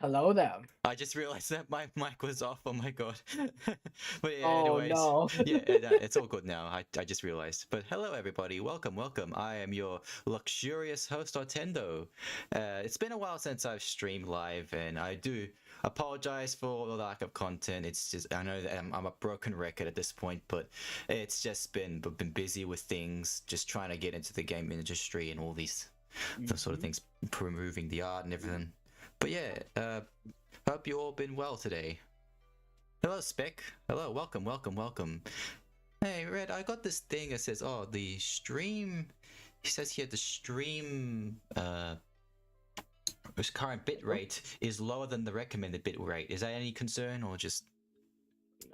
Hello there. I just realized that my mic was off. Oh my god. But yeah, Oh anyways, no. yeah, it's all good now. I just realized. But hello, everybody. Welcome, welcome. I am your luxurious host, Ottendo. It's been a while since I've streamed live, and I do apologize for the lack of content. It's just I know that I'm a broken record at this point, but it's just been busy with things, just trying to get into the game industry and all these the sort of things, improving the art and everything. But yeah, hope you all been well today. Hello, Spec. Hello, welcome, welcome, welcome. Hey, Red, I got this thing that says, oh, the stream says here the stream its current bit rate is lower than the recommended bit rate. Is that any concern or just?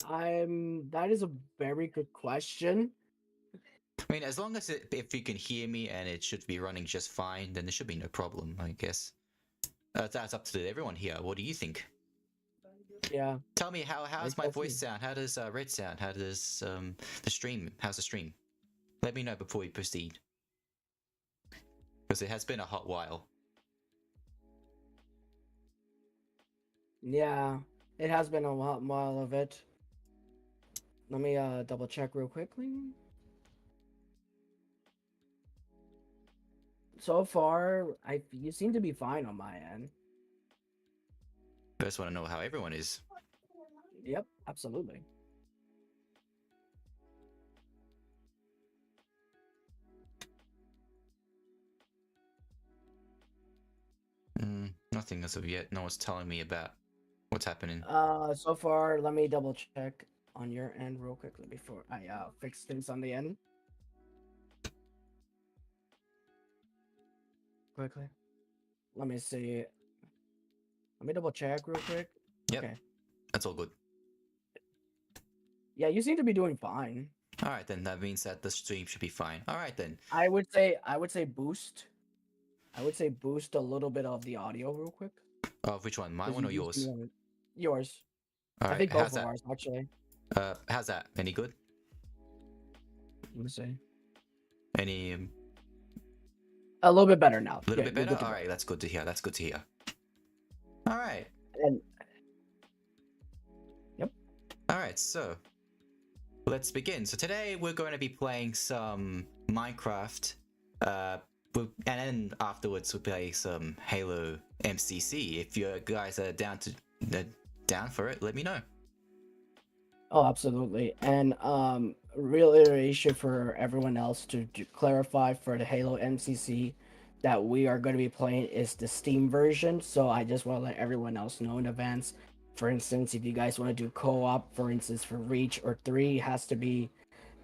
That is a very good question. I mean, as long as if you can hear me and it should be running just fine, then there should be no problem, I guess. That's up to everyone here. What do you think? Yeah, Tell me how's my voice exactly. sound? How does Red sound? How does the stream? How's the stream? Let me know before we proceed, because it has been a hot while. Yeah, it has been a while of it. Let me double check real quickly. So far, you seem to be fine on my end. First, want to know how everyone is. Yep, absolutely. Nothing as of yet. No one's telling me about what's happening. So far, let me double check on your end real quickly before I fix things on the end. Quickly. Let me see. Let me double check real quick. Yep, Okay. that's all good. Yeah, you seem to be doing fine. All right, then that means that the stream should be fine. All right, then. I would say boost. I would say boost a little bit of the audio real quick. Which one? My Because one you or do yours? seem to- yours. All I right, think how's both of that? ours actually. How's that? Any good? Let me see. Any A little bit better now. a little Yeah, bit you're better? good to All go. right, that's good to hear. That's good to hear. All right. And yep. All right, so let's begin. So today we're going to be playing some Minecraft, and then afterwards we'll play some Halo MCC. If you guys are down for it, let me know. Oh, absolutely. And reiteration for everyone else to clarify for the Halo MCC that we are going to be playing is the Steam version. So I just want to let everyone else know in advance. For instance, if you guys want to do co-op, for instance, for Reach or 3, it has to be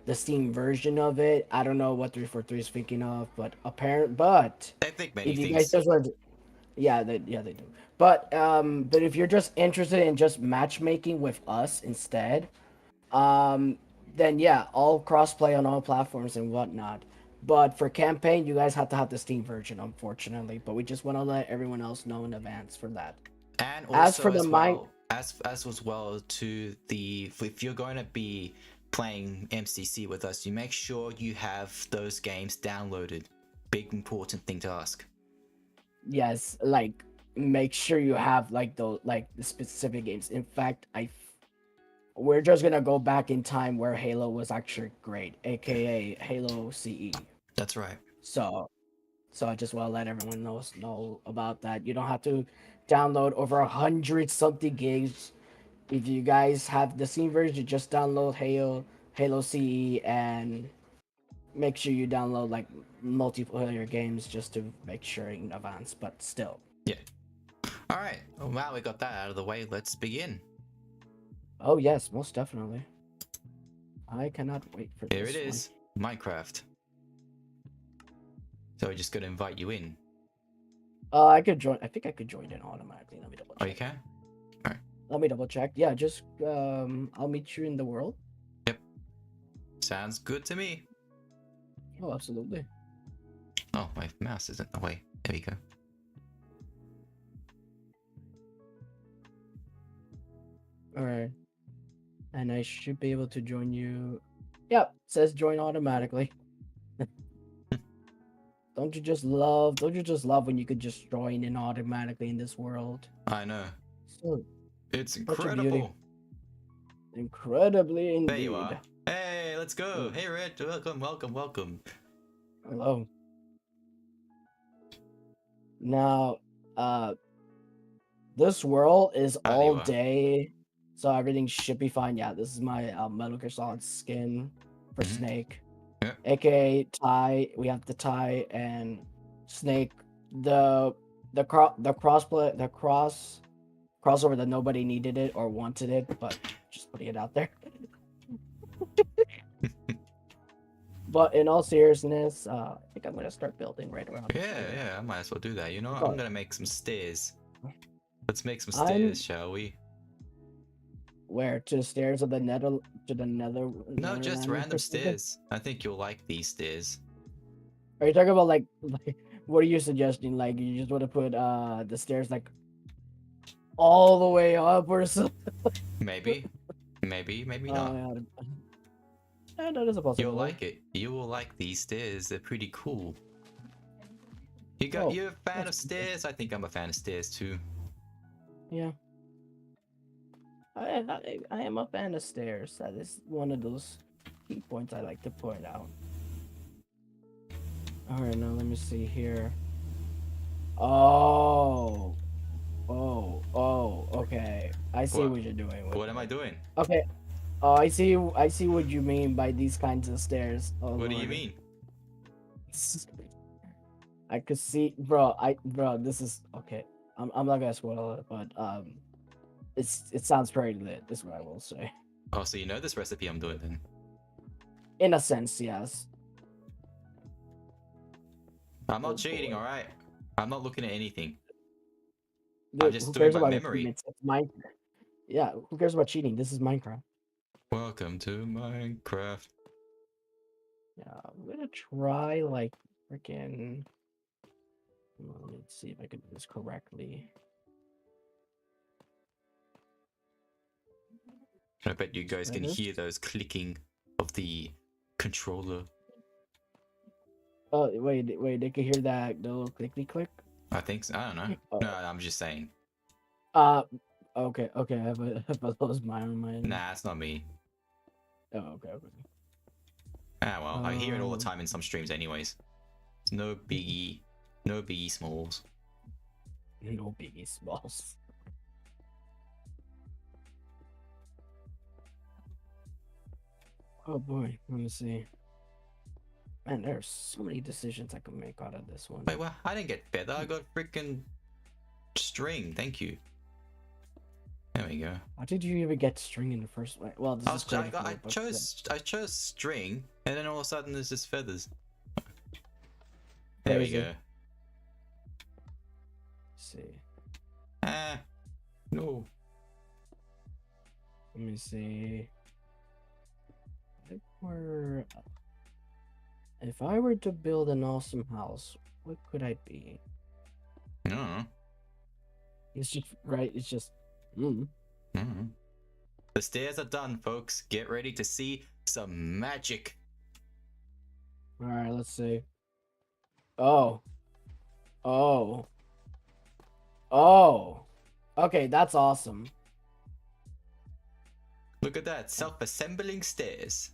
the Steam version of it. I don't know what 343 is thinking of, but I think many if you guys things. just want to, yeah, they do. But if you're just interested in just matchmaking with us instead, um, then yeah, all crossplay on all platforms and whatnot. But for campaign, you guys have to have the Steam version, unfortunately. But we just want to let everyone else know in advance for that. And As also for the as mine, well as well to the if you're going to be playing MCC with us, you make sure you have those games downloaded. Big important thing to ask. yes, like make sure you have the specific games. In fact, we're just gonna go back in time where Halo was actually great, aka Halo CE. That's right. So So I just want to let everyone know about that. You don't have to download over 100 something gigs. If you guys have the Steam version, just download Halo CE, and make sure you download like multiplayer games just to make sure in advance. But still, Yeah. All right. Well, now we got that out of the way. Let's begin. oh yes, most definitely. I cannot wait for Here it this one. is, Minecraft. So we're just gonna invite you in. I could join. I think I could join in automatically. Let me double Oh, you check. can? All right. Let me double check. Yeah, just I'll meet you in the world. Yep. Sounds good to me. Oh, absolutely. Oh, my mouse isn't. Oh, wait. There we go. All right. And I should be able to join you. Yep, says join automatically. Don't you just love when you could just join in automatically in this world? I know. So It's such a beauty. incredible. Incredibly There you are. indeed. Hey, let's go. Mm. Hey, Red. Welcome, welcome, welcome. Hello. Now, uh this world is Ah, there you all are. day, so everything should be fine. Yeah, this is my Metal Gear Solid skin for Mm-hmm. Snake. Yep. AKA Ty. We have the Ty and Snake. The crossover that nobody needed it or wanted it, but just putting it out there. But in all seriousness, I think I'm gonna start building right around Yeah, here. yeah, I might as well do that. You know what? I'm But gonna make some stairs. Let's make some I'm stairs, shall we? where to the stairs of the nether to the No, just netherlanding random or something. stairs. I think you'll like these stairs. Are you talking about like what are you suggesting? Like you just want to put the stairs like all the way up or something? Maybe, maybe not. Yeah, that is a You'll possibility. like it. You will like these stairs. They're pretty cool. Oh, You're a fan that's of cool. stairs? I think I'm a fan of stairs too. Yeah. I am a fan of stairs. That is one of those key points I like to point out. All right, now let me see here. Oh, okay. I see What? what you're doing with What am I it. doing? Okay. Oh, I see what you mean by these kinds of stairs. Oh What do you lord. mean? I could see, bro, this is okay. I'm not gonna spoil it, but it sounds pretty lit. Is what I will say. Oh, so you know this recipe I'm doing then? In a sense, yes. I'm Oh not cheating, boy. alright? I'm not looking at anything. I'm Dude, just who doing cares my about memory. achievements? It's Minecraft. Yeah, who cares about cheating? This is Minecraft. Welcome to Minecraft. Yeah, I'm gonna try like freaking. Let me see if I can do this correctly. I bet you guys Try can this. hear those clicking of the controller. Oh wait, they can hear that the little clicky click. I think so. I don't know. Oh, No, I'm just saying. uh, okay, I have a those my on my end. Nah, it's not me. Oh, okay. Ah, well, I hear it all the Um, time in some streams, anyways. It's no biggie. No biggie smalls. no biggie smalls. Oh boy, let me see. Man, there's so many decisions I could make out of this one. Wait, well, I didn't get feather. I got freaking string. Thank you. There we go. How did you even get string in the first place? Well, this is creative mode, but still. I chose string, and then all of a sudden there's just feathers. There we Crazy. go. Let's see. Ah, no. Let me see. If I were to build an awesome house, what could I be? No. It's just right. It's just. Mm. Mm-hmm. The stairs are done, folks. Get ready to see some magic. All right. Let's see. Oh. Oh. Oh. Okay, that's awesome. Look at that, self-assembling stairs.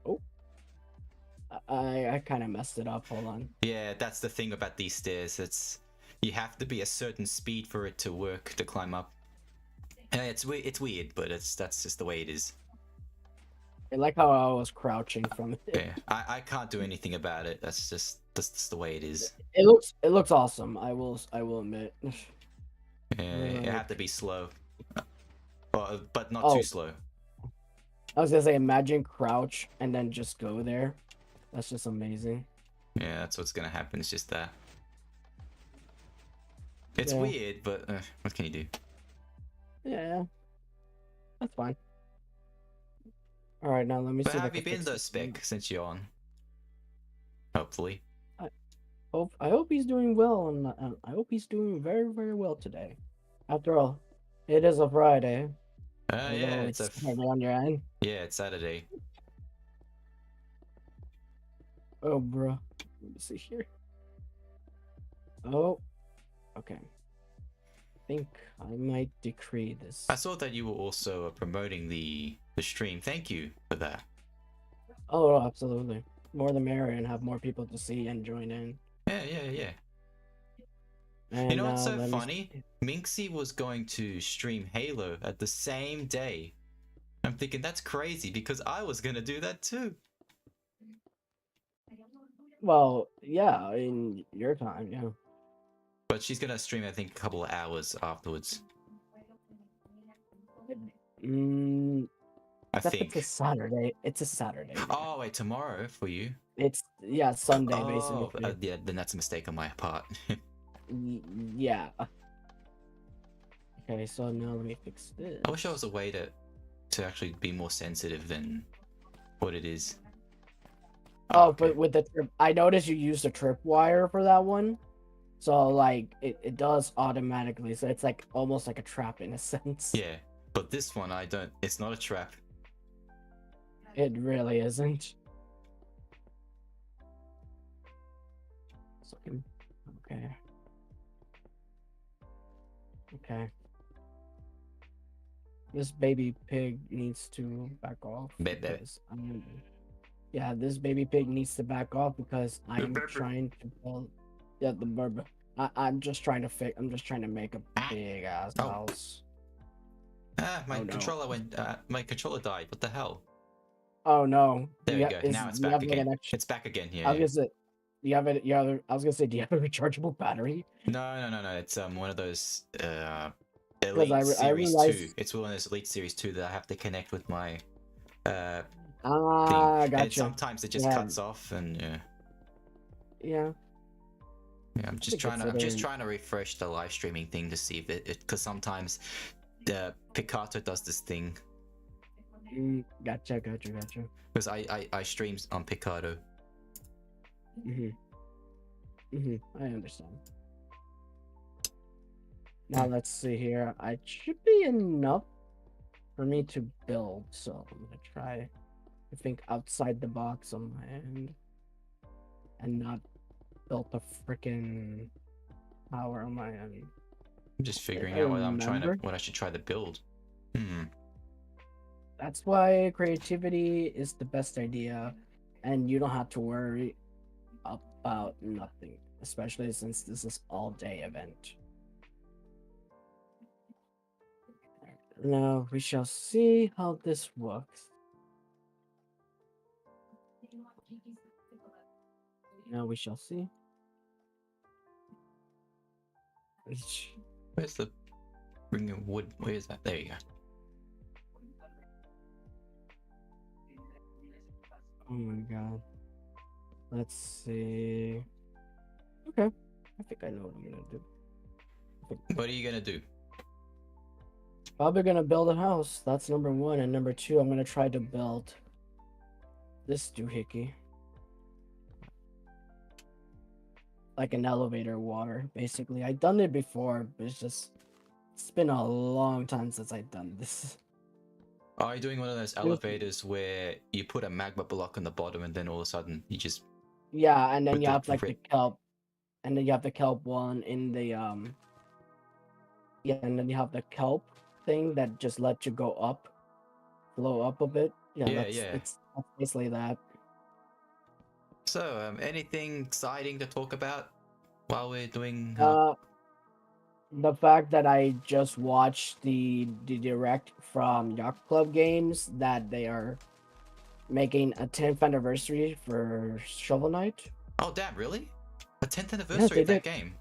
Oh. I kind of messed it up. Hold on. Yeah, that's the thing about these stairs. You have to be a certain speed for it to work to climb up. It's weird, but that's just the way it is. I like how I was crouching from it. Yeah, I can't do anything about it. That's just the way it is. It looks awesome. I will admit. Yeah, you have to be slow, but not Oh, too slow. I was gonna say, imagine crouch and then just go there. That's just amazing. Yeah, that's what's gonna happen. It's just that. It's Yeah. weird, but what can you do? Yeah, that's fine. All right, now let me But see how if I have you can been fix though, this thing. Spec, since you're on? Hopefully. I hope he's doing well, and I hope he's doing very, very well today. After all, it is a Friday, Yeah, although it's Saturday on your end. yeah, it's Saturday. Oh, bro. Let me see here. Oh, okay. I think I might decree this. I saw that you were also promoting the stream. Thank you for that. Oh, absolutely. More the merrier, and have more people to see and join in. Yeah. And You know what's now so let me funny? see. Minxie was going to stream Halo at the same day. I'm thinking that's crazy because I was gonna do that too. Well, yeah, in your time, yeah. But she's gonna stream, I think, a couple of hours afterwards. Mm, I Except it's a think. Saturday. It's a Saturday. Oh wait, tomorrow for you. It's yeah, Sunday Oh, basically. yeah. Then that's a mistake on my part. Yeah. Okay, so now let me fix this. I wish there was a way to actually be more sensitive than what it is. Oh, Oh, okay. but with the trip, I noticed you used a tripwire for that one. So like it does automatically. So it's like almost like a trap in a sense. Yeah, but this one I don't. It's not a trap. It really isn't. So, okay. Okay. This baby pig needs to back off Bebe. because I'm. Yeah, this baby pig needs to back off because I'm trying to build. Yeah, the burb. I'm just trying to fix. I'm just trying to make a big ass Oh. house. My Oh, no. controller went. My controller died. What the hell? Oh no. There we go. Now it's back again. It's back again. I Yeah. was gonna say, you have it. I was gonna say, do you have a rechargeable battery? No. It's one of those Because Elite I Series realized. 2. It's one of those Elite Series 2 that I have to connect with my thing. Ah, And gotcha. sometimes it just Yeah. cuts off, and yeah. Yeah. Yeah, I'm just trying to refresh the live streaming thing to see if it because sometimes the Picato does this thing. Gotcha. Because I stream on Picato. I understand. Now let's see here. I should be enough for me to build, so I'm gonna try to think outside the box on my end and not build a freaking tower on my end. I'm just figuring I out remember. what I should try to build. That's why creativity is the best idea, and you don't have to worry about nothing, especially since this is all-day event. Now we shall see how this works. Now we shall see. Where's the ring of wood? Where is that? There you go. Oh my god. Let's see. Okay. I think I know what I'm gonna do. What are you gonna do? Probably gonna build a house. That's number one. And number two, I'm gonna try to build this doohickey. Like an elevator water, basically. I've done it before, but it's been a long time since I've done this. Are you doing one of those elevators where you put a magma block on the bottom and then all of a sudden you just Yeah, and then you have like the kelp, and then you have the kelp one in the yeah, and then you have the kelp thing that just lets you go up, flow up a bit. Yeah, that's basically that. So, anything exciting to talk about while we're doing? The fact that I just watched the direct from Yacht Club Games that they are making a 10th anniversary for Shovel Knight. Oh damn! Really? A 10th anniversary of that game?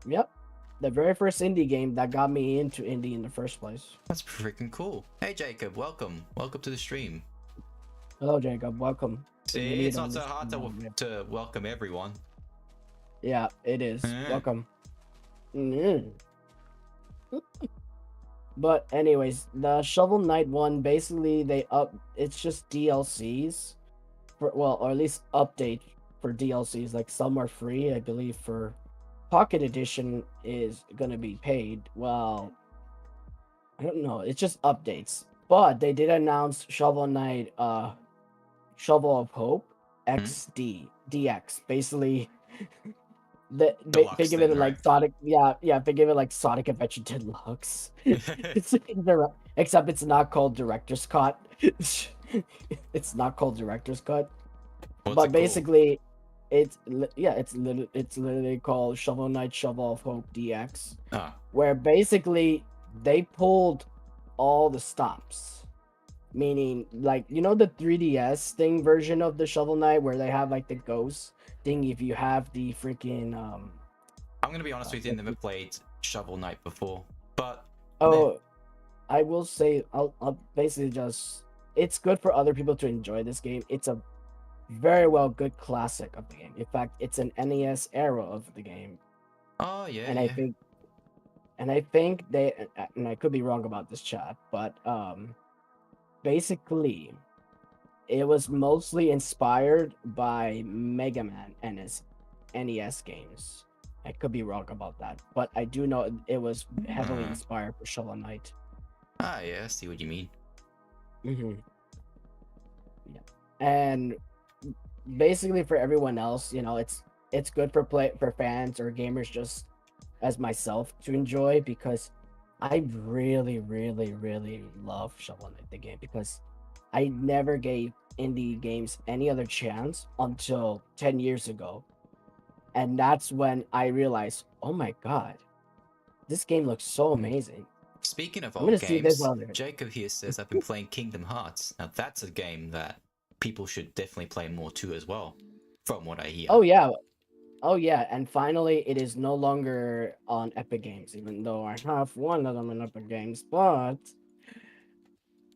Yep, the very first indie game that got me into indie in the first place. That's freaking cool. Hey Jacob, welcome to the stream. Hello Jacob, welcome. See, it's not so hard to welcome everyone. Yeah, it is. Welcome. But anyways, the Shovel Knight one, basically it's just DLCs for, well, or at least update for DLCs. Like some are free, I believe. For Pocket Edition is gonna be paid. Well, I don't know. It's just updates. But they did announce Shovel Knight Shovel of Hope XD DX. Basically they give it like Sonic, they give it like Sonic Adventure Deluxe. Except it's not called Director's Cut. It's not called Director's Cut. But basically, it's literally called Shovel Knight Shovel of Hope DX, where basically they pulled all the stops. Meaning, like, you know the 3DS thing version of the Shovel Knight where they have like the ghost thing if you have the freaking I'm gonna be honest with you, I've never played Shovel Knight before, but I will say I'll basically just it's good for other people to enjoy this game. It's a very well good classic of the game. In fact, it's an NES era of the game, Oh yeah, and yeah. I think they and I could be wrong about this chat, but basically it was mostly inspired by Mega Man and his NES games. I could be wrong about that, but I do know it was heavily Hmm. inspired for Shovel Knight. Ah yeah, I see what you mean. Hmm. Yeah, and basically for everyone else, it's good for fans or gamers just as myself to enjoy because I really, really, really love Shovel Knight the game because I never gave indie games any other chance until 10 years ago. And that's when I realized, oh my god, this game looks so amazing. Speaking of I'm old gonna see this games, other. Jacob here says I've been playing Kingdom Hearts. Now that's a game that people should definitely play more too as well, from what I hear. Oh yeah, oh yeah, and finally it is no longer on Epic Games, even though I have one of them in Epic Games, but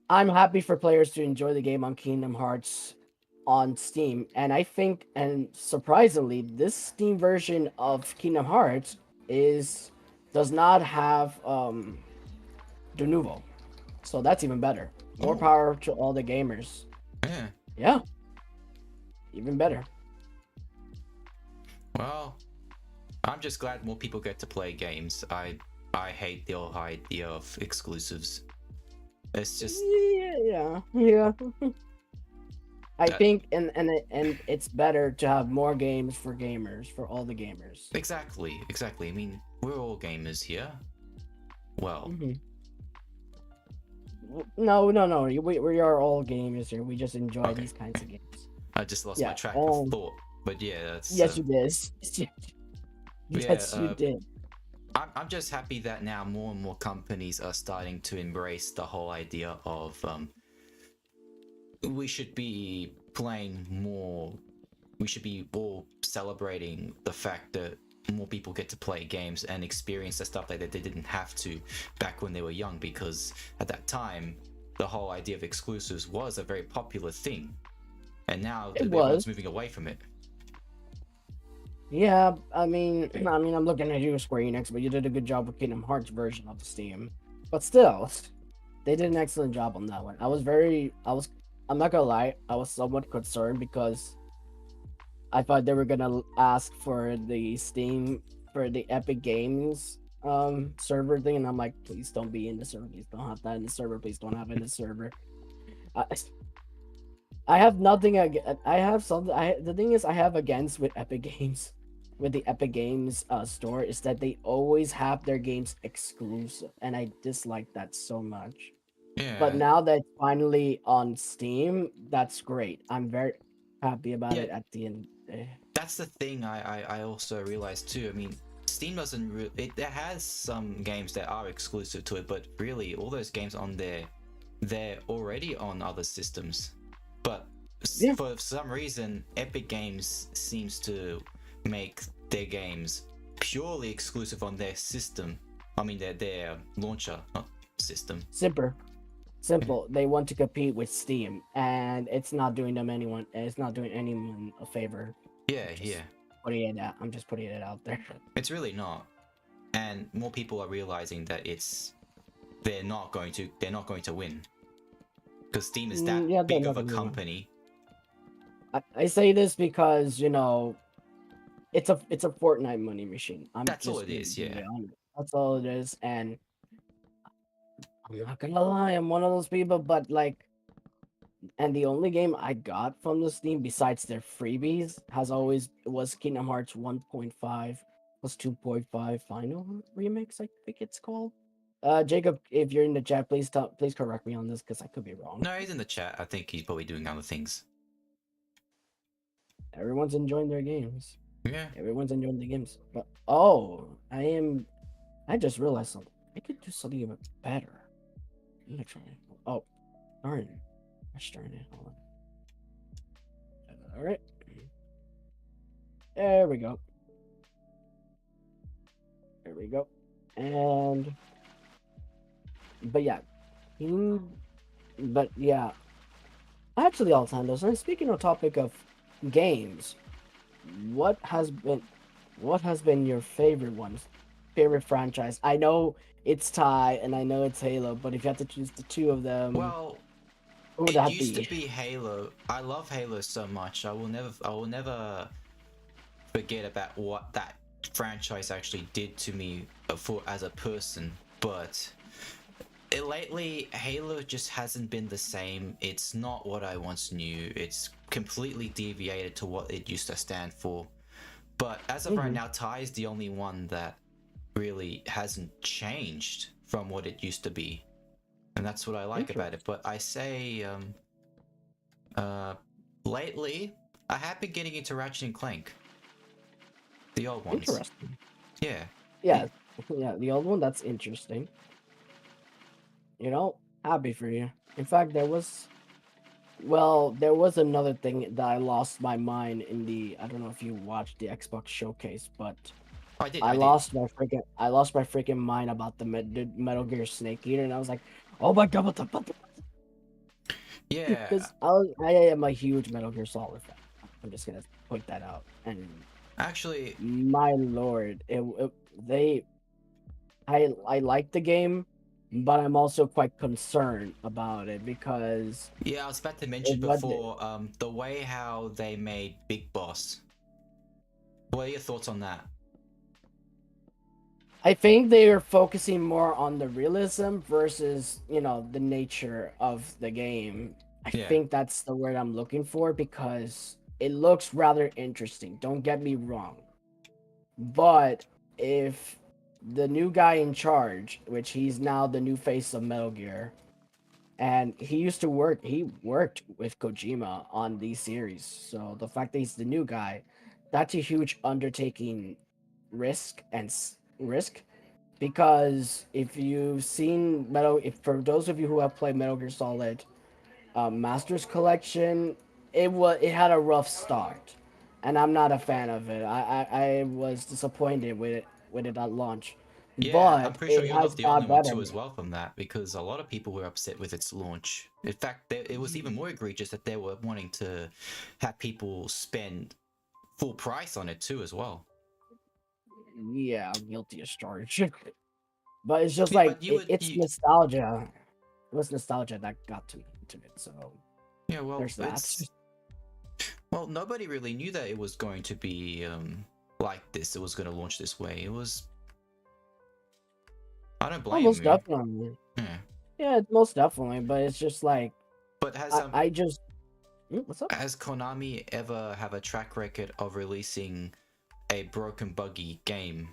I'm happy for players to enjoy the game on Kingdom Hearts on Steam. And I think, and surprisingly, this Steam version of Kingdom Hearts is does not have de novo. So that's even better. More Oh, power to all the gamers. yeah. Yeah, even better. Well, I'm just glad more people get to play games. I hate the whole idea of exclusives. It's just Yeah. I that think and it's better to have more games for gamers, for all the gamers. exactly. I mean, we're all gamers here. Well, Hmm. No. We are all gamers here. We just enjoy okay. these kinds of games. I just lost my Yeah. track of thought. But yeah, that's Yes, you did. yeah. Yes, you did. I'm just happy that now more and more companies are starting to embrace the whole idea of we should be playing more. We should be all celebrating the fact that more people get to play games and experience the stuff that they didn't have to back when they were young, because at that time the whole idea of exclusives was a very popular thing, and now It was. everyone's moving away from it. Yeah, I'm looking at you, Square Enix, but you did a good job with Kingdom Hearts version of Steam. But still, they did an excellent job on that one. I'm not gonna lie, I was somewhat concerned because I thought they were gonna ask for the Steam for the Epic Games server thing, and I'm like, please don't be in the server, please don't have that in the server, please don't have it in the server. I, I have nothing. I have something. The thing is, I have against with Epic Games, with the Epic Games store, is that they always have their games exclusive, and I dislike that so much. But Yeah, now that it's finally on Steam, that's great. I'm very happy about yeah, it. At the end of the day, that's the thing I also realized too. I mean, Steam doesn't it has some games that are exclusive to it, but really all those games on there, they're already on other systems. But yeah, for some reason Epic Games seems to make their games purely exclusive on their system. I mean their launcher, not system. simple, Yeah, simple. They want to compete with Steam, and it's not doing them anyone. It's not doing anyone a favor. yeah, Just yeah. putting it out. I'm just putting it out there. It's really not. And more people are realizing that they're not going to win, because Steam is that Yeah, they're big not of a gonna be one. company. I say this because it's a Fortnite money machine. I'm That's all just it being is, yeah. brutally honest. That's all it is, and I'm not gonna lie, I'm one of those people. But like, and the only game I got from the Steam besides their freebies has always was Kingdom Hearts 1.5 plus 2.5 Final Remix. I think it's called. Jacob, if you're in the chat, please correct me on this because I could be wrong. No, he's in the chat. I think he's probably doing other things. Everyone's enjoying their games. Yeah. Everyone's enjoying the games. But oh, I just realized something. I could do something even better. I'm gonna try. Oh, darn it. Gosh darn it. Hold on. All right. There we go. There we go. And but yeah, Mm, but yeah, actually, Altandos. And speaking of topic of games, what has been what has been your favorite one, favorite franchise? I know it's Ty and I know it's Halo, but if you have to choose the two of them, Well, who would it that used to be? be Halo. I love Halo so much. I will never forget about what that franchise actually did to me for as a person. But lately, Halo just hasn't been the same. It's not what I once knew. It's completely deviated to what it used to stand for. But as of right Hmm. now, Ty is the only one that really hasn't changed from what it used to be, and that's what I like about it. Interesting. But I say, uh, lately I have been getting into Ratchet and Clank, the old ones. Interesting. Yeah, Yeah, it, yeah, the old one. That's interesting. You know, happy for you. In fact, there was another thing that I lost my mind in the. I don't know if you watched the Xbox showcase, but I did, I did. I lost my freaking mind about the Metal Gear Snake Eater, and I was like, oh my god, what the fuck? Yeah, Because I am a huge Metal Gear Solid fan. I'm just gonna point that out. And actually, my lord, they I like the game, but I'm also quite concerned about it because yeah, I was about to mention what before, the way how they made Big Boss. What are your thoughts on that? I think they are focusing more on the realism versus, the nature of the game. I Yeah, think that's the word I'm looking for because it looks rather interesting. Don't get me wrong. But if the new guy in charge, which he's now the new face of Metal Gear, and he worked with Kojima on these series. So the fact that he's the new guy, that's a huge undertaking risk because if you've seen if for those of you who have played Metal Gear Solid Masters Collection, it had a rough start, and I'm not a fan of it. I was disappointed with it at launch, yeah, I'm but pretty sure it you're not has the only got one better. too as well from that, because a lot of people were upset with its launch. In fact, it was even more egregious that they were wanting to have people spend full price on it too as well. Yeah, I'm guilty as charged. But it's just Yeah, like but you would it's you nostalgia. It was nostalgia that got to me to it. So yeah, well, there's that. it's well, nobody really knew that it was going to be like this. It was going to launch this way. It was. I don't blame Almost you. definitely. Yeah. Yeah, most definitely. But it's just like But I just what's up? has Konami ever have a track record of releasing a broken buggy game?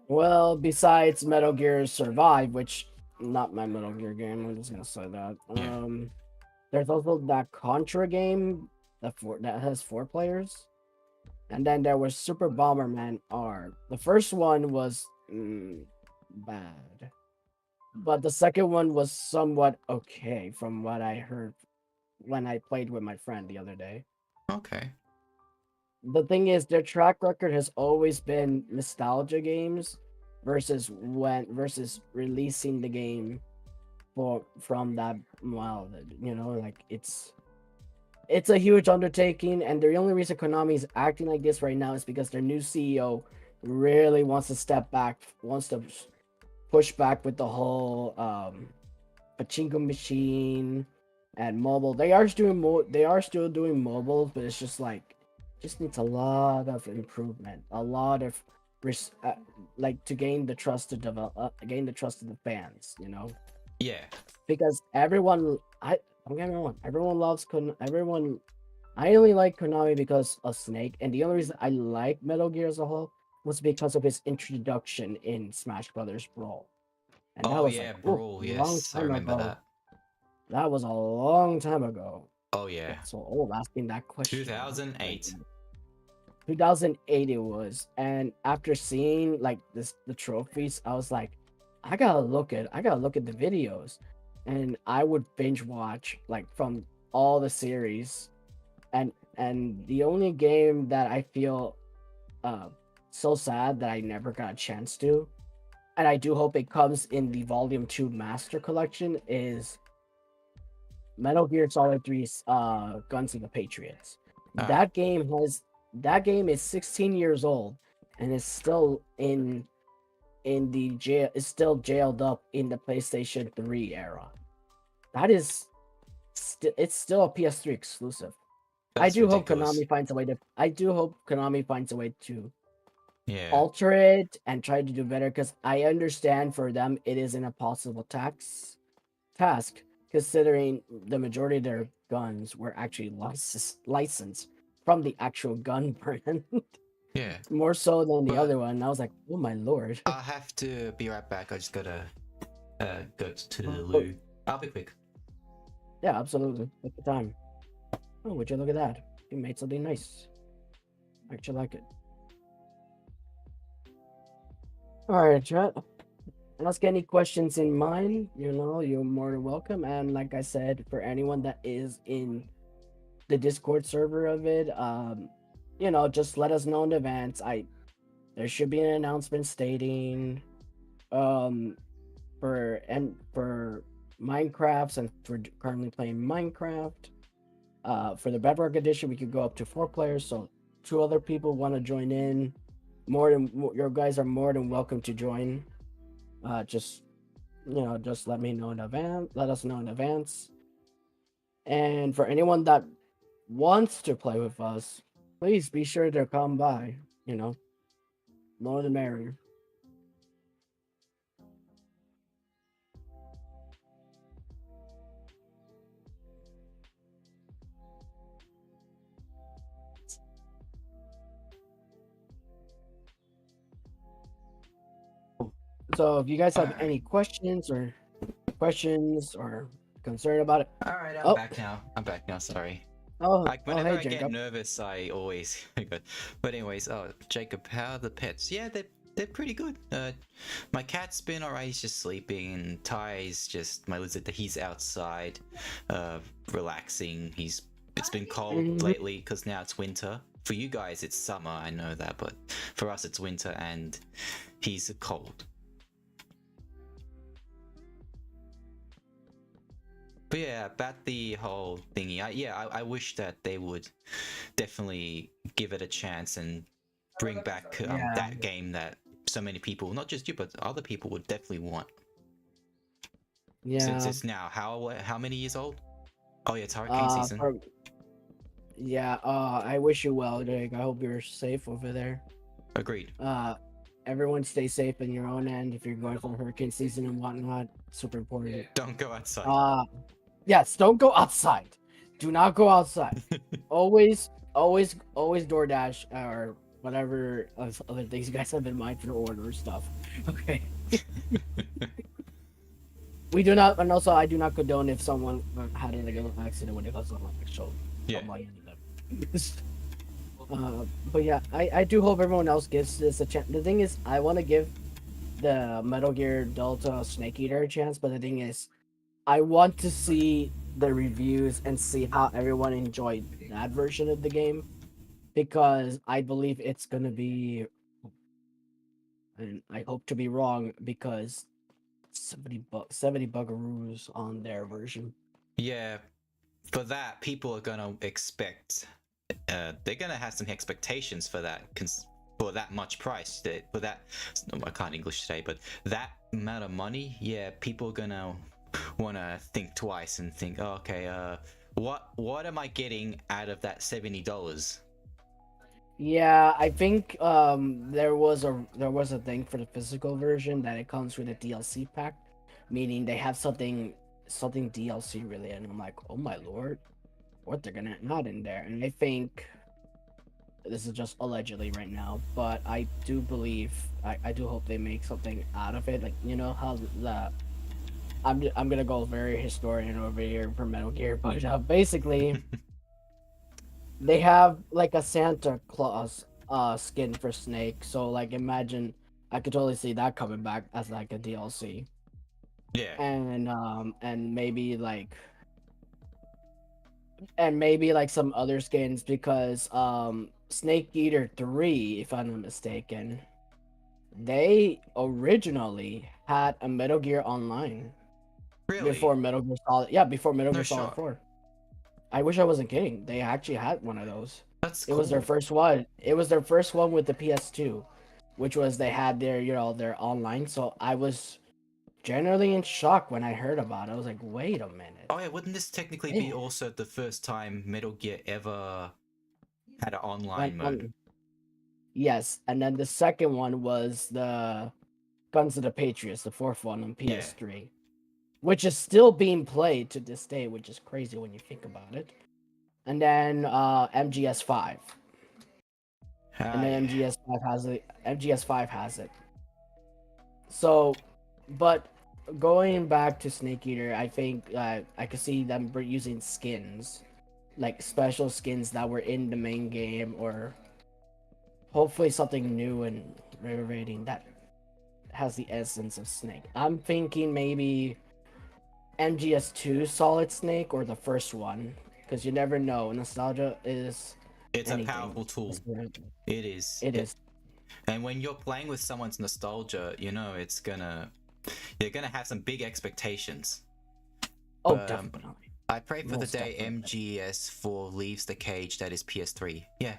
Well, besides Metal Gear Survive, which not my Metal Gear game, I'm just gonna say that. Yeah. There's also that Contra game that has 4 players, and then there was Super Bomberman R. The first one was bad, but the second one was somewhat okay from what I heard when I played with my friend the other day. Okay. The thing is, their track record has always been nostalgia games versus releasing the game for from that well, like it's a huge undertaking, and the only reason Konami is acting like this right now is because their new CEO really wants to step back, wants to push back with the whole pachinko machine and mobile. They are still doing mobile, but it's just like just needs a lot of improvement, a lot of like to gain the trust to gain the trust of the fans, Yeah. because everyone I don't get me wrong, everyone loves everyone. I only like Konami because of Snake, and the only reason I like Metal Gear as a whole was because of his introduction in Smash Brothers Brawl, and that Oh was like yeah, oh, Brawl. long Yes, I time remember ago. that. That was a long time ago. Oh yeah. Get so old asking that question. Like 2008. 2008 it was, and after seeing like the trophies, I was like, I gotta look at the videos, and I would binge watch like from all the series, and the only game that I feel uh so sad that I never got a chance to and I do hope it comes in the Volume 2 Master Collection, is Metal Gear Solid 3's Guns of the Patriots. All right. That game is 16 years old and is still in the jail, is still jailed up in the PlayStation 3 era. That is it's still a PS3 exclusive. That's ridiculous. I do hope Konami finds a way to Yeah. alter it and try to do better, because I understand for them it is an impossible task, considering the majority of their guns were actually licensed from the actual gun brand, Yeah. more so than the But other one. I was like, oh my lord. I'll have to be right back. I just gotta go to the But loo. I'll be quick. yeah, absolutely. At the time. Oh, would you look at that? You made something nice. I actually like it. All right, chat. Let's get any questions in mind. You're more than welcome. And like I said, for anyone that is in the Discord server of it, just let us know in advance. There should be an announcement stating, um, for Minecraft, since we're currently playing Minecraft. For the Bedrock Edition, we could go up to 4 players. So two other people want to join in. Your guys are more than welcome to join. Just just let me know in advance. Let us know in advance. And for anyone that wants to play with us, please be sure to come by. You know, more the merrier. So if you guys All have right. any questions or concern about it, All right. I'm oh, back now. I'm back now. Sorry. oh, Like oh, whenever hey, I get Jacob. nervous, I always go. But anyways, Jacob, how are the pets? Yeah, they're pretty good. My cat's been alright. He's just sleeping, and Ty's just my lizard. He's outside, relaxing. It's been cold Mhm. lately because now it's winter. For you guys, it's summer. I know that, but for us, it's winter, and he's cold. But yeah, about the whole thingy, I wish that they would definitely give it a chance and bring back Yeah. that game that so many people, not just you, but other people would definitely want. Since Yeah. it's now how many years old? Oh yeah, it's hurricane season. For Yeah. I wish you well, Jake. I hope you're safe over there. Agreed. Uh, Everyone stay safe in your own end. If you're going for hurricane season and whatnot, super important. Don't go outside. Uh, yes. Don't go outside. Do not go outside. Always DoorDash or whatever other things you guys have in mind for the order stuff. Okay. We do not, and also I do not condone if someone had like an accident when it comes to like actual Yeah. like but yeah, I do hope everyone else gives this a chance. The thing is, I want to give the Metal Gear Delta Snake Eater a chance, but the thing is, I want to see the reviews and see how everyone enjoyed that version of the game, because I believe it's gonna be, and I hope to be wrong, because 70 bugaroos on their version. Yeah. For that, people are gonna expect. They're gonna have some expectations for that. For that much price, for that, I can't English today, but that amount of money, yeah, people are gonna want to think twice and think, oh, okay, what am I getting out of that $70? Yeah, I think there was a thing for the physical version that it comes with a DLC pack, meaning they have something DLC really, and I'm like, oh my lord, what they're gonna add in there. And I think this is just allegedly right now, but I do believe, I do hope they make something out of it. Like, you know how the I'm gonna go very historian over here for Metal Gear, but basically they have like a Santa Claus skin for Snake. So like, imagine, I could totally see that coming back as like a DLC. Yeah, And maybe like some other skins, because Snake Eater 3, if I'm not mistaken, They originally had a Metal Gear Online Really? before Metal Gear Solid. Yeah, before Metal No Gear Solid shot. 4. I wish I wasn't kidding. They actually had one of those. That's It was their cool. first one. It was their first one with the PS2, which was they had their their online. So I was generally in shock when I heard about it. I was like, wait a minute. Oh yeah, wouldn't this technically Yeah. be also the first time Metal Gear ever had an When online mode? yes, and then the second one was the Guns of the Patriots, the fourth one on Yeah. PS3, which is still being played to this day, which is crazy when you think about it. And then MGS5, and Ah, then yeah. MGS5 has it. So, but going back to Snake Eater, I think I could see them using skins, like special skins that were in the main game, or hopefully something new and renovating that has the essence of Snake. I'm thinking maybe MGS2 Solid Snake or the first one, because you never know. Nostalgia is It's a anything. powerful tool. It is. It is. And when you're playing with someone's nostalgia, you know you're gonna have some big expectations. Oh, But definitely. I pray for the Most day definitely. MGS4 leaves the cage that is PS3. Yeah,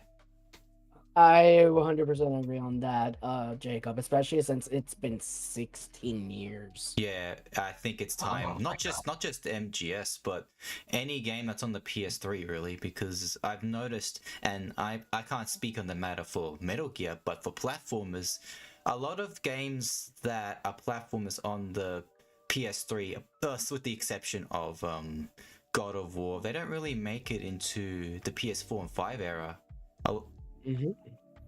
I 100% agree on that, Jacob, especially since it's been 16 years. yeah. I think it's time. Oh my god. Not just MGS, but any game that's on the PS3 really, because I've noticed, and I can't speak on the matter for Metal Gear, but for platformers, a lot of games that are platformers on the PS3, with the exception of God of War, they don't really make it into the PS4 and 5 era. Oh, Mm-hmm.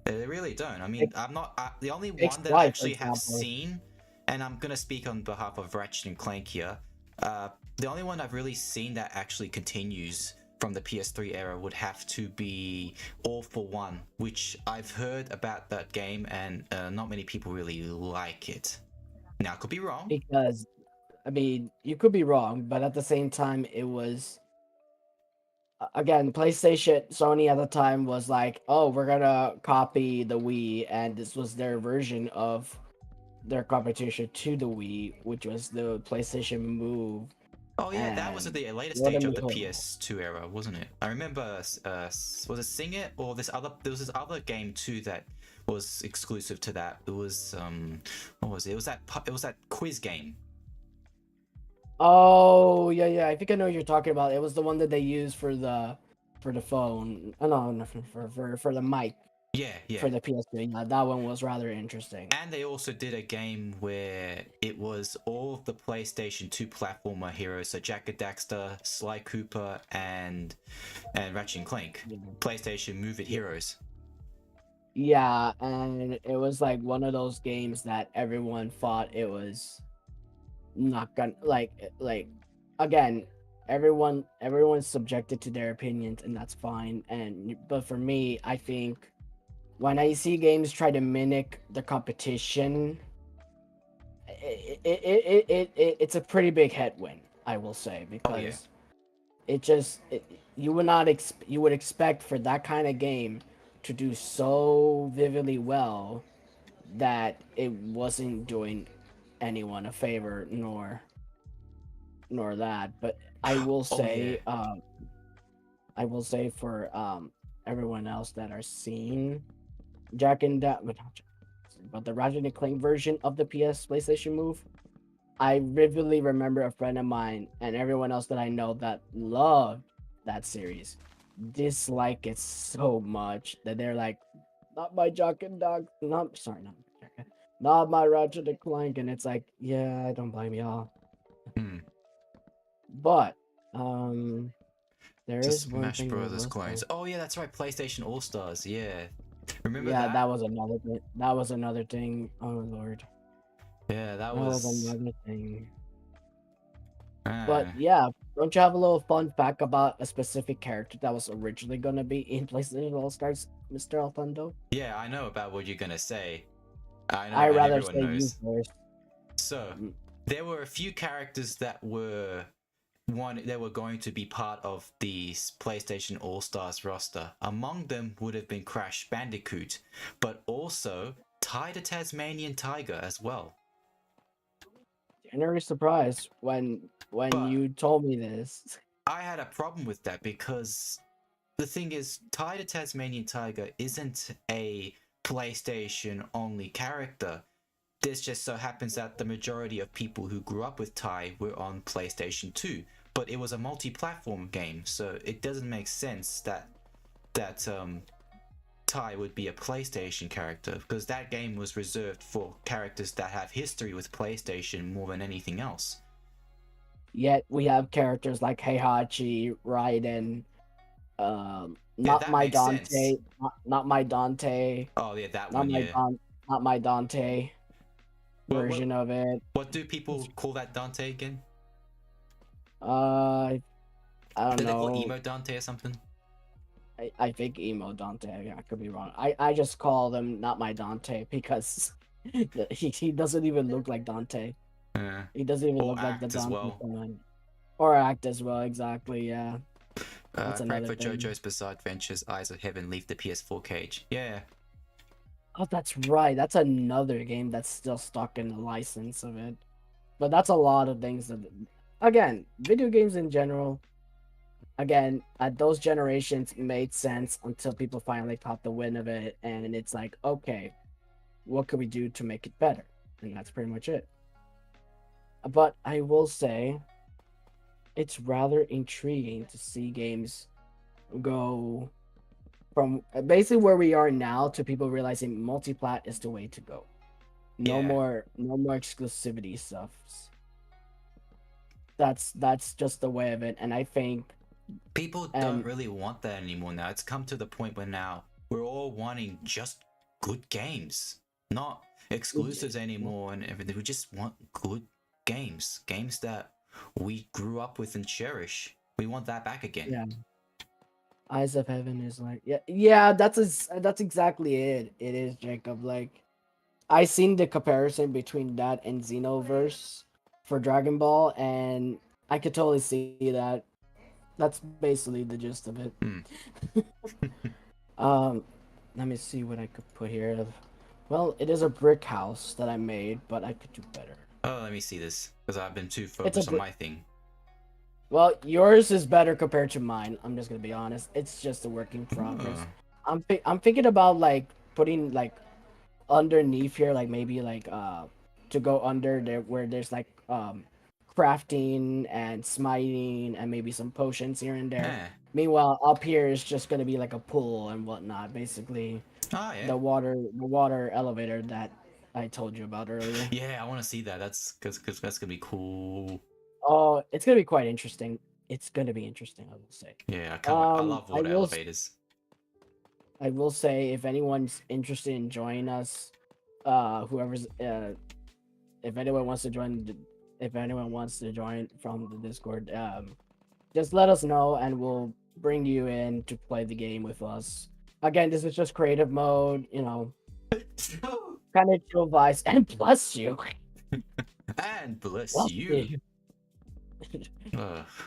they really don't. I mean, I'm not the only X one that I Y, for actually have example. seen, and I'm gonna speak on behalf of Ratchet and Clank here. The only one I've really seen that actually continues from the PS3 era would have to be All for One, which I've heard about that game, and not many people really like it. Now, I could be wrong. Because, I mean, you could be wrong, but at the same time, it was again, PlayStation, Sony at the time was like, "Oh, we're gonna copy the Wii," and this was their version of their competition to the Wii, which was the PlayStation Move. Oh yeah, that was at And the later what a stage of the move! PS2 era, wasn't it? I remember, was it Sing It or this other? There was this other game too that was exclusive to that. It was what was it? It was that quiz game. Oh yeah, yeah. I think I know what you're talking about. It was the one that they used for the phone. Oh, no, no, for the mic Yeah, yeah. for the PS3. Yeah, that one was rather interesting. And they also did a game where it was all of the PlayStation 2 platformer heroes, so Jack and Daxter, Sly Cooper, and Ratchet and Clank. Yeah. PlayStation Move It Heroes. Yeah, and it was like one of those games that everyone thought it was not gonna like again, everyone's subjected to their opinions and that's fine. And but for me, I think when I see games try to mimic the competition, it's a pretty big headwind, I will say, Oh yeah. because it just you would not you would expect for that kind of game to do so vividly well that it wasn't doing anyone a favor, nor that. But Oh yeah. I will say for everyone else that are seeing Jack and but the Ratchet and Clank version of the PlayStation Move, I vividly remember a friend of mine and everyone else that I know that loved that series dislike it so much that they're like, not my Jack and Dog, not sorry, not my Jack, not my Ratchet and Clank, and it's like, yeah, I don't blame y'all. Hmm. But um, there To is one Smash thing I Brothers will clones. say. Oh yeah, that's right. PlayStation All Stars. Yeah, remember Yeah, that? that was another thing. Oh Lord, Yeah, that that was was. another thing. But Uh, yeah, don't you have a little fun fact about a specific character that was originally gonna be in PlayStation All Stars, Mr. Ottendo? yeah, I know about what you're gonna say. I know, I and rather everyone say you knows. first. So Mm. there were a few characters that were they were going to be part of the PlayStation All Stars roster. Among them would have been Crash Bandicoot, but also Ty the Tasmanian Tiger as well. January surprise when But you told me this. I had a problem with that because the thing is, Ty the Tasmanian Tiger isn't a PlayStation only character. This just so happens that the majority of people who grew up with Ty were on PlayStation 2, but it was a multi-platform game, so it doesn't make sense that Ty would be a PlayStation character because that game was reserved for characters that have history with PlayStation more than anything else. Yet we have characters like Heihachi, Raiden, Yeah, not that my makes sense. Dante, not my Dante, Oh yeah, that not one, my yeah. Not my Dante What what version of it. what do people call that Dante again? Uh, I don't Did they call know. emo Dante or something? I think emo Dante. I could be wrong. I just call them not my Dante because he doesn't even look like Dante. Uh, He doesn't even or look like the act as Dante well. fan. Or act as well, exactly, yeah. That's Pray another for thing. JoJo's Bizarre Adventures, Eyes of Heaven, leave the PS4 cage. Yeah. Oh, that's right. That's another game that's still stuck in the license of it. But that's a lot of things that, again, video games in general, again, at those generations made sense until people finally caught the wind of it, and it's like, okay, what can we do to make it better? And that's pretty much it. But I will say, it's rather intriguing to see games go from basically where we are now to people realizing multiplat is the way to go. Yeah. No more exclusivity stuff. That's just the way of it, and I think People don't really want that anymore now. It's come to the point where now we're all wanting just good games, not exclusives anymore and everything. We just want good games, games that we grew up with and cherish. We want that back again. yeah, Eyes of Heaven is like yeah that's exactly it. It is Jacob. Like I seen the comparison between that and Xenoverse for Dragon Ball, and I could totally see that. That's basically the gist of it. Hmm. Um, let me see what I could put here. Well, it is a brick house that I made, but I could do better. Oh, let me see this because I've been too It's a focused on my thing. well, yours is better compared to mine. I'm just gonna be honest. It's just a work in progress. Oh. I'm thinking about like putting like underneath here, like maybe like to go under there where there's like crafting and smiting and maybe some potions here and there. Eh. Meanwhile, up here is just gonna be like a pool and whatnot, basically Oh yeah. the water elevator that I told you about earlier. Yeah, I want to see that. That's because that's gonna be cool. Oh, it's gonna be quite interesting. It's gonna be interesting, I will say. Yeah, I can't wait. I love I water elevators. I will say if anyone's interested in joining us, whoever's if anyone wants to join, if anyone wants to join from the Discord, just let us know and we'll bring you in to play the game with us. Again, this is just creative mode, you know, kind of chill vibes, and bless you. And bless Bless you.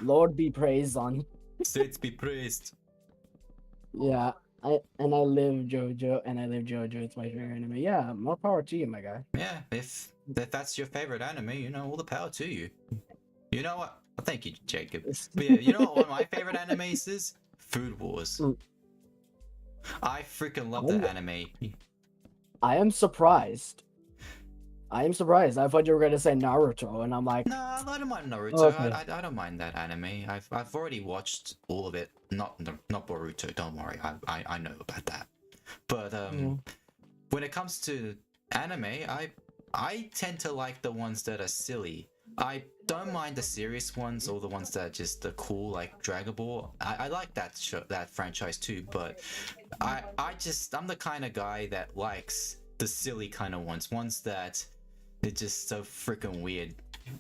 Lord be praised on. Saints be praised. Yeah, I live JoJo, and I live JoJo. It's my favorite anime. Yeah, more power to you, my guy. Yeah, if that's your favorite anime, you know, all the power to you. You know what? Well, thank you, Jacob. But yeah, you know what one of my favorite animes is? Food Wars. I freaking love that anime. I am surprised. I am surprised. I thought you were gonna say Naruto, and I'm like, no, I don't mind Naruto. okay. I don't mind that anime. I've already watched all of it. Not Boruto. Don't worry. I know about that. But when it comes to anime, I tend to like the ones that are silly. I don't mind the serious ones or the ones that are just the cool, like Dragon Ball. I like that that franchise too, but I'm the kind of guy that likes the silly kind of ones that they're just so freaking weird.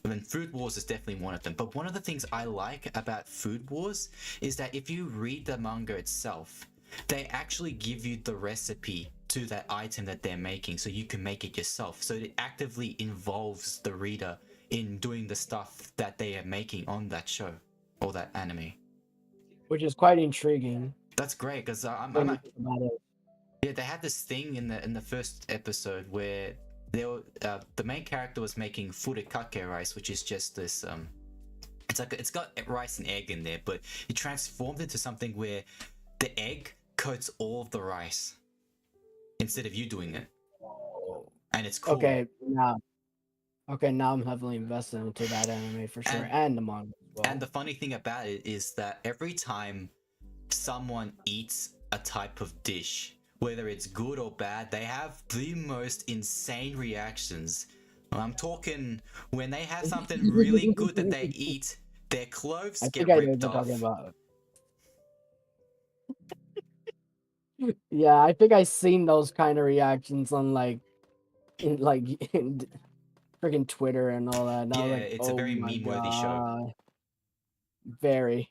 And Food Wars is definitely one of them. But one of the things I like about Food Wars is that if you read the manga itself, they actually give you the recipe to that item that they're making so you can make it yourself. So it actively involves the reader in doing the stuff that they are making on that show or that anime. Which is quite intriguing. That's great because I'm about it. Yeah, they had this thing in the first episode where the main character was making furikake rice, which is just this it's like it's got rice and egg in there, but it transformed into something where the egg coats all of the rice instead of you doing it, Oh. and it's cool. Okay, now okay, now I'm heavily invested into that anime for sure, And and the manga as and well. the funny thing about it is that every time someone eats a type of dish, whether it's good or bad, they have the most insane reactions. I'm talking when they have something really good that they eat, their clothes I think get I know what ripped you're talking off. about. Yeah, I think I seen those kind of reactions on like in freaking Twitter and all that. And I was Yeah, like, it's a oh very my meme-worthy show. god, very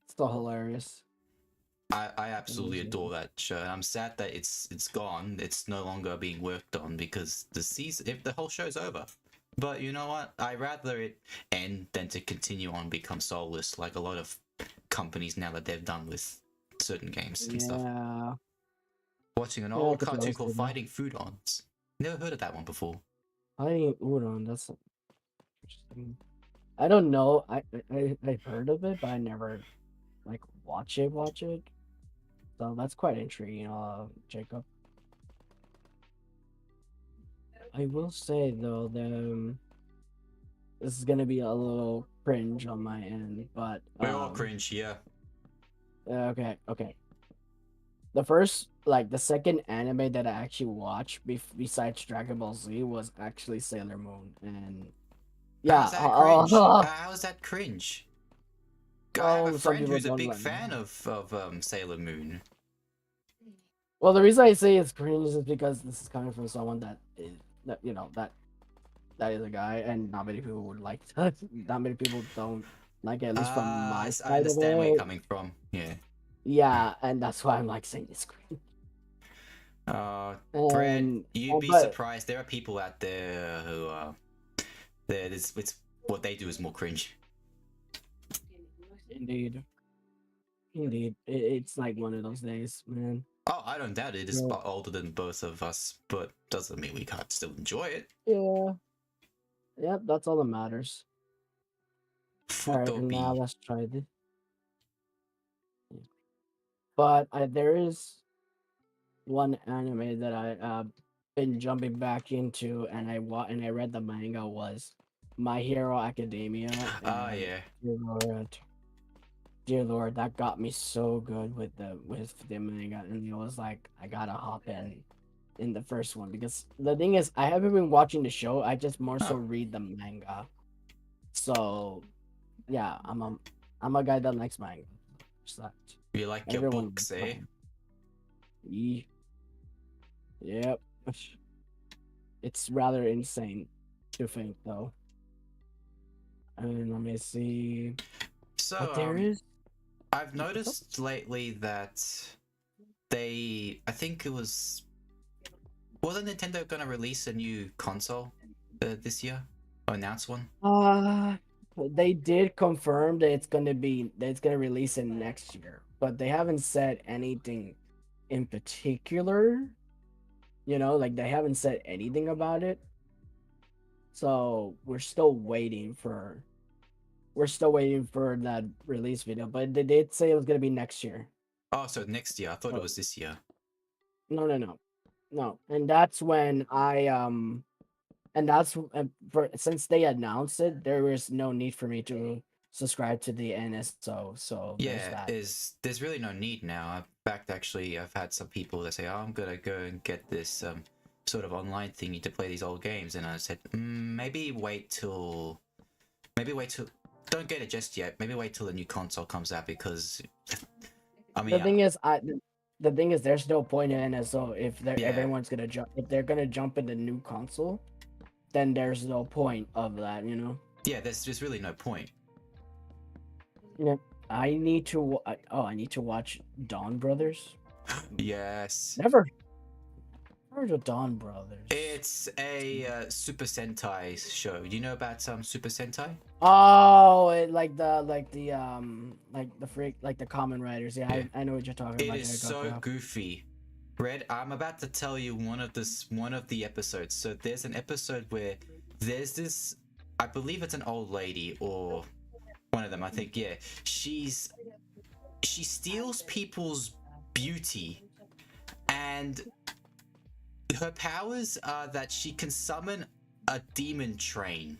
still hilarious. I absolutely adore that show. I'm sad that it's gone. It's no longer being worked on because the season, if the whole show's over. But you know what? I rather it end than to continue on become soulless, like a lot of companies now that they've done with certain games and stuff. Yeah, Watching an yeah, I old could totally cartoon see called that. Fighting Foodons. Never heard of that one before. Fighting Udon, that's interesting. I don't know. I heard of it, but I never like watch it. So that's quite intriguing, Jacob. I will say though that this is gonna be a little cringe on my end, but We're all cringe, yeah. okay. The first, like the second anime that I actually watched besides Dragon Ball Z was actually Sailor Moon, and yeah, How's that cringe? How's that cringe? I have a well, some friend people who's a don't big like. fan of Sailor Moon. Well, the reason I say it's cringe is because this is coming from someone that is that that is a guy, and not many people would like that. Not many people don't like it, at least from my I side of understand where you're it. coming from. Yeah. Yeah, and that's why I'm like saying it's cringe. Uh, Brad, And you'd be but surprised. There are people out there who it's what they do is more cringe. indeed, it's like one of those days, man. Oh, I don't doubt it. It's Yeah, older than both of us, but doesn't mean we can't still enjoy it. yeah, yeah. That's all that matters. All right, and now Futobi. let's try this. But there is one anime that I been jumping back into, and I read the manga was My Hero Academia, Oh and yeah. dear Lord, that got me so good with the manga, and it was like I gotta hop in the first one because the thing is I haven't been watching the show. I just more so Oh, read the manga. So yeah, I'm a guy that likes manga. So you like your everyone books, likes eh? manga. Yep. It's rather insane to think though. And let me see. But So there is I've noticed lately that I think it wasn't Nintendo gonna release a new console this year or announce one? uh they did confirm that it's gonna release it next year, but they haven't said anything in particular. Like they haven't said anything about it. So we're still waiting for that release video, but they did say it was gonna be next year. Oh, so next year. I thought it So was this year. no, and that's when and that's for since they announced it, there is no need for me to subscribe to the NSO. So there's Yeah, that. there's really no need now. In fact, actually, I've had some people that say, "Oh, I'm gonna go and get this sort of online thingy to play these old games," and I said, maybe wait till, don't get it just yet. Maybe wait till the new console comes out because, I mean, The thing is, the thing is, there's no point in NSO if yeah, everyone's gonna jump. If they're gonna jump in the new console, then there's no point of that. yeah. There's really no point. Yeah. I need to watch Dawn Brothers. Yes. Never Heard of Dawn Brothers. It's a Super Sentai show. Do you know about Super Sentai? Oh, like the freak like the common writers. Yeah, Yeah. I know what you're talking It about is there, so Goku. goofy. Red, I'm about to tell you one of the episodes. So there's an episode where there's this, I believe it's an old lady or one of them. I think yeah. She steals people's beauty, and her powers are that she can summon a demon train.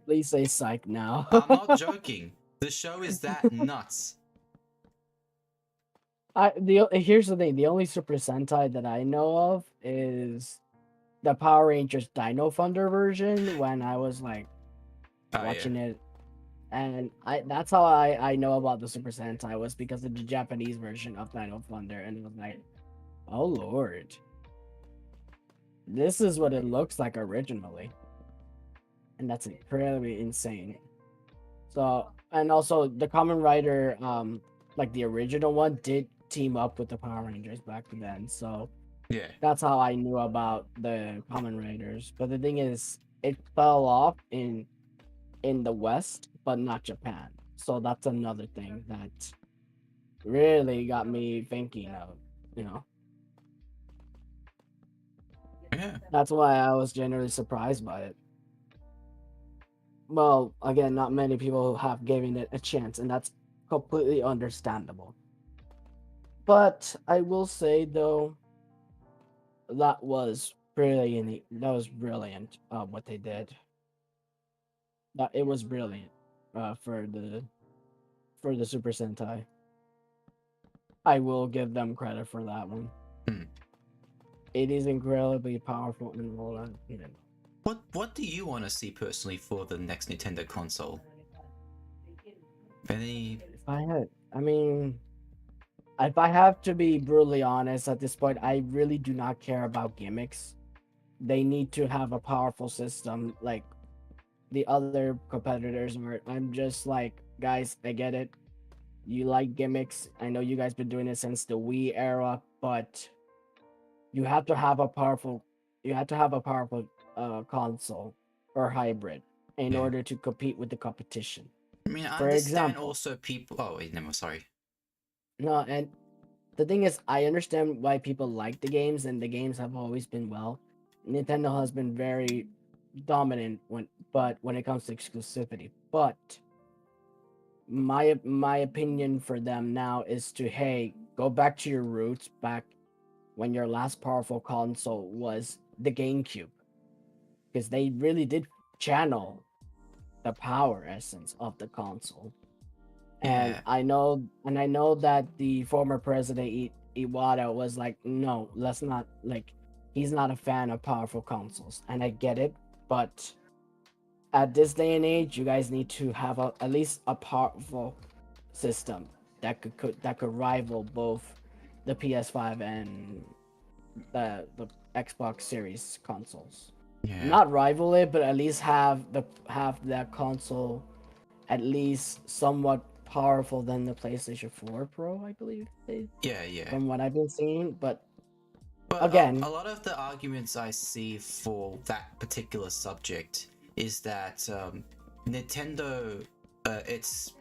Please say psych now. I'm not joking. The show is that nuts. Here's the thing. The only Super Sentai that I know of is the Power Rangers Dino Thunder version when I was like Oh yeah. watching it, and I that's how I know about the Super Sentai was because of the Japanese version of Dino Thunder, and it was like, oh lord, this is what it looks like originally, and that's incredibly insane. So, and also the Common Rider, like the original one, did team up with the Power Rangers back then. So Yeah. that's how I knew about the Common Riders. But the thing is, it fell off in the West, but not Japan. So that's another thing that really got me thinking of, you know. Yeah. That's why I was generally surprised by it. Well, again, not many people have given it a chance, and that's completely understandable. But I will say though, that was brilliant. That was brilliant. What they did. That it was brilliant. For the Super Sentai, I will give them credit for that one. Hmm. It is incredibly powerful and all that. What do you want to see personally for the next Nintendo console? Any? If I had, I mean, if I have to be brutally honest at this point, I really do not care about gimmicks. They need to have a powerful system like the other competitors are. I'm just like, guys, I get it. You like gimmicks. I know you guys been doing it since the Wii era, but you have to have a powerful console or hybrid in Yeah. order to compete with the competition. I mean, I For understand example, also people. Oh wait, no, sorry. no, and the thing is, I understand why people like the games, and the games have always been well. Nintendo has been very dominant when it comes to exclusivity. But my opinion for them now is to, hey, go back to your roots, back when your last powerful console was the GameCube, because they really did channel the power essence of the console. And Yeah. I know that the former president Iwata was like, no, let's not, like, he's not a fan of powerful consoles, and I get it, but at this day and age, you guys need to have at least a powerful system that could rival both the PS5 and the Xbox Series consoles. Yeah. Not rival it, but at least have that console at least somewhat powerful than the PlayStation 4 Pro, I believe, Yeah. Yeah. from what I've been seeing. But But a again, lot of the arguments I see for that particular subject is that Nintendo, it's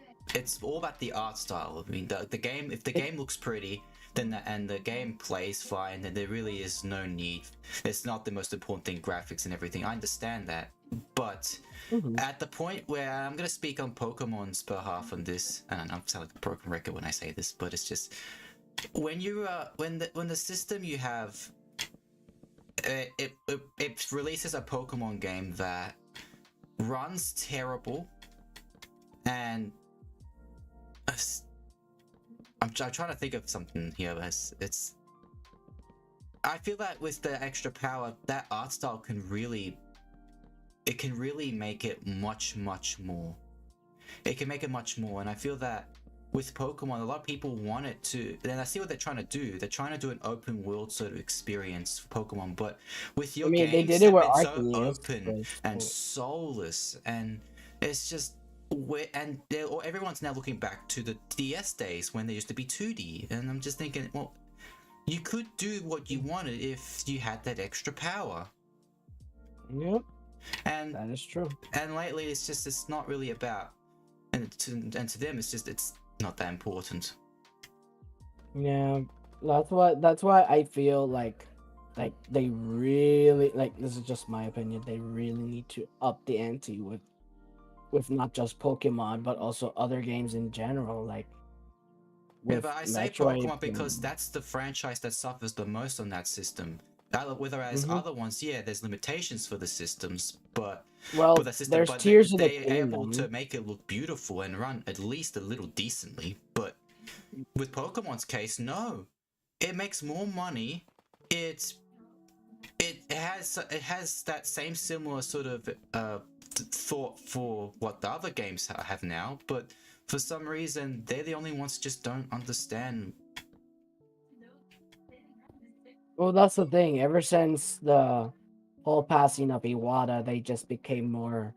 all about the art style. I mean, the game, if the it, game looks pretty, then and the game plays fine, then there really is no need. It's not the most important thing, graphics and everything. I understand that, but mhm. at the point where I'm gonna speak on Pokemon's behalf on this, and I'm sounding like a broken record when I say this, but it's just when you when the system you have it releases a Pokemon game that runs terrible, and I'm trying to think of something here. It's I feel that with the extra power, that art style can really make it much more. It can make it much more, and I feel that with Pokemon, a lot of people want it to, and I see what they're trying to do. They're trying to do an open world sort of experience for Pokemon, but with I your mean, they games did it have with been so Arceus. open and soulless, and it's just or everyone's now looking back to the DS days when they used to be 2D, and I'm just thinking, well, you could do what you wanted if you had that extra power. Yep, And that is true. and lately it's not really about, and to them it's not that important. Yeah, that's why I feel like they really, like, this is just my opinion, they really need to up the ante with not just Pokemon but also other games in general, like Yeah, with but I say Metroid. Pokemon because that's the franchise that suffers the most on that system. Whereas Hmm. other ones, yeah, there's limitations for the systems, but Well, with that system, there's but tiers of the they're able to kingdom. make it look beautiful and run at least a little decently. But with Pokemon's case, no, it makes more money. It's it has that same similar sort of thought for what the other games have now, but for some reason they're the only ones who just don't understand. Well, that's the thing. Ever since the whole passing of Iwata, they just became more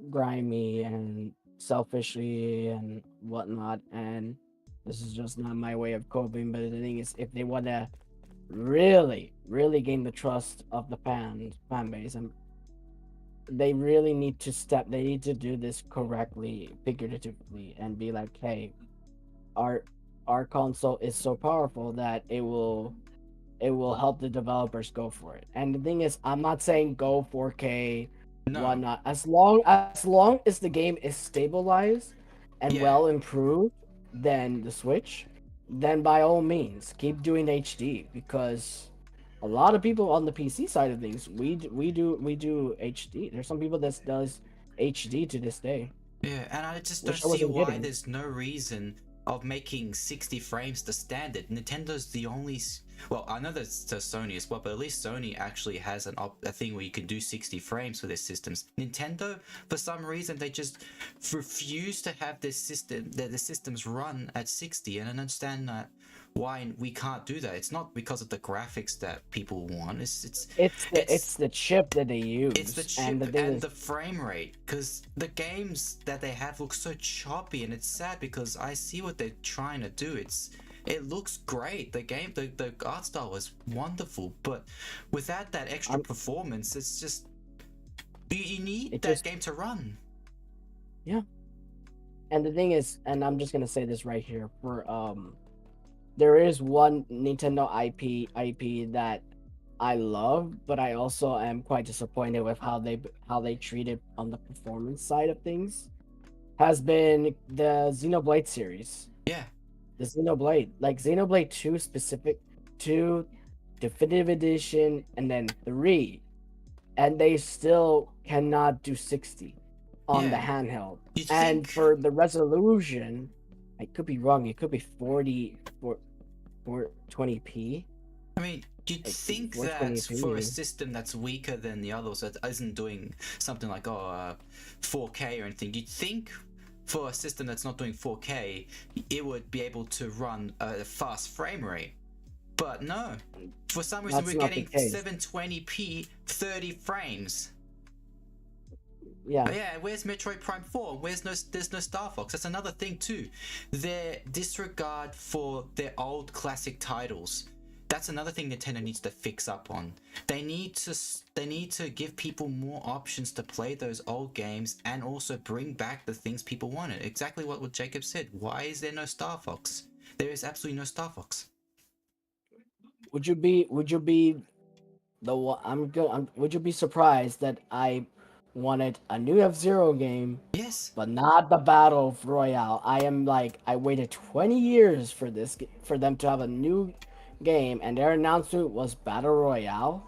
grimy and selfishly and whatnot. And this is just not my way of coping. But the thing is, if they want to really, really gain the trust of the fan base, and they really need to they need to do this correctly, figuratively, and be like, hey, our our console is so powerful that it will help the developers go for it. And the thing is, I'm not saying go 4K, No, whatnot. As long as the game is stabilized and yeah, well improved than the Switch, then by all means keep doing HD, because a lot of people on the PC side of things, we do HD. There's some people that does HD to this day, yeah, and I just don't which I see wasn't why getting. there's no reason of making 60 frames the standard. Nintendo's the only. Well, I know that's to Sony as well, but at least Sony actually has a thing where you can do 60 frames for their systems. Nintendo, for some reason, they just refuse to have their the systems run at 60, and I don't understand that why we can't do that. It's not because of the graphics that people want. It's the It's it's the chip that they it's the use, and chip the thing and is, the frame rate, because the games that they have look so choppy, and it's sad because I see what they're trying to do. It looks great. The art style is wonderful, but without that extra I'm performance, it's just you need it that just game to run. yeah. And the thing is, and I'm just gonna say this right here, for there is one Nintendo IP that I love, but I also am quite disappointed with how they treated on the performance side of things. Has been the Xenoblade series. Yeah, The Xenoblade, like Xenoblade 2 specific, 2 definitive edition, and then 3, and they still cannot do 60 on the yeah. handheld. You'd And think. for the resolution, I could be wrong. It could be 40 for 20p. I mean, you'd It could be think that for a 420p. system that's weaker than the others, that isn't doing something like 4K or anything, you'd think for a system that's not doing 4K, it would be able to run a fast frame rate. But no, for some reason That's we're not the getting case. 720p 30 frames. Yeah, But yeah, where's Metroid Prime 4? There's no Star Fox. That's another thing too. Their disregard for their old classic titles. That's another thing Nintendo needs to fix up on. They need to give people more options to play those old games and also bring back the things people wanted. Exactly what Jacob said. Why is there no Star Fox? There is absolutely no Star Fox. would you be the one? Would you be surprised that I wanted a new F-Zero game, Yes. but not the Battle Royale? I waited 20 years for for them to have a new game, and their announcement was Battle Royale.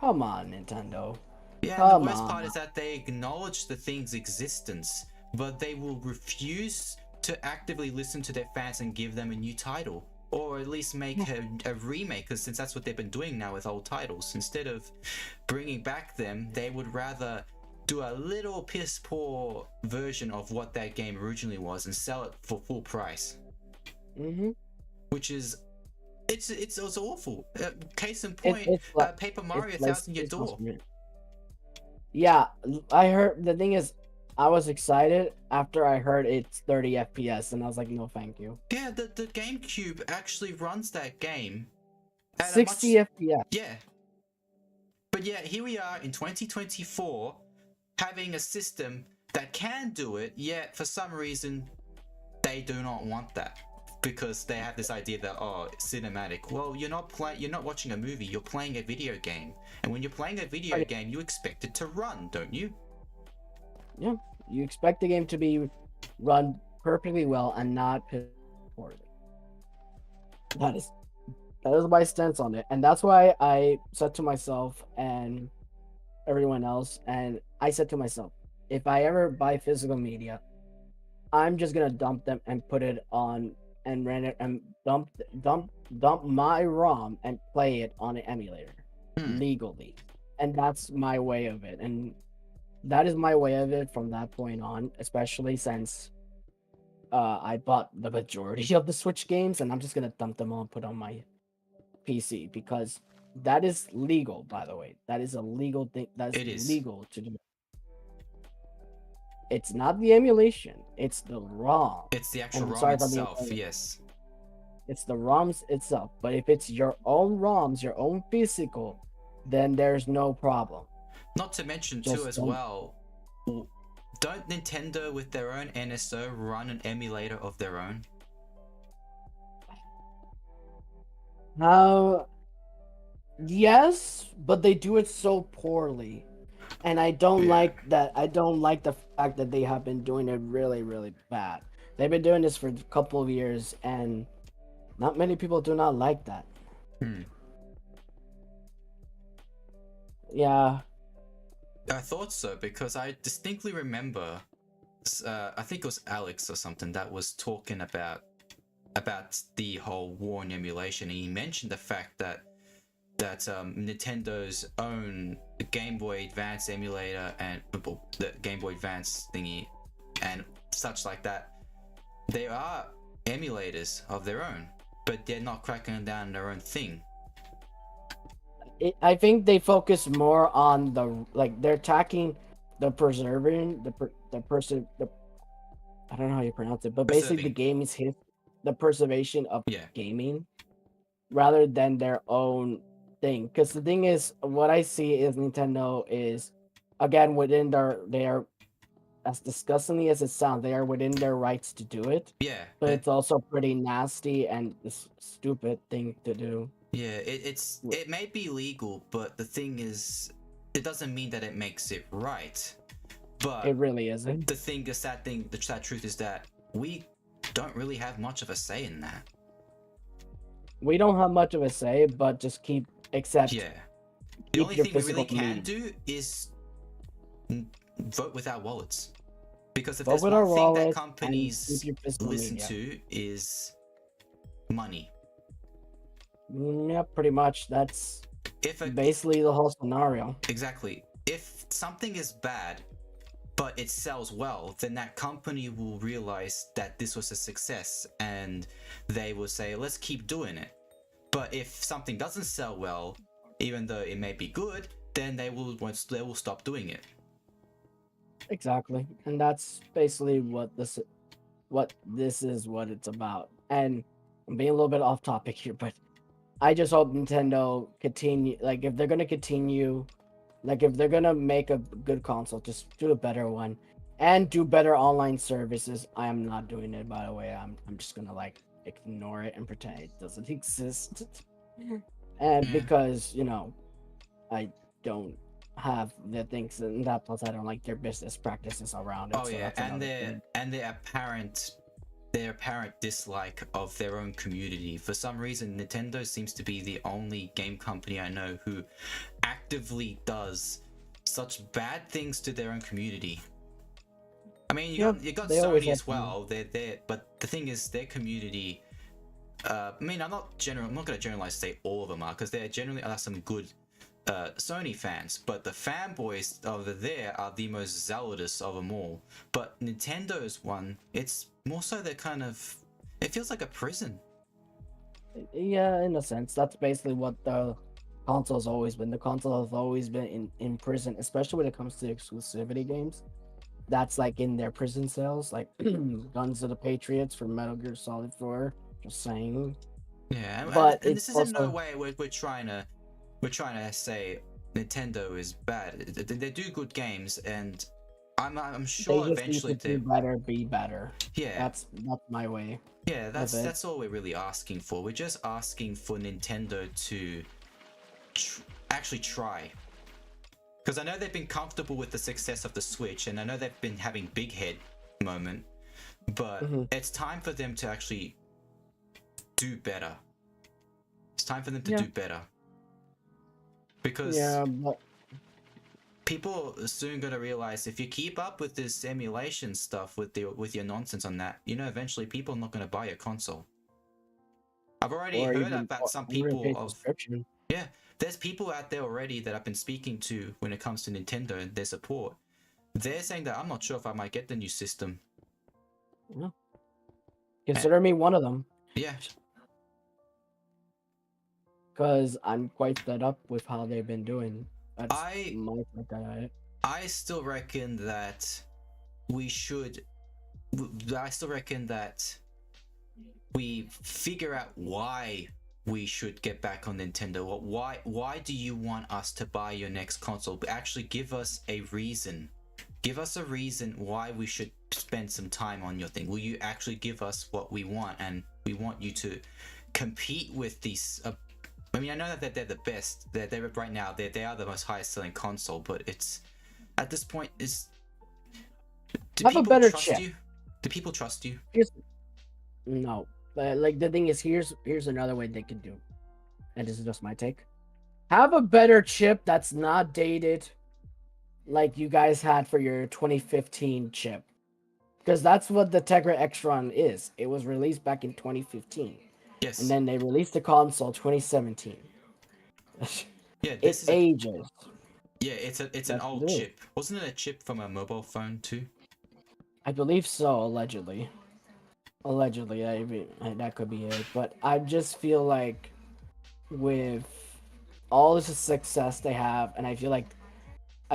Come on, Nintendo. Yeah, and the Come worst on. part is that they acknowledge the thing's existence, but they will refuse to actively listen to their fans and give them a new title. Or at least make a remake, because since that's what they've been doing now with old titles. Instead of bringing back them, they would rather do a little piss poor version of what that game originally was and sell it for full price, Mm-hmm. which is it's awful. Case in It, point, it's like Paper it's Mario like Thousand Year it's Door. yeah, I heard. The thing is, I was excited after I heard it's 30 FPS, and I was like, no, thank you. Yeah, the GameCube actually runs that game at a 60 much, FPS. yeah. But yeah, here we are in 2024 having a system that can do it, yet for some reason they do not want that because they have this idea that, oh, cinematic. Well, you're not watching a movie, you're playing a video game. And when you're playing a video game, you expect it to run, don't you? Yeah, you expect the game to be run perfectly well and not poorly. That is that is my stance on it, and that's why I said to myself and everyone else, and I said to myself, if I ever buy physical media, I'm just gonna dump them and put it on and rent it and dump my ROM and play it on an emulator Hmm. legally, and that's my way of it, and that is my way of it from that point on, especially since I bought the majority of the Switch games, and I'm just gonna dump them all and put on my PC because that is legal, by the way. That is a legal thing. That is It is. legal to do. It's not the emulation; it's the ROM. It's the actual And I'm ROM sorry for being itself, yes. it's the ROMs itself. But if it's your own ROMs, your own physical, then there's no problem. Not to mention, too, Just as don't. well, don't Nintendo with their own NSO run an emulator of their own? How? Yes, but they do it so poorly. And I don't Yeah. like that. I don't like the fact that they have been doing it really, really bad. They've been doing this for a couple of years, and not many people do not like that. Hmm. Yeah, I thought so because I distinctly remember, I think it was Alex or something that was talking about the whole war and emulation, and he mentioned the fact that Nintendo's own Game Boy Advance emulator and the Game Boy Advance thingy and such like that, they are emulators of their own, but they're not cracking down their own thing. I think they focus more on the like they're attacking the preserving the person the I don't know how you pronounce it, but basically the Preserving, game is his the preservation of yeah, gaming rather than their own thing. Because the thing is, what I see is Nintendo is again within their as disgustingly as it sounds, they are within their rights to do it, yeah, but it's also pretty nasty and this stupid thing to do. yeah. It may be legal, but the thing is, it doesn't mean that it makes it right. It But really isn't. the sad truth is that we don't really have much of a say in that. We don't have much of a say, but just Yeah. The keep only your thing we really physical can media. do is vote with our wallets. Because if Vote there's with one our thing that wallet and keep companies your physical listen media. to is money. Yeah, pretty much. That's If a basically the whole scenario. Exactly. If something is bad but it sells well, then that company will realize that this was a success and they will say, let's keep doing it. But if something doesn't sell well, even though it may be good, then they will stop doing it. Exactly, and that's basically what this is what it's about. And I'm being a little bit off topic here, but I just hope Nintendo continue like if they're gonna continue like if they're gonna make a good console, just do a better one and do better online services. I am not doing it, by the way. I'm just gonna like ignore it and pretend it doesn't exist. And Yeah. because, I don't have the things and that plus I don't like their business practices around it. Oh So yeah, that's another thing. and their apparent dislike of their own community. For some reason, Nintendo seems to be the only game company I know who actively does such bad things to their own community. I mean, you got They always Sony have as well. They're there, but the thing is, their community. I mean, I'm not going to generalize say all of them are because there generally are some good Sony fans, but the fanboys over there are the most zealous of them all. But Nintendo's one, it's more so they're kind of. It feels like a prison. Yeah, in a sense, that's basically what the console's always been. The console has always been in prison, especially when it comes to exclusivity games. that's like in their prison cells, like Guns of the Patriots from Metal Gear Solid 4. Just saying. Yeah, But and it's this is in no also way we're trying to say Nintendo is bad. They do good games, and I'm they sure just need eventually to do they better, be better. yeah That's my way yeah of it. that's all we're really asking for. We're just asking for Nintendo to tr- actually try. Because I know they've been comfortable with the success of the Switch, and I know they've been having big head moment, but Hmm. it's time for them to actually do better. It's time for them to Yeah, do better because yeah, but people are soon going to realize if you keep up with this emulation stuff with your nonsense on that, you know, eventually people are not going to buy a console. I've already heard about some or even people pay of subscription. yeah, there's people out there already that I've been speaking to when it comes to Nintendo and their support. They're saying that I'm not sure if I might get the new system. Yeah. And Consider me one of them, yeah, because I'm quite fed up with how they've been doing. That's I my take on it. I still reckon that we should. I still reckon that we figure out why we should get back on Nintendo. Why do you want us to buy your next console? Actually give us a reason. Give us a reason why we should spend some time on your thing. Will you actually give us what we want? And we want you to compete with these I mean, I know that they're the best. They're right now. They are the most highest selling console. But it's at this point is do Have a people better trust chip. you? Do people trust you? Here's no, but like the thing is, here's another way they can do, and this is just my take. Have a better chip that's not dated, like you guys had for your 2015 chip, because that's what the Tegra Extron is. It was released back in 2015, and Yes. then they released the console 2017. Yeah. It This is a ages. yeah. It's an That's old what it is. chip. Wasn't it a chip from a mobile phone too? I believe so, allegedly. Allegedly, that could be it. But I just feel like with all this success they have, and I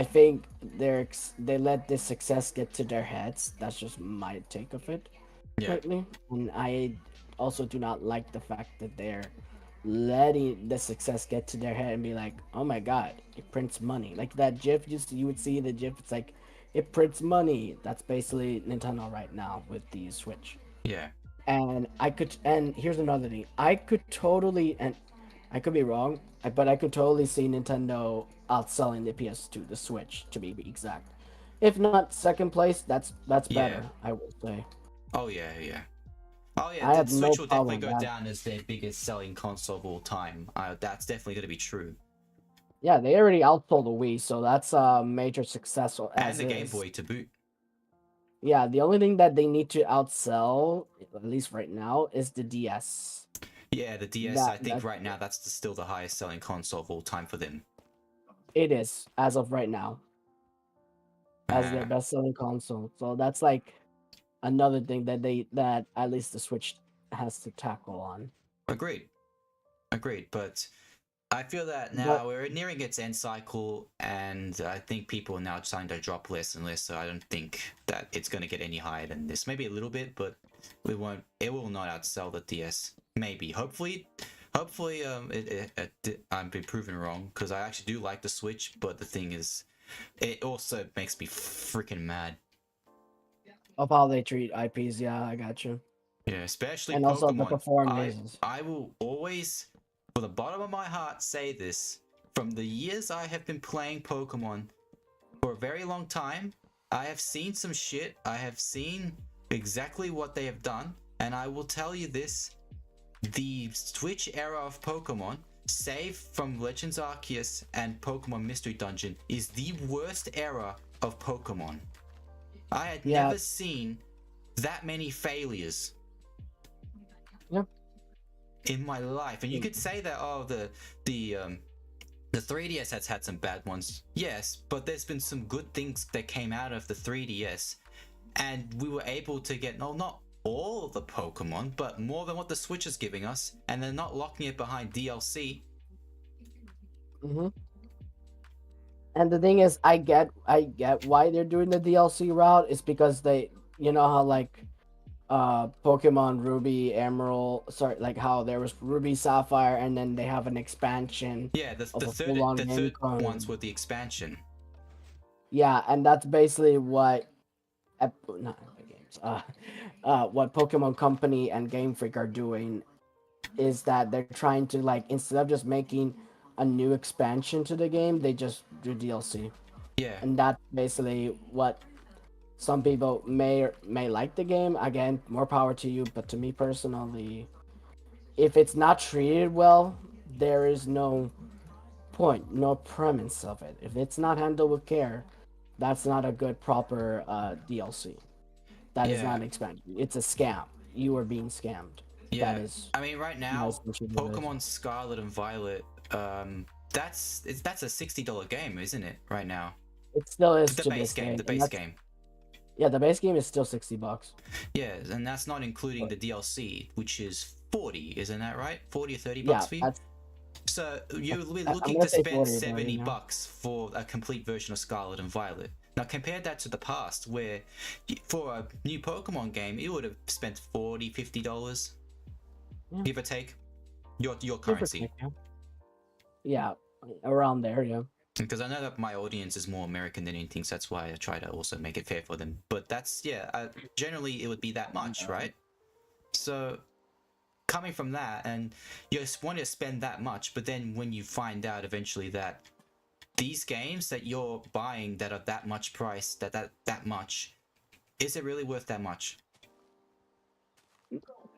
think they let this success get to their heads. That's just my take of it Yeah. lately, and I also do not like the fact that they're letting the success get to their head and be like, "Oh my God, it prints money." Like that GIF, you would see the GIF. It's like it prints money. That's basically Nintendo right now with the Switch. Yeah. And here's another thing. I could totally, and I could be wrong, but I could totally see Nintendo outselling the PS2, the Switch, to be exact. If not second place, that's Yeah. better, I would say. Oh yeah. Yeah. Oh yeah. I The have no Switch will definitely problem go with that. down as their biggest selling console of all time. That's definitely going to be true. Yeah, they already outsold the Wii, so that's a major success And as the Game is. Boy to boot. Yeah, the only thing that they need to outsell, at least right now, is the DS. Yeah, the DS. That I think that's right now that's still the highest selling console of all time for them. it is as of right now as their Uh, best selling console. So that's like another thing that at least the Switch has to tackle on. agreed. Agreed. But I feel that But now we're nearing its end cycle, and I think people are now starting to drop less and less. So I don't think that it's going to get any higher than this. Maybe a little bit, but we won't. It will not outsell the DS. Maybe. Hopefully, I'm been proven wrong because I actually do like the Switch. But the thing is, it also makes me freaking mad. of how they treat IPs, yeah, I got you. Yeah, especially And also the Pokemon. performances. I will always, for the bottom of my heart, say this. From the years I have been playing Pokemon for a very long time, I have seen some shit. I have seen exactly what they have done, and I will tell you this: the Switch era of Pokemon, save from Legends Arceus and Pokemon Mystery Dungeon, is the worst era of Pokemon. I had Yeah, never seen that many failures yeah. in my life. And you could say that the 3DS has had some bad ones, yes, but there's been some good things that came out of the 3DS, and we were able to get no, not all of the Pokemon, but more than what the Switch is giving us, and they're not locking it behind DLC. Hmm. And the thing is, I get why they're doing the DLC route. It's because they, you know how like Pokemon Ruby, Emerald, sorry, like how there was Ruby Sapphire, and then they have an expansion Yeah, the of the a third full-on the game third called. ones were the expansion. Yeah, and that's basically what not Epic Games, what Pokemon Company and Game Freak are doing is that they're trying to like instead of just making a new expansion to the game, they just do DLC, Yeah, and that's basically what some people may like the game. Again, more power to you, but to me personally, if it's not treated well, there is no point, no premise of it. If it's not handled with care, that's not a good proper DLC. That is not yeah, an expansion. It's a scam. You are being scammed. That yeah. is I mean, right that now, is what it is. Pokemon Scarlet and Violet, that's a $60 game, isn't it? Right now, It still is the to base this game, day, the and base that's game. yeah. The base game is still $60. Yeah, and that's not including But the DLC, which is 40, isn't that right? 40 or 30 bucks yeah, for you. that's So you'll be I'm looking gonna to say spend 40 about it 70 now. bucks for a complete version of Scarlet and Violet. Now compare that to the past where for a new Pokemon game you would have spent 40, $50, Yeah, give or take, your give or currency. take. Yeah, yeah, around there. Yeah. Because I know that my audience is more American than anything, so that's why I try to also make it fair for them. But that's, yeah, generally it would be that much, right? So coming from that, and you just want to spend that much, but then when you find out eventually that these games that you're buying that are that much price, that much, is it really worth that much?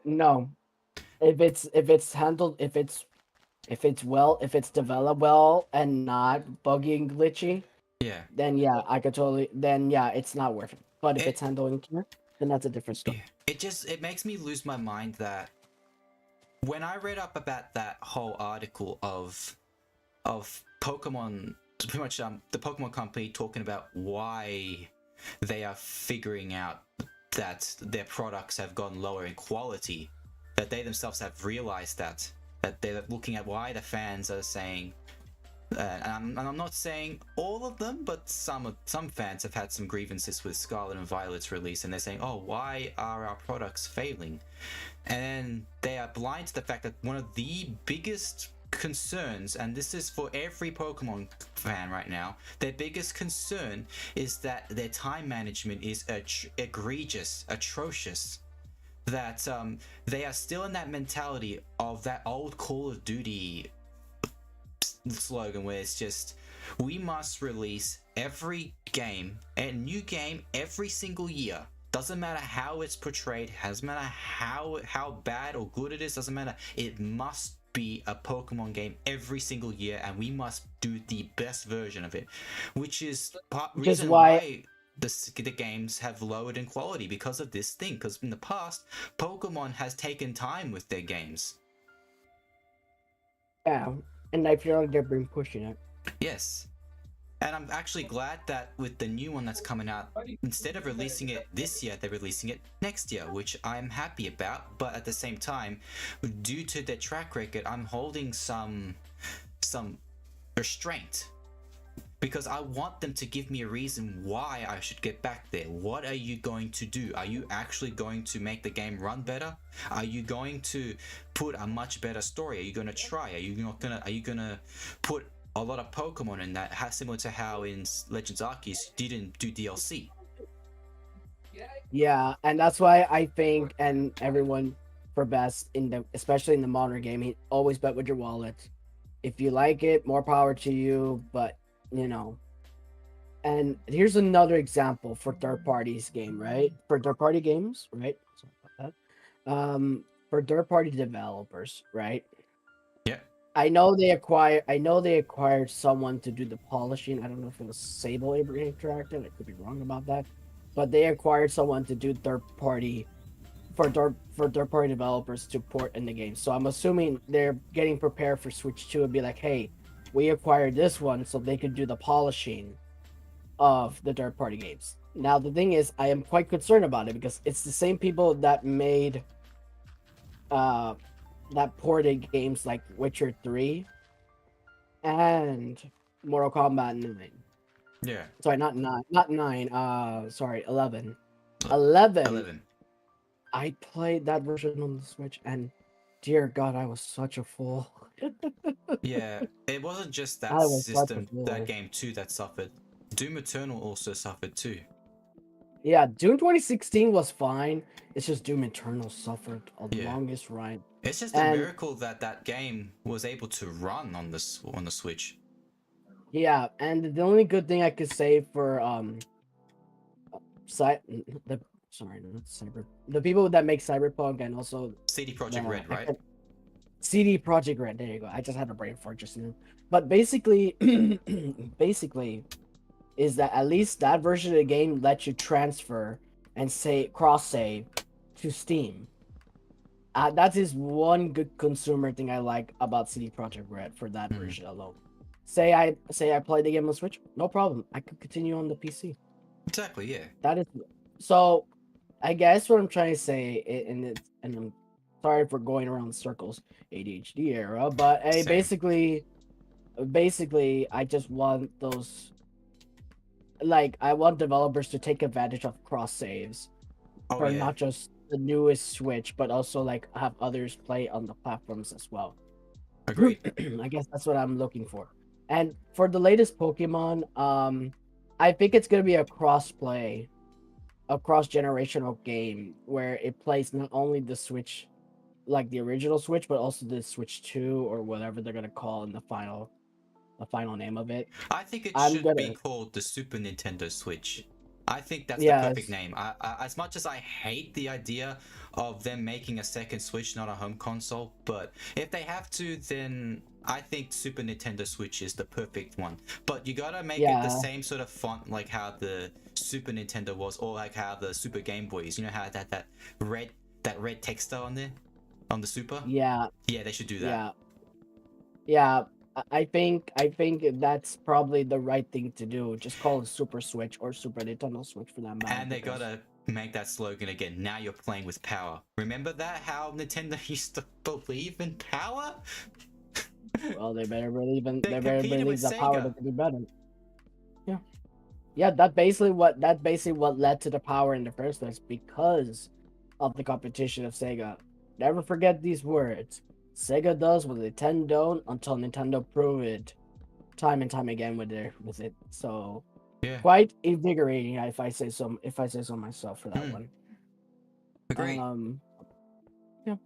No, if it's handled, if it's developed well and not buggy and glitchy, Yeah. then yeah, I could totally. Then yeah, it's not worth it. But if It it's handling care, then that's a different story. yeah. It makes me lose my mind that when I read up about that whole article of Pokemon, pretty much the Pokemon Company talking about why they are figuring out that their products have gone lower in quality, that they themselves have realized that they're looking at why the fans are saying. And I'm not saying all of them, but some fans have had some grievances with Scarlet and Violet's release, and they're saying, "Oh, why are our products failing?" And they are blind to the fact that one of the biggest concerns, and this is for every Pokemon fan right now, their biggest concern is that their time management is egregious, atrocious. That they are still in that mentality of that old Call of Duty slogan where it's just we must release every game, a new game every single year. Doesn't matter how it's portrayed, doesn't matter how bad or good it is, doesn't matter. It must be a Pokemon game every single year, and we must do the best version of it, which is part Which is reason why why the games have lowered in quality because of this thing. Because in the past, Pokemon has taken time with their games. yeah, and I feel like they've been pushing it. Yes. And I'm actually glad that with the new one that's coming out, instead of releasing it this year, they're releasing it next year, which I'm happy about. But at the same time, due to their track record, I'm holding some restraint because I want them to give me a reason why I should get back there. What are you going to do? Are you actually going to make the game run better? Are you going to put a much better story? Are you going to try? Are you gonna put a lot of Pokemon in that, similar to how in Legends Arceus you didn't do DLC? Yeah, and that's why I think, and everyone for best in the, especially in the modern gaming, always bet with your wallet. If you like it, more power to you. But you know, and here's another example for third parties game, right? For third party games, right? Sorry about that. For third party developers, right? Yeah. I know they acquired someone to do the polishing. I don't know if it was Sable Interactive. I could be wrong about that, but they acquired someone to do third party developers to port in the game. So I'm assuming they're getting prepared for Switch 2 and be like, hey, we acquired this one so they could do the polishing of the third party games. Now the thing is, I am quite concerned about it because it's the same people that made uh that ported games like Witcher 3 and Mortal Kombat 9. Yeah. Sorry, not nine, not nine. Sorry, 11. 11. 11. I played that version on the Switch, and dear God, I was such a fool. Yeah, it wasn't just that I was such a system, that fool. game too that suffered. Doom Eternal also suffered too. Yeah, Doom 2016 was fine. It's just Doom Eternal suffered a Yeah. longest run. It's just a And miracle that that game was able to run on this on the Switch. yeah, and the only good thing I could say for the sorry, not cyber the people that make Cyberpunk and also CD Projekt the Red, right? CD Project Red. There you go. I just had a brain fart just now. But basically, basically, is that at least that version of the game lets you transfer and say cross save to Steam. That is one good consumer thing I like about CD Projekt Red for that Mhm. version alone. Say I play the game on Switch, no problem. I could continue on the PC. Exactly, yeah. That is so. I guess what I'm trying to say, and I'm sorry for going around in circles, ADHD era, but Same. basically, I just want those, like, I want developers to take advantage of cross saves Oh for yeah. not just the newest Switch, but also like have others play on the platforms as well. Agreed. I guess that's what I'm looking for. And for the latest Pokemon, I think it's gonna be a cross play, a cross generational game where it plays not only the Switch, like the original Switch, but also the Switch 2 or whatever they're gonna call in the final name of it. I think it I'm should be gonna called the Super Nintendo Switch. I think that's the perfect yes, name. As much as I hate the idea of them making a second Switch, not a home console, but if they have to, then I think Super Nintendo Switch is the perfect one. But you gotta make it the yeah, same sort of font like how the Super Nintendo was, or like how the Super Game Boy is. You know how red that red texture on there on the Super. yeah, Yeah, they should do that. yeah, yeah. I think that's probably the right thing to do. Just call it Super Switch or Super Nintendo Switch for that matter, And they because gotta make that slogan again. Now you're playing with power. Remember that? How Nintendo used to believe in power? well, They they better competed with believe the power Sega. to do better. Yeah. Yeah, that basically what led to the power in the first place because of the competition of Sega. Never forget these words. Sega does what Nintendo don't until Nintendo prove it time and time again with it. So Yeah. quite invigorating if I say so myself for that Hmm. one. Agree. Um yeah.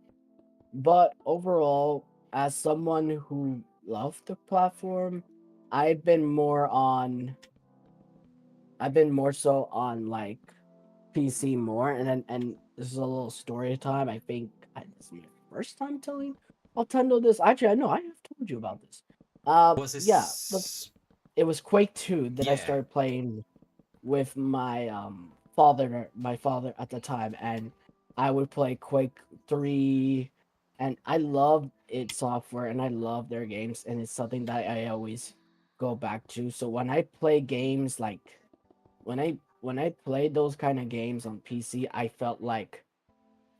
But overall, as someone who loved the platform, I've been more on I've been more so on like PC more, and this is a little story time. I think this is my first time telling Ottendo this. Actually, I know I have told you about this. Was Yeah, this? it was Quake 2 that I Yeah. started playing with my father at the time, and I would play Quake 3, and I love its software and I love their games, and it's something that I always go back to. So when I play games like when I played those kind of games on PC, I felt like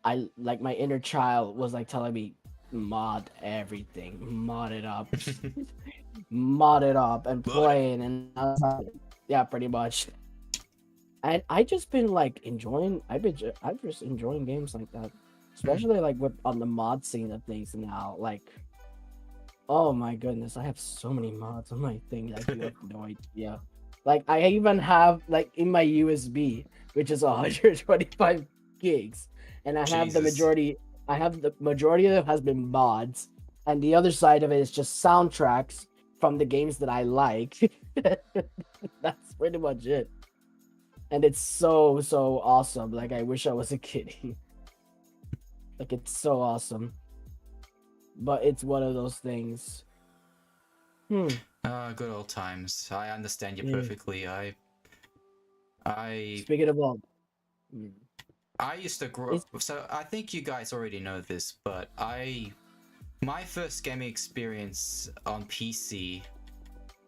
my inner child was like telling me mod everything, mod it up, mod it up, and Got it. play it. And I was like, yeah, pretty much. And I just been like enjoying. I'm just enjoying games like that, Hmm. especially like with on the mod scene of things now. Like, oh my goodness, I have so many mods on my thing that you have no idea. Like I even have like in my USB, which is 125 gigs, and Jesus. I have the majority of it has been mods, and the other side of it is just soundtracks from the games that I like. That's pretty much it. And it's so awesome. Like I wish I was a kid. Like it's so awesome. But it's one of those things. Hmm. Ah, good old times. I understand you Yeah. perfectly. I Speaking of all, mm, I used to grow it's up. So I think you guys already know this, but my first gaming experience on PC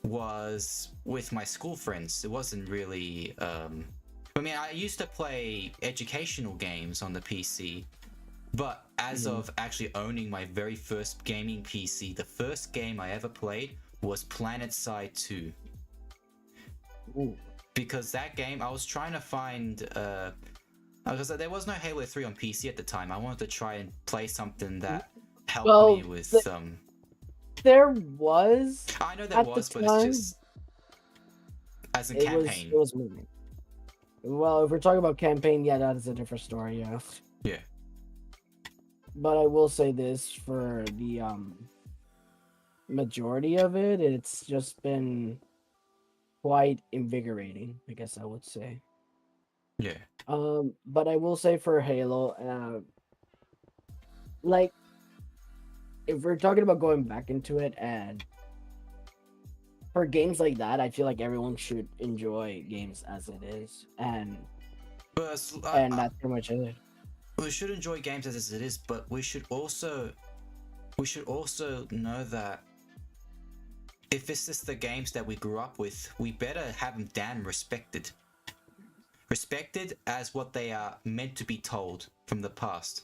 was with my school friends. It wasn't really. I mean, I used to play educational games on the PC, but as mm, of actually owning my very first gaming PC, the first game I ever played was Planet Side 2. Ooh. because that game I was trying to find. Because there was no Halo 3 on PC at the time. I wanted to try and play something that helped me Well, with. there was I know there at the was, but it's time. just as in It campaign. was moving. Well, if we're talking about campaign, yeah, that is a different story. Yeah. Yeah. But I will say this for the majority of it, it's just been quite invigorating, I guess I would say. Yeah. But I will say for Halo, like if we're talking about going back into it, and for games like that, I feel like everyone should enjoy games as it is, But and that's pretty much it. we should enjoy games as it is, but we should also know that if this is the games that we grew up with, we better have them damn respected. Respected as what they are meant to be told from the past.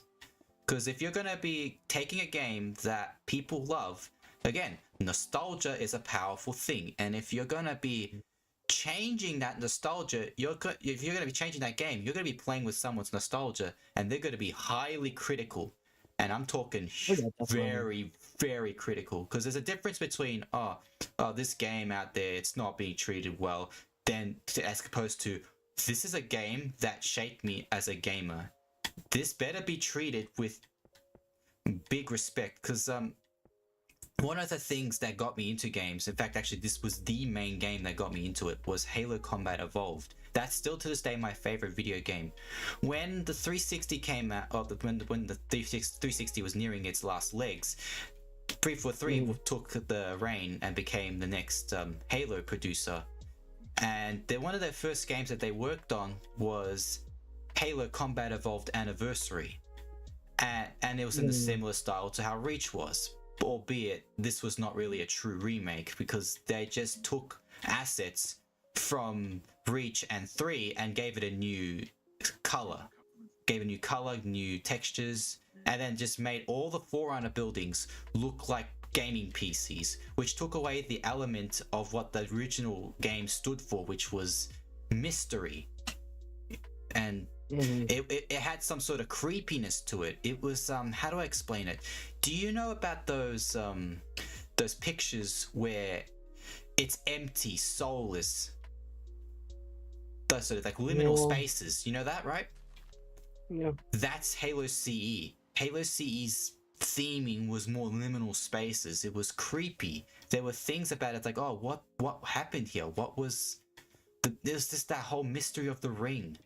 Because if you're going to be taking a game that people love, again, nostalgia is a powerful thing. And if you're going to be changing that nostalgia, if you're going to be changing that game, you're going to be playing with someone's nostalgia, and they're going to be highly critical. And I'm talking Oh, yeah, definitely. very, very critical. Because there's a difference between, this game out there, it's not being treated well, as opposed to, this is a game that shaped me as a gamer. This better be treated with big respect, because one of the things that got me into games, in fact, actually, this was the main game that got me into it, was Halo Combat Evolved. That's still to this day my favorite video game. When the 360 came out, or when the 360 was nearing its last legs, 343 took the reign and became the next Halo producer. And one of their first games that they worked on was Halo Combat Evolved Anniversary. And it was in a similar style to how Reach was, albeit this was not really a true remake, because they just took assets from Reach and 3 and gave it a new color. New textures, and then just made all the Forerunner buildings look like gaming PCs, which took away the element of what the original game stood for, which was mystery. And it had some sort of creepiness to it. It was how do I explain it? Do you know about those pictures where it's empty, soulless, those sort of like liminal spaces? You know that, right? Yeah. That's Halo CE. Halo CE's theming was more liminal spaces. It was creepy. There were things about it like, oh, what happened here? There's just that whole mystery of the ring.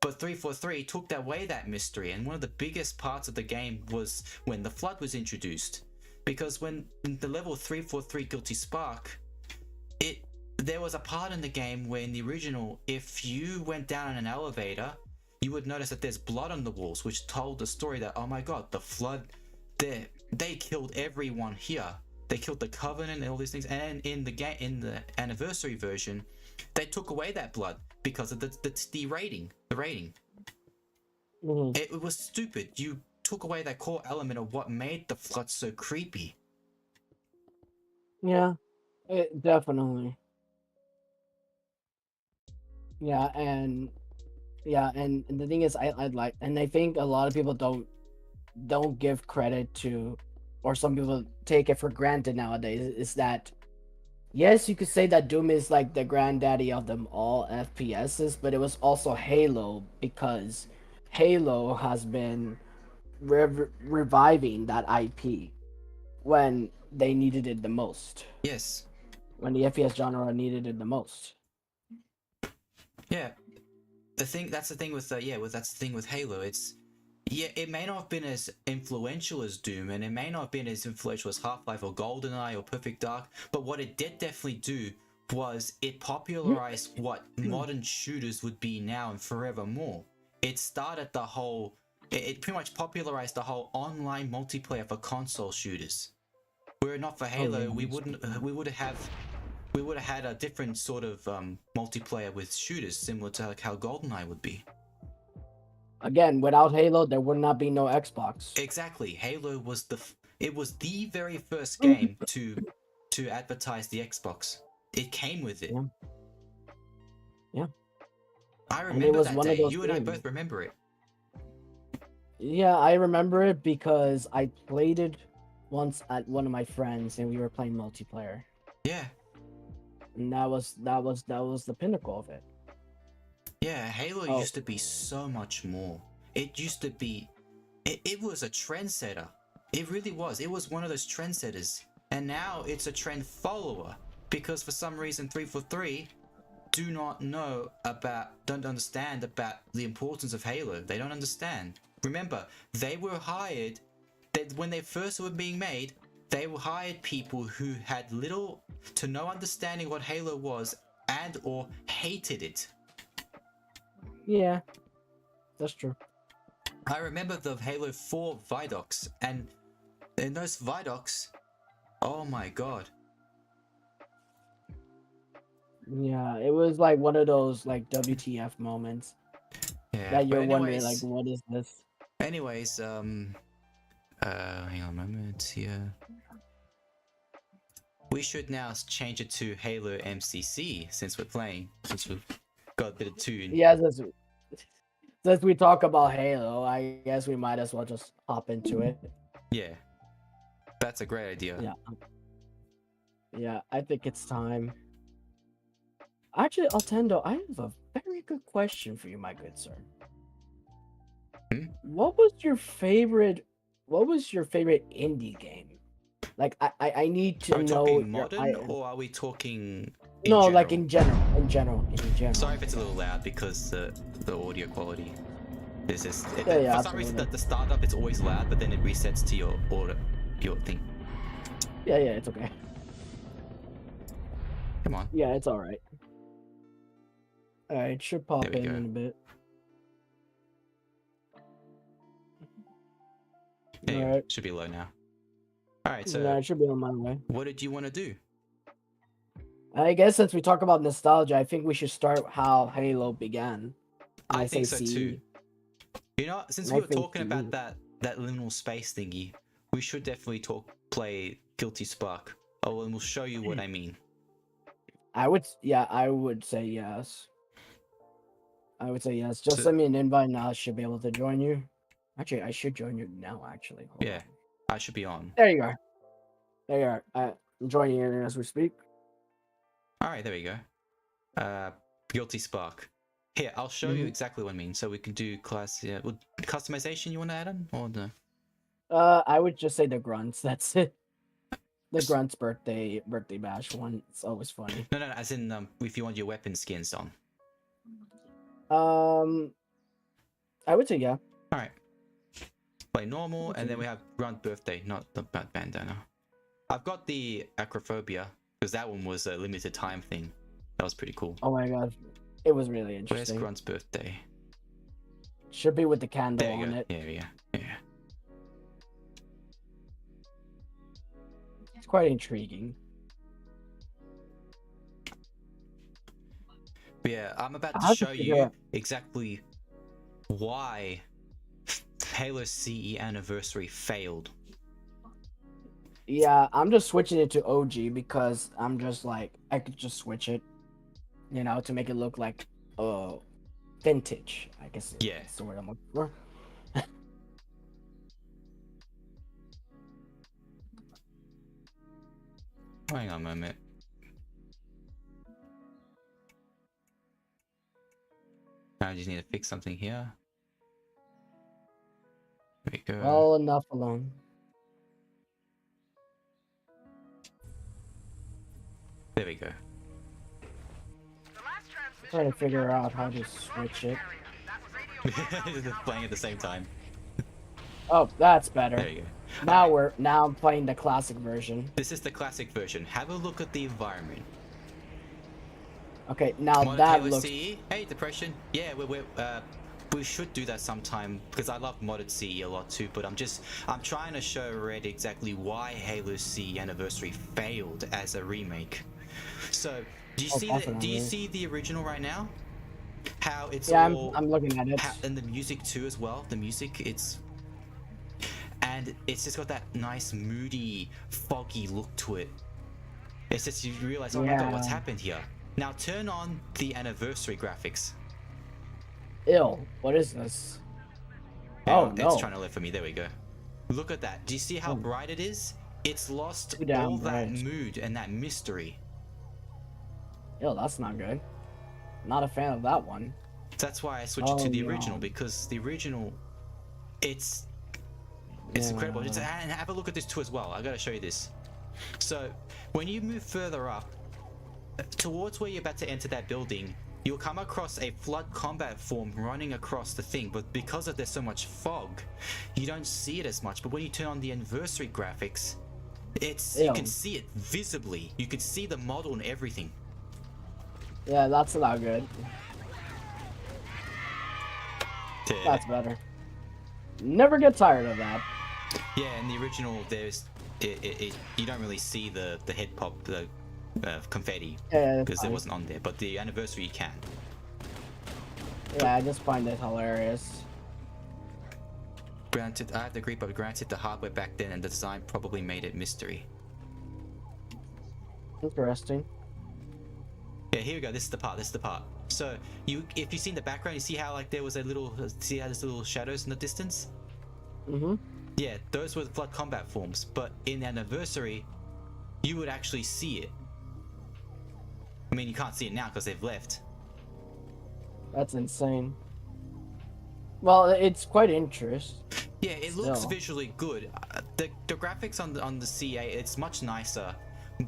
But 343 took away that mystery, and one of the biggest parts of the game was when the Flood was introduced. Because when the level 343 Guilty Spark, there was a part in the game where in the original, if you went down in an elevator, you would notice that there's blood on the walls, which told the story that, oh my god, the Flood, they killed everyone here. They killed the Covenant and all these things. And in the anniversary version, they took away that blood because of the rating. The rating. It was stupid. You took away that core element of what made the Flood so creepy. Yeah, definitely. Yeah, and the thing is, I'd like, and I think a lot of people don't give credit to, or some people take it for granted nowadays, is that yes, you could say that Doom is like the granddaddy of them all FPSs, but it was also Halo, because Halo has been reviving that IP when they needed it the most. Yes. When the FPS genre needed it the most. Yeah. That's the thing with Halo. It may not have been as influential as Doom, and it may not have been as influential as Half-Life or GoldenEye or Perfect Dark, but what it did definitely do was it popularized what modern shooters would be now and forevermore. It started it pretty much popularized the whole online multiplayer for console shooters. Were it not for Halo, we would have had a different sort of multiplayer with shooters, similar to like how GoldenEye would be. Again, without Halo, there would not be no Xbox. Exactly. Halo was the very first game to advertise the Xbox. It came with it. Yeah. Yeah. I And it remember was that one of day. those You and I games. both remember it. Yeah, I remember it because I played it once at one of my friends, and we were playing multiplayer, Yeah. and that was the pinnacle of it. Yeah, Halo Oh, used to be so much more. It used to be, it was a trendsetter. It really was. It was one of those trendsetters. And now it's a trend follower because for some reason 343 don't understand about the importance of Halo. They don't understand. Remember, they were hired, when they first were being made, they were hired people who had little to no understanding what Halo was and or hated it. yeah, that's true. I remember the Halo 4 Vidocs, and in those Vidocs, oh my god. Yeah, it was like one of those like WTF moments Yeah, that but you're wondering like, what is this? anyways, hang on a moment here. We should now change it to Halo MCC since we've got a bit of tune. Yeah, since we talk about Halo, I guess we might as well just hop into it. Yeah, that's a great idea. Yeah, yeah, I think it's time. Actually, Ottendo, I have a very good question for you, my good sir. Hmm? What was your favorite? What was your favorite indie game? Like, I need to Are we know talking your. modern or are we talking in No, general? like in general. Sorry if it's a little loud because the audio quality is just Yeah, for some reason absolutely. the startup it's always loud, but then it resets to your order, your thing. Yeah, it's okay. Come on. Yeah, it's all right. All right, should pop There we go. in a bit. There you All go. right. Should be low now. All right, No, so it should be on my way. what did you want to do? I guess since we talk about nostalgia, I think we should start how Halo began. And I say think so too. CE. You know, since And we I were think talking CE. about that liminal space thingy, we should definitely play Guilty Spark. Oh, and we'll show you what I mean. I would say yes. I would say yes. Just So- send me an invite and I should be able to join you. Actually, I should join you now, actually. Hold Yeah, on. I should be on. There you are. There you are. I'm joining you as we speak. All right, there we go. Guilty Spark. Here, I'll show you exactly what I mean. So we can do class. Yeah, customization. You want to add on or no? I would just say the grunts. That's it. The grunts birthday bash one. It's always funny. No, as in if you want your weapon skins on. I would say yeah. All right. Play normal, and then we have Grunt Birthday, not the bandana. I've got the Acrophobia because that one was a limited time thing. That was pretty cool. Oh my god, it was really Where's interesting. Grunt's birthday? Should be with the candle There you on go. it. Yeah. It's quite intriguing. But yeah, I'm about I to have to show figure you out- exactly why Halo CE Anniversary failed. Yeah, I'm just switching it to OG because I'm just like I could just switch it, to make it look like vintage. I guess Yeah. that's the word I'm looking for. Hang on a moment. I just need to fix something here. There we go. Well, enough alone. There we go. Trying to figure out how to switch it. Just playing at the same time. Oh, that's better. There you go. Now I'm playing the classic version. This is the classic version. Have a look at the environment. Okay, now Modded that Halo looks. CE. Hey, depression. Yeah, we should do that sometime because I love modded CE a lot too. But I'm trying to show Red exactly why Halo CE Anniversary failed as a remake. So, do you see definitely. Do you see the original right now? How it's Yeah, all I'm looking at it. and the music too as well. The music, it's just got that nice moody, foggy look to it. It's just you realize, oh my god, what's Yeah. happened here? Now turn on the anniversary graphics. Ew, what is this? Yeah, Oh it's no. trying to live for me. There we go. Look at that. Do you see how bright it is? It's lost Too damn all that bright. mood and that mystery. Ew, that's not good. Not a fan of that one. That's why I switched it Oh to the no. original, because the original, it's incredible. And have a look at this too as well. I gotta show you this. So when you move further up towards where you're about to enter that building, you'll come across a flood combat form running across the thing, but because there's so much fog, you don't see it as much. But when you turn on the anniversary graphics, you can see it visibly. You can see the model and everything. Yeah, that's not good. Yeah. That's better. Never get tired of that. Yeah, in the original, there's you don't really see the head pop, the confetti, because it wasn't on there. But the anniversary, you can. Yeah, I just find it hilarious. Granted, I have to agree, but granted, the hardware back then and the design probably made it mystery. Interesting. Yeah, here we go. This is the part. This is the part. So if you see in the background, you see how like there was a little, see how there's little shadows in the distance? Mm-hmm. Yeah, those were the flood combat forms. But in the anniversary, you would actually see it. I mean, you can't see it now because they've left. That's insane. Well, it's quite interesting. Yeah, it looks visually good. The graphics on the CA, it's much nicer,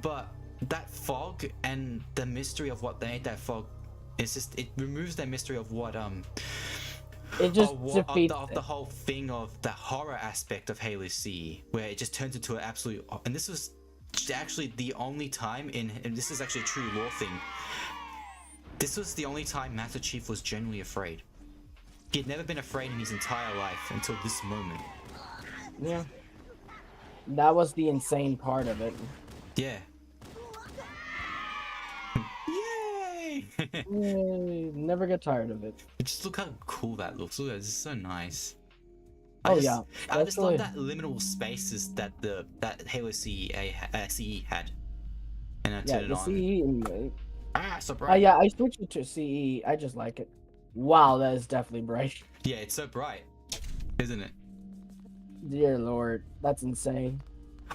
but that fog and the mystery of what they made that fog, it removes the mystery of what it just defeats of the whole thing of the horror aspect of Halo CE, where it just turns into an absolute. And this was actually the only time and this is actually a true lore thing. This was the only time Master Chief was genuinely afraid. He had never been afraid in his entire life until this moment. Yeah. That was the insane part of it. Yeah. Yay! Yay, never get tired of it. Just look how cool that looks. Look, it's so nice. I just love that liminal spaces that that Halo CE had. And I turned it on. CE. So bright. Yeah, I switched it to CE. I just like it. Wow, that is definitely bright. Yeah, it's so bright, isn't it? Dear Lord, that's insane.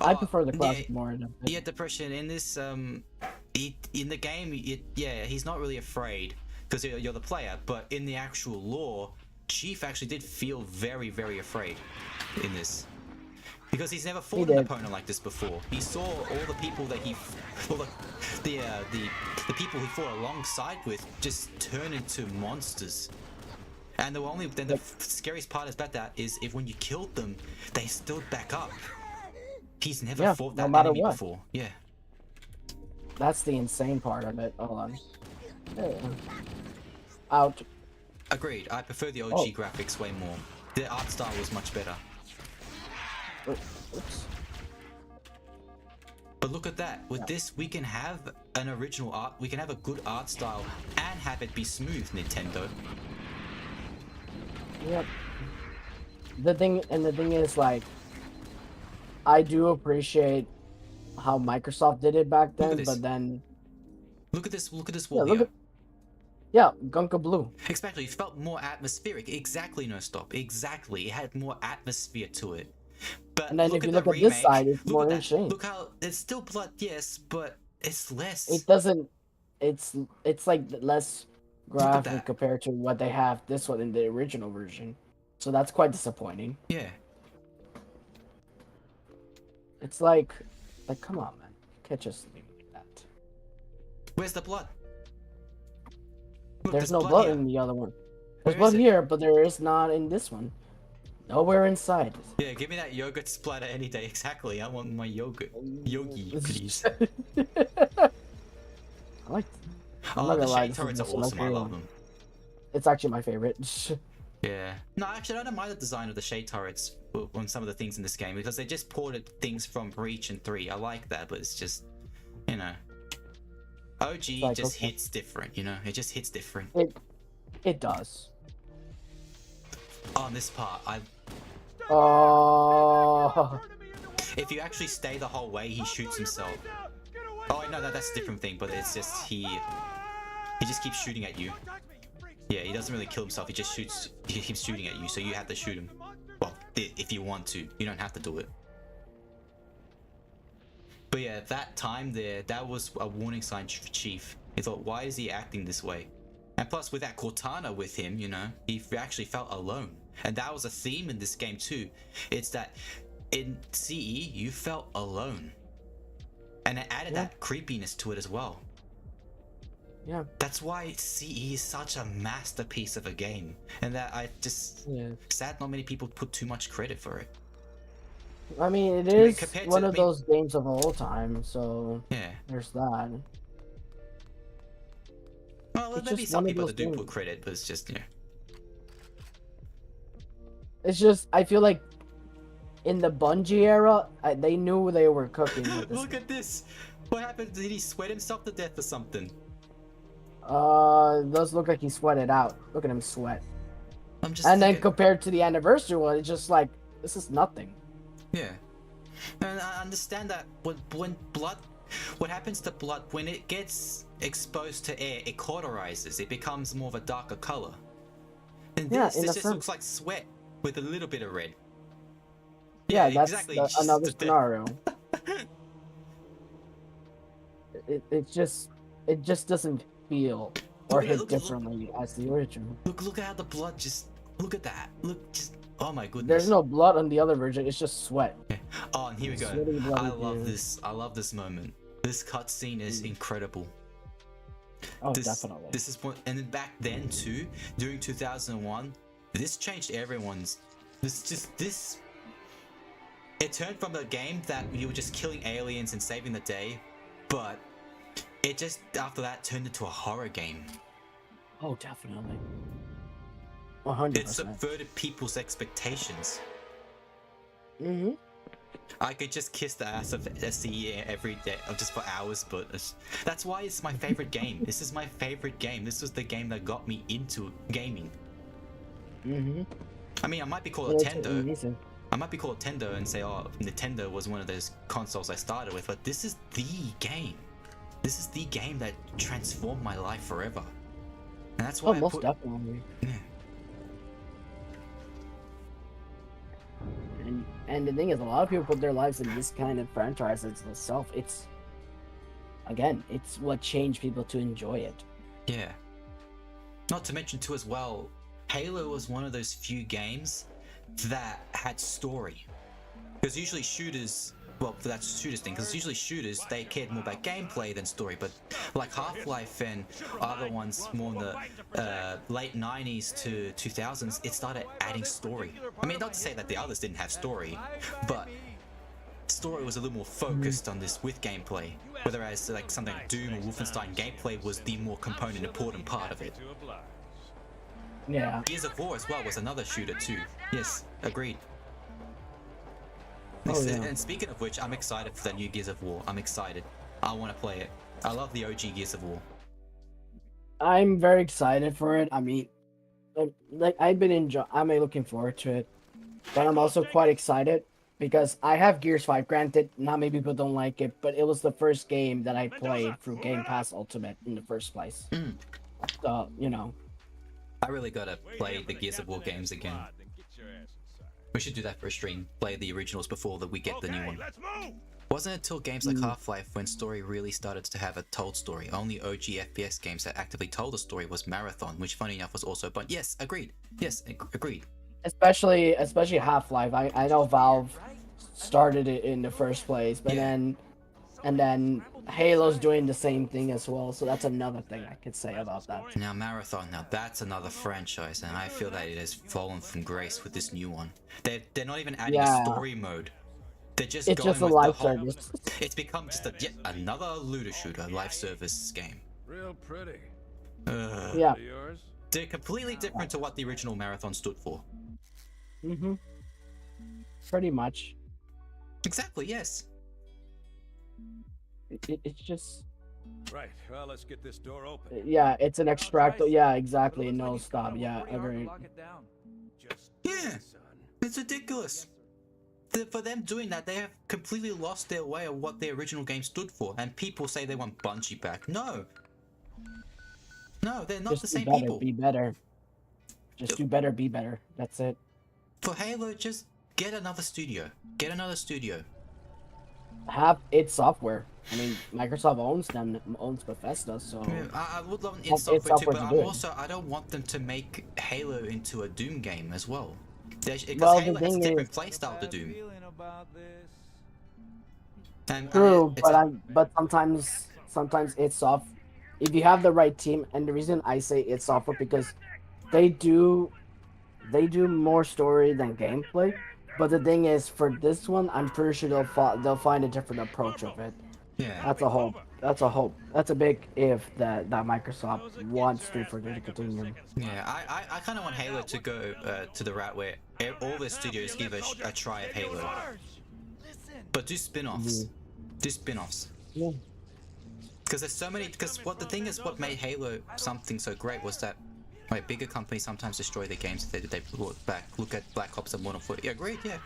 I prefer the classic more. Yeah, depression in this in the game, he's not really afraid because you're the player, but in the actual lore, Chief actually did feel very, very afraid in this. Because he's never fought an opponent like this before. He saw all the people that the people he fought alongside with just turn into monsters. And the scariest part about that is when you killed them, they stood back up. He's never fought that enemy before. Yeah. That's the insane part of it. Hold on. Out. Agreed. I prefer the OG graphics way more. The art style was much better. Oops. But look at that. With this, we can have an original art. We can have a good art style and have it be smooth, Nintendo. Yep. The thing is, like, I do appreciate how Microsoft did it back then, but then look at this wall here. Gunka Blue. Exactly. It felt more atmospheric. Exactly, no stop. Exactly. It had more atmosphere to it. But and then if you look at this side, it's more insane. Look how it's still blood, yes, but it's less. It doesn't. It's like less graphic compared to what they have this one in the original version. So that's quite disappointing. Yeah. It's like come on, man, you can't just leave that. Where's the blood? Look, there's no blood in the other one. There's blood here, but there is not in this one. Nowhere inside. Yeah, give me that yogurt splatter any day. Exactly. I want my yogurt. Yogi, please. I like. The shade turrets are awesome. I love them. It's actually my favorite. Yeah. No, actually, I don't mind the design of the shade turrets on some of the things in this game because they just ported things from Reach and 3. I like that, but it's just, you know, OG just hits different. You know, it just hits different. It does. On this part, Oh. If you actually stay the whole way, he shoots himself. Oh no, that's a different thing. But it's just He just keeps shooting at you. Yeah, he doesn't really kill himself. He just shoots. He keeps shooting at you, so you have to shoot him. Well, if you want to, you don't have to do it. But yeah, that time there, that was a warning sign for Chief. He thought, why is he acting this way? And plus, with that Cortana with him, you know, he actually felt alone. And that was a theme in this game too. It's that in CE, you felt alone. And it added that creepiness to it as well. Yeah. That's why CE is such a masterpiece of a game. And that I just... sad not many people put too much credit for it. I mean, it is one of I mean, those games of all time, so yeah. there's that. Well, It's maybe just some one of people those that do put games. credit, but it's just, yeah. It's just, I feel like in the Bungie era, they knew they were cooking with this. Look at this! What happened? Did he sweat himself to death or something? It does look like he sweated out. Look at him sweat. I'm just And thinking, then compared to the anniversary one, it's just like, this is nothing. yeah. And I understand that when blood... What happens to blood, when it gets exposed to air, it cauterizes. It becomes more of a darker color. And this just looks like sweat with a little bit of red. Yeah, that's exactly. another scenario. it just doesn't feel or hit differently as the original. Look at how the blood just... Look at that. Look, just... Oh my goodness. There's no blood on the other version, it's just sweat. Okay. Oh, and here we go. I love this. I love this moment. This cutscene is incredible. Oh, definitely. This is what... And then back then too, during 2001, this changed everyone's... This... It turned from a game that you were just killing aliens and saving the day, but it just, after that, turned into a horror game. Oh, definitely. 100%. It subverted people's expectations. Mm-hmm. I could just kiss the ass of SCE every day, just for hours, but that's why it's my favorite game. This is my favorite game. This was the game that got me into gaming. Mm-hmm. I mean, I might be called Ottendo. I might be called Ottendo and say, oh, Nintendo was one of those consoles I started with, but this is the game. This is the game that transformed my life forever. And that's why most definitely. Yeah. And the thing is, a lot of people put their lives in this kind of franchise itself. It's what changed people to enjoy it. Yeah. Not to mention too as well, Halo was one of those few games that had story. Because usually shooters, well, that's shooters thing, because usually shooters, they cared more about gameplay than story, but like Half-Life and other ones more in the late 90s to 2000s, it started adding story. I mean, not to say that the others didn't have story, but story was a little more focused on this with gameplay, whereas like something like Doom or Wolfenstein, gameplay was the more component important part of it. Yeah. Gears of War as well was another shooter too. Yes, agreed. Oh, yeah. And speaking of which, I'm excited for the new Gears of War. I'm excited. I want to play it. I love the OG Gears of War. I'm very excited for it. I mean, like I'm looking forward to it, but I'm also quite excited because I have Gears 5. Granted, not many people don't like it, but it was the first game that I played through Game Pass Ultimate in the first place. So, you know. I really gotta play the Gears of War games again. We should do that for a stream. Play the originals before that we get the new one. Wasn't it until games like Half-Life when story really started to have a told story. Only OG FPS games that actively told a story was Marathon, which funny enough was also, but yes, agreed. Yes, agreed. Especially Half-Life. I know Valve started it in the first place, but then Halo's doing the same thing as well, so that's another thing I could say about that. Now Marathon, now that's another franchise, and I feel that it has fallen from grace with this new one. They're not even adding a story mode. They're just it's going just a with live the whole, service. It's become just yet another looter shooter live service game. Real pretty. Yeah. They're completely different to what the original Marathon stood for. Mm-hmm. Pretty much. Exactly, yes. It's just... Right, well, let's get this door open. Yeah, it's an extracto. Yeah, exactly. No stop. Yeah, agreed. Yeah, it's ridiculous. For them doing that, they have completely lost their way of what their original game stood for. And people say they want Bungie back. No. No, they're not Just the do same better, people. be better. Just do better, be better. That's it. For Halo, just get another studio. Get another studio. Have id Software. I mean, Microsoft owns Bethesda, so I, mean, I would love id have id Software too, Software but to do it. I don't want them to make Halo into a Doom game as well. Because Well, the Halo has a thing different is, playstyle to Doom. And true, it's but a sometimes id Soft. If you have the right team, and the reason I say id Software because they do more story than gameplay. But the thing is, for this one, I'm pretty sure they'll find a different approach of it. yeah. That's a hope. That's a hope. That's a big if that Microsoft wants to for it to continue. Yeah, I kind of want Halo to go to the route where all the studios give a try at Halo, but do spin-offs. Do spin-offs. Yeah. Because there's so many. Because what the thing is, what made Halo something so great was that, like, bigger companies sometimes destroy their games if they look back. Look at Black Ops and Modern Warfare. Yeah, great, yeah.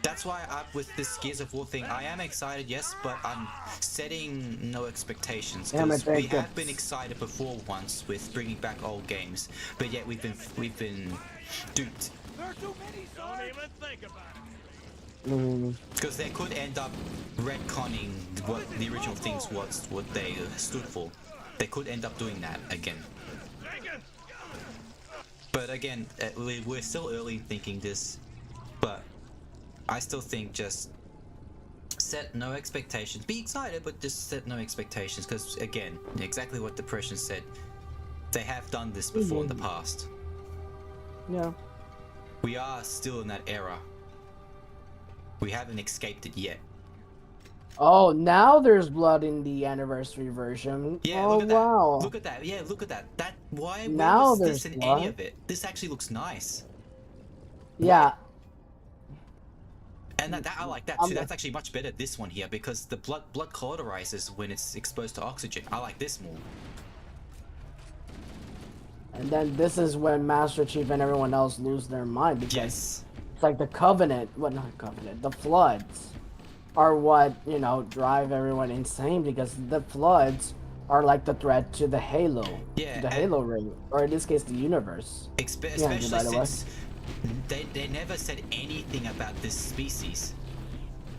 That's why with this Gears of War thing, I am excited, yes, but I'm setting no expectations because we have been excited before once with bringing back old games, but yet we've been duped. Don't even think about it. Because they could end up retconning what the original things was, what they stood for. They could end up doing that again. But again, we're still early in thinking this, but I still think just set no expectations. Be excited, but just set no expectations. Because again, exactly what Depression said, they have done this before in the past. Yeah. We are still in that era. We haven't escaped it yet. Oh, now there's blood in the anniversary version. Yeah, oh, look at that. wow. Look at that. Yeah, look at that. Where Now was this there's in blood. any of it? This actually looks nice. Yeah. And that I like that too. That's actually much better, this one here, because the blood cauterizes when it's exposed to oxygen. I like this more. And then this is when Master Chief and everyone else lose their mind because Yes. it's like the Covenant, well, not Covenant, the Floods are what, drive everyone insane because the Floods are like the threat to the Halo, Yeah, to the Halo ring, or in this case, the universe. Especially since they never said anything about this species.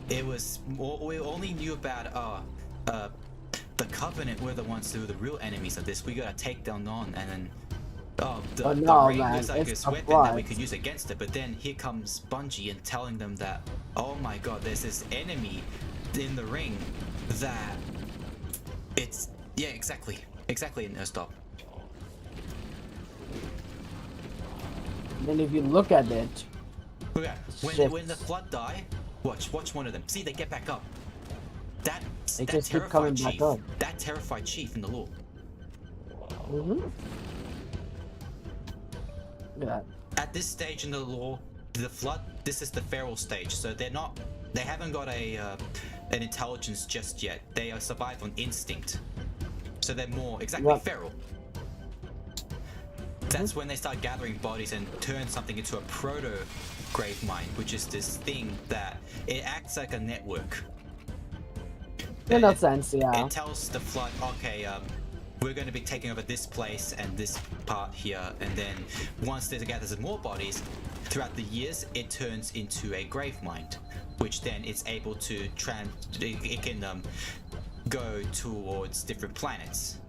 It was we only knew about the Covenant were the ones who were the real enemies of this. We gotta take them on, and then the ring looks like this weapon that we could use against it. But then here comes Bungie and telling them that, oh my god, there's this enemy in the ring that it's exactly no stop. Then if you look at it, Look at when the Flood die, watch one of them. See, they get back up. That just keep coming terrified back chief. up. That terrified chief in the lore. Look at that. At this stage in the lore, the Flood, this is the feral stage, so they haven't got an intelligence just yet. They survive on instinct, so they're more feral. That's when they start gathering bodies and turn something into a proto grave mine, which is this thing that it acts like a network. In that sense, yeah. It tells the Flood, okay, we're going to be taking over this place and this part here, and then once there gathers more bodies, throughout the years, it turns into a grave mine, which then it's able to it can go towards different planets.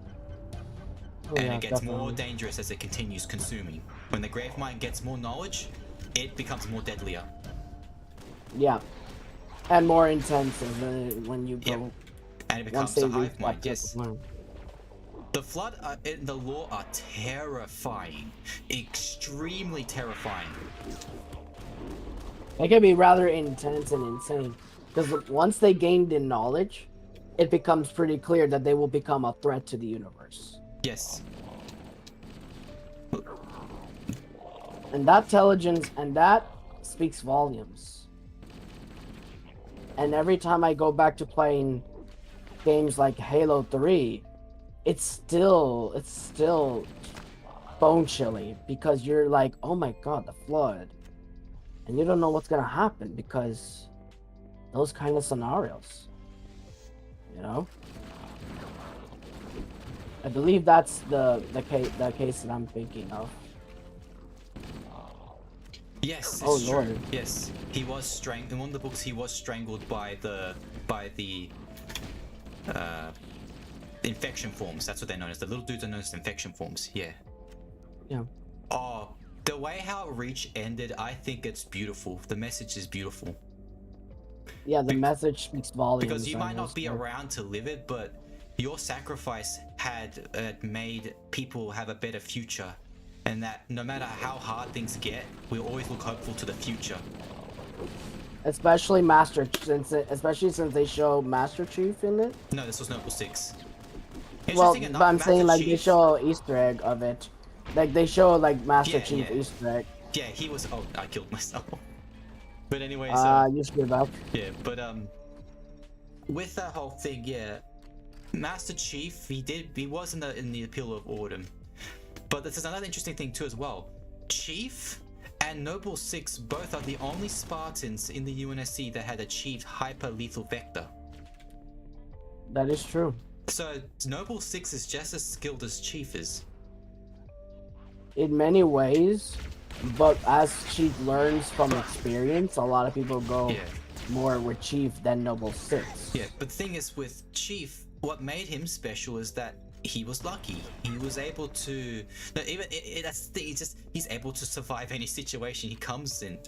And it gets more dangerous as it continues consuming. When the grave mine gets more knowledge, it becomes more deadlier. Yeah. And more intensive when you go. Yep. And it becomes a hive mind, yes. Plan. The Flood in the lore are terrifying. Extremely terrifying. They can be rather intense and insane. Because once they gain the knowledge, it becomes pretty clear that they will become a threat to the universe. Yes. And that intelligence, and that speaks volumes. And every time I go back to playing games like Halo 3, it's still bone chilly because you're like, oh my god, the Flood. And you don't know what's gonna happen because those kind of scenarios. I believe that's the case that I'm thinking of. Yes, Oh it's true. lord. Yes, he was strangled. In one of the books, he was strangled by the uh, infection forms. That's what they're known as. The little dudes are known as infection forms. Yeah. Yeah. Oh, the way how Reach ended, I think it's beautiful. The message is beautiful. Yeah, the message speaks volumes. Because you I might will not be say. around to live it, but your sacrifice had made people have a better future. And that no matter how hard things get, we always look hopeful to the future. Especially since they show Master Chief in it. No, this was Noble 6. Well, Interesting but enough, I'm saying Master like they Chief. show an Easter egg of it. Like they show like Master Yeah, Chief yeah. Easter egg. Yeah, he was. Oh, I killed myself. But anyway, You screwed up. yeah, but with that whole thing, yeah, Master Chief, he was in the Appeal of Autumn. But this is another interesting thing too as well. Chief and Noble 6 both are the only Spartans in the UNSC that had achieved hyper lethal vector. That is true. So Noble 6 is just as skilled as Chief is. In many ways, but as Chief learns from experience, a lot of people go Yeah. more with Chief than Noble 6. Yeah, but the thing is with Chief, what made him special is that he was lucky. He was able to. No, even that's the thing. He's able to survive any situation he comes in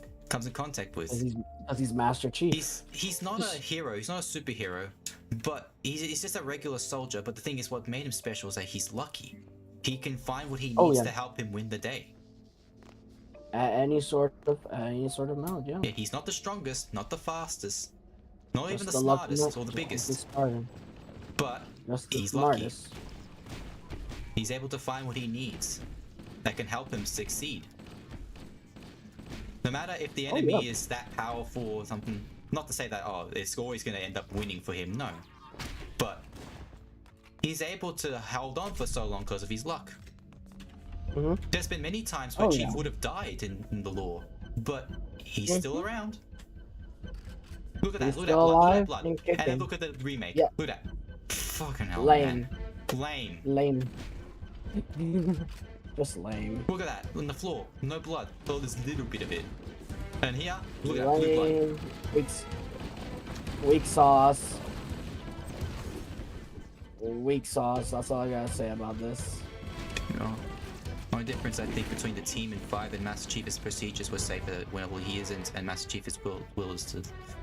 contact with. Because he's Master Chief. He's not a hero. He's not a superhero, but he's just a regular soldier. But the thing is, what made him special is that he's lucky. He can find what he needs to help him win the day. At any sort of mode, yeah. Yeah, he's not the strongest, not the fastest, not Just even the the lucky smartest one, or the biggest, just starting. but Just the he's lucky. smartest. He's able to find what he needs that can help him succeed. No matter if the enemy is that powerful or something, not to say that, oh, it's always going to end up winning for him, no. But he's able to hold on for so long because of his luck. Mm-hmm. There's been many times where Chief would have died in the lore, but he's still around. Look at that, look at that blood, look at that blood. And then look at the remake. Yeah. Look at that. Fucking hell, Lame. man. Lame. Lame. Just lame. Look at that, on the floor, no blood. Oh, there's a little bit of it. And here, look at that, blue blood. Lame. Weak sauce. Weak sauce. That's all I gotta say about this. No. Only difference I think between the team in 5 and Master Chief's procedures was safer whenever he isn't, and Master Chief's will is to,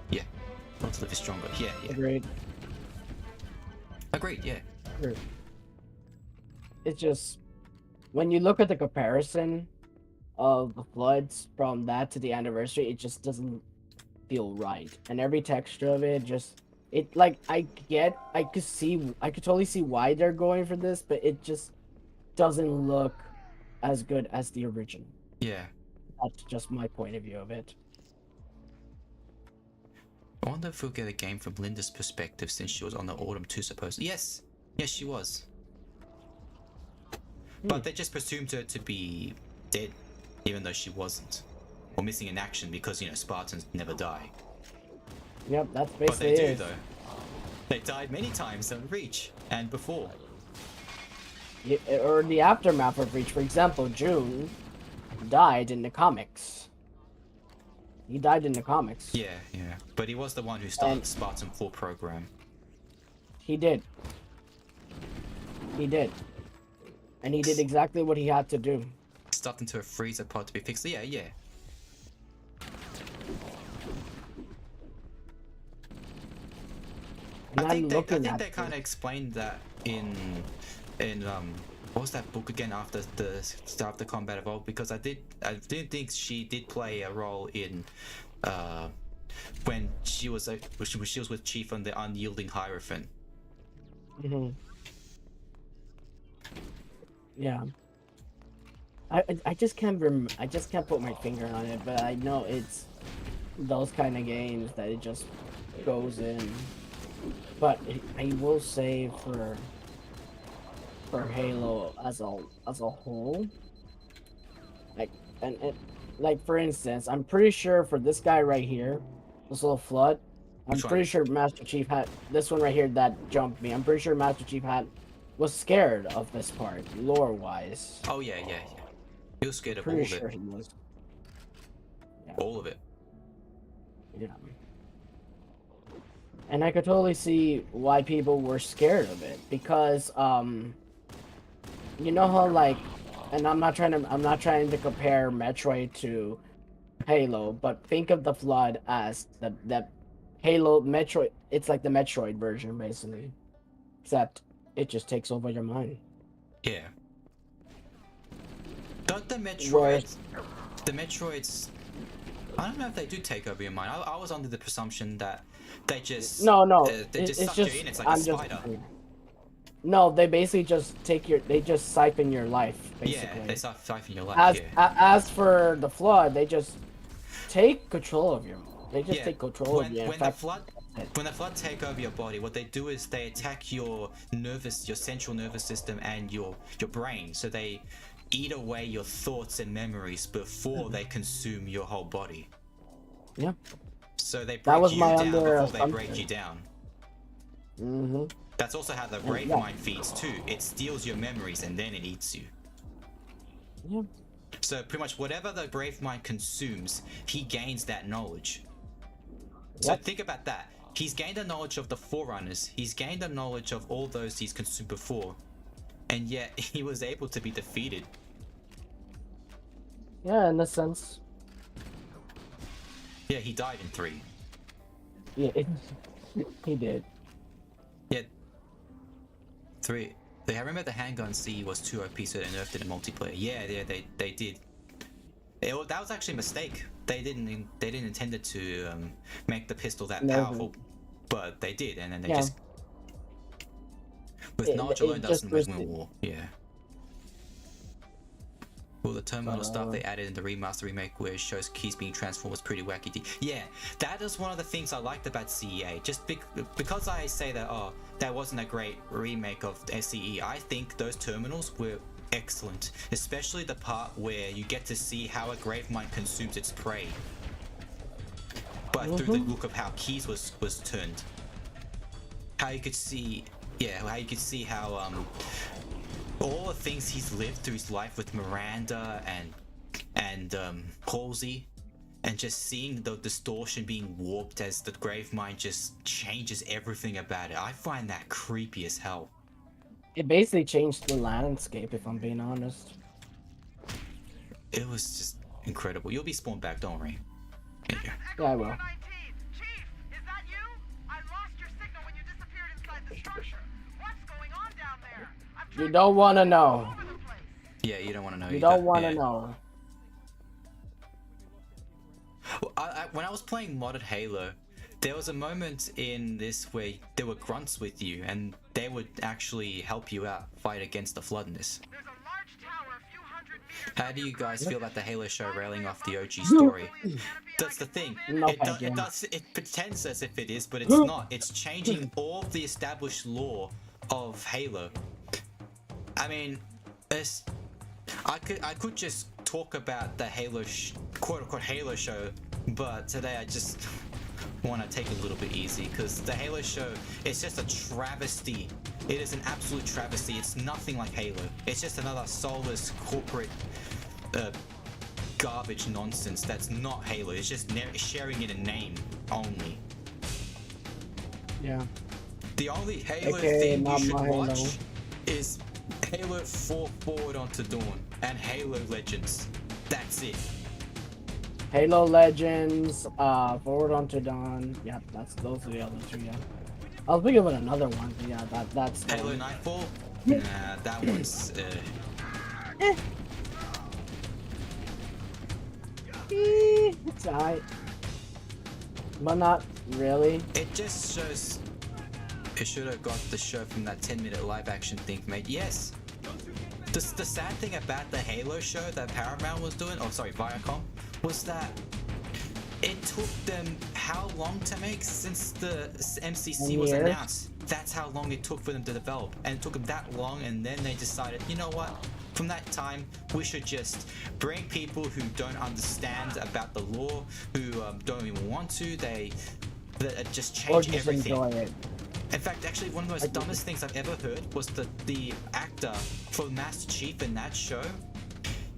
yeah, want to live is stronger. Yeah, yeah. Agreed. Agreed, yeah. Agreed. It's just when you look at the comparison of the floods from that to the anniversary, it just doesn't feel right. And every texture of it just like I could totally see why they're going for this, but it just doesn't look as good as the original. Yeah. That's just my point of view of it. I wonder if we'll get a game from Linda's perspective since she was on the Autumn 2 supposedly. Yes! Yes, she was. But they just presumed her to be dead, even though she wasn't. Or missing in action because, you know, Spartans never die. Yep, that's basically But they do, it. though. They died many times on Reach, and before. Yeah, or the aftermath of Reach. For example, June died in the comics. He died in the comics. Yeah, yeah. But he was the one who started the Spartan 4 program. He did. He did. And he did exactly what he had to do. Stuffed into a freezer pod to be fixed. Yeah, yeah. And I think I'm they kind of explained that in what was that book again after the Combat Evolved, because I didn't think she did play a role in when she was with Chief on the Unyielding Hierophant. Yeah. I just can't put my finger on it, but I know it's those kind of games that it just goes in. But I will say for Halo as a whole, like for instance, I'm pretty sure for this guy right here, this little flood, I'm pretty sure Master Chief had this one right here that jumped me. I'm pretty sure Master Chief had was scared of this part, lore-wise. Oh yeah, yeah, yeah. He was scared of all Pretty of sure it. he was. Yeah. All of it. Yeah. And I could totally see why people were scared of it because you know how like, and I'm not trying to compare Metroid to Halo, but think of the Flood as the Halo Metroid. It's like the Metroid version basically, except it just takes over your mind. Yeah. Don't the Whereas, Metroids, I don't know if they do take over your mind. I was under the presumption that they just no, they just it's suck just you in. It's like I'm a spider. No, they basically just they just siphon your life basically. Yeah, they start siphon your life. As for the Flood, they just take control of you. They just Yeah, take control of you. When the flood take over your body, what they do is they attack your central nervous system and your brain. So they eat away your thoughts and memories before they consume your whole body. Yeah. So they That break was you my down before they assumption. break you down. Mm-hmm. That's also how the brave mind feeds too. It steals your memories and then it eats you. Yeah. So pretty much whatever the brave mind consumes, he gains that knowledge. So think about that. He's gained the knowledge of the Forerunners. He's gained the knowledge of all those he's consumed before. And yet he was able to be defeated. Yeah, in a sense. Yeah, he died in 3. Yeah, he did. Yeah. 3. I remember the handgun C was too OP, so they nerfed it in multiplayer. Yeah, they did. That was actually a mistake. They didn't intend it to make the pistol that powerful, but they did, and then they just with knowledge alone doesn't win war. Yeah. Well, the terminal stuff they added in the remaster remake, where it shows keys being transformed, was pretty wacky. Yeah, that is one of the things I liked about CEA. Just because I say that, oh, that wasn't a great remake of SCE, I think those terminals were excellent, especially the part where you get to see how a Gravemind consumes its prey, but through the look of how keys was turned. How you could see, how all the things he's lived through his life with Miranda and Halsey, and just seeing the distortion being warped as the Gravemind just changes everything about it. I find that creepy as hell. It basically changed the landscape, if I'm being honest. It was just incredible. You'll be spawned back, don't worry. Yeah, I will. Chief, is that you? I lost your signal when you disappeared inside the structure. What's going on down there? You don't want to know. Yeah, you don't want to know. You don't want to know. Well, when I was playing modded Halo, there was a moment in this where there were grunts with you, and they would actually help you out fight against the Floodness. There's a large tower a few hundred meters. How do you guys feel about the Halo show railing off the OG story? That's the thing. It pretends as if it is, but it's not. It's changing all the established lore of Halo. I mean, I could just talk about the Halo quote-unquote Halo show, but today I just want to take it a little bit easy, because the Halo show is just a travesty. It is an absolute travesty. It's nothing like Halo. It's just another soulless corporate garbage nonsense that's not Halo. It's just sharing it a name only. Yeah. The only Halo thing you should watch is Halo 4 Forward Onto Dawn and Halo Legends. That's it. Halo Legends, Forward Onto Dawn. Yeah, those are the other two. Yeah. I was thinking of another one. But yeah, that's Halo Nightfall. Nah, that one's. It's alright, but not really. It just shows. It should have got the show from that 10-minute live action thing made. Yes. The sad thing about the Halo show that Paramount was doing, Viacom, was that it took them how long to make since the MCC was announced? That's how long it took for them to develop, and it took them that long, and then they decided, you know what? From that time, we should just bring people who don't understand about the lore, who don't even want to. They just change everything. Enjoy it. In fact, actually, one of the most dumbest things I've ever heard was the actor for Master Chief in that show.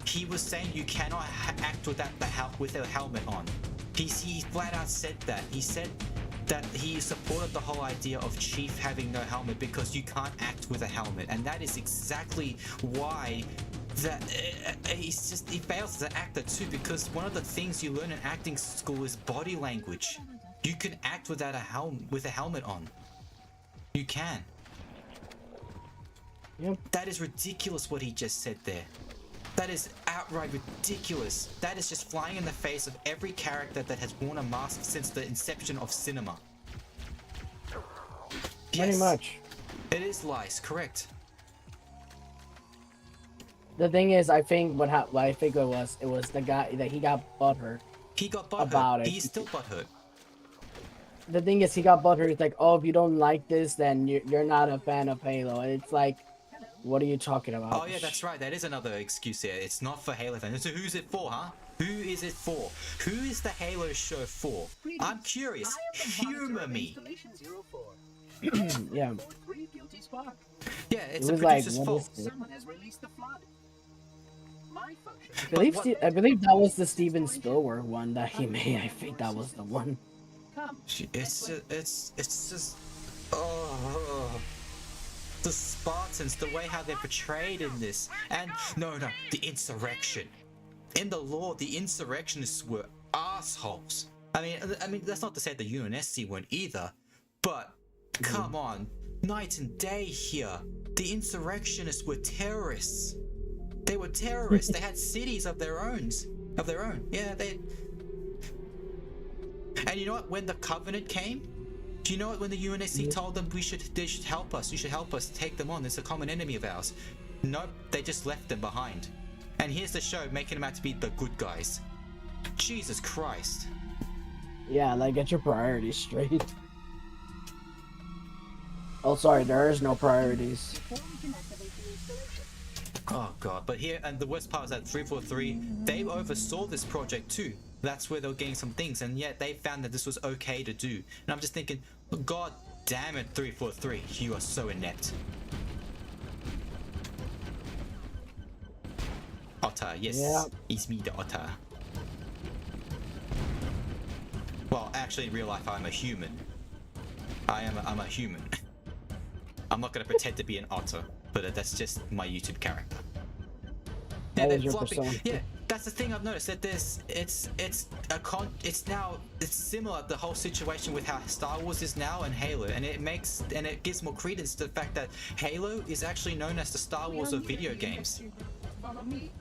He was saying you cannot act with with a helmet on. He flat out said that. He said that he supported the whole idea of Chief having no helmet because you can't act with a helmet, and that is exactly why he fails as an actor too, because one of the things you learn in acting school is body language. You can act without with a helmet on. You can. Yep. That is ridiculous what he just said there. That is outright ridiculous. That is just flying in the face of every character that has worn a mask since the inception of cinema. Pretty much. It is lies, correct. The thing is, I think what I think it was the guy that he got butthurt. He got butthurt. About it. He's still butthurt. The thing is, he got butthurt. It's like, oh, if you don't like this, then you're not a fan of Halo. And it's like, what are you talking about? Oh yeah, that's right. That is another excuse here. It's not for Halo fans. So who's it for, huh? Who is it for? Who is the Halo show for? I'm curious. Humor me. Yeah. Yeah, it's It a was like, producer's what fault. is it? Someone has released the flood. My function. I believe that was the Steven Spielberg one that he made. I think that was the one. It's just the Spartans, the way how they're portrayed in this, and no, the insurrection. In the lore, the insurrectionists were assholes. I mean, that's not to say the UNSC weren't either, but come on, night and day here. The insurrectionists were terrorists. They were terrorists. They had cities of their own. Yeah, they. And you know what? When the Covenant came, do you know what? When the UNSC told them they should help us. You should help us take them on. It's a common enemy of ours. Nope, they just left them behind. And here's the show making them out to be the good guys. Jesus Christ. Yeah, like, get your priorities straight. Oh, sorry, there is no priorities. Oh god, but here, and the worst part is that 343, they oversaw this project too. That's where they were getting some things, and yet they found that this was okay to do. And I'm just thinking, god damn it, 343, you are so inept. Otter, yes, Yeah. it's me, the Otter. Well, actually, in real life, I'm a human. I'm a human. I'm not gonna pretend to be an otter, but that's just my YouTube character. That they're is your flopping. persona. Yeah, that's the thing I've noticed, that it's similar, the whole situation with how Star Wars is now and Halo, and it gives more credence to the fact that Halo is actually known as the Star Wars of video games. Follow me.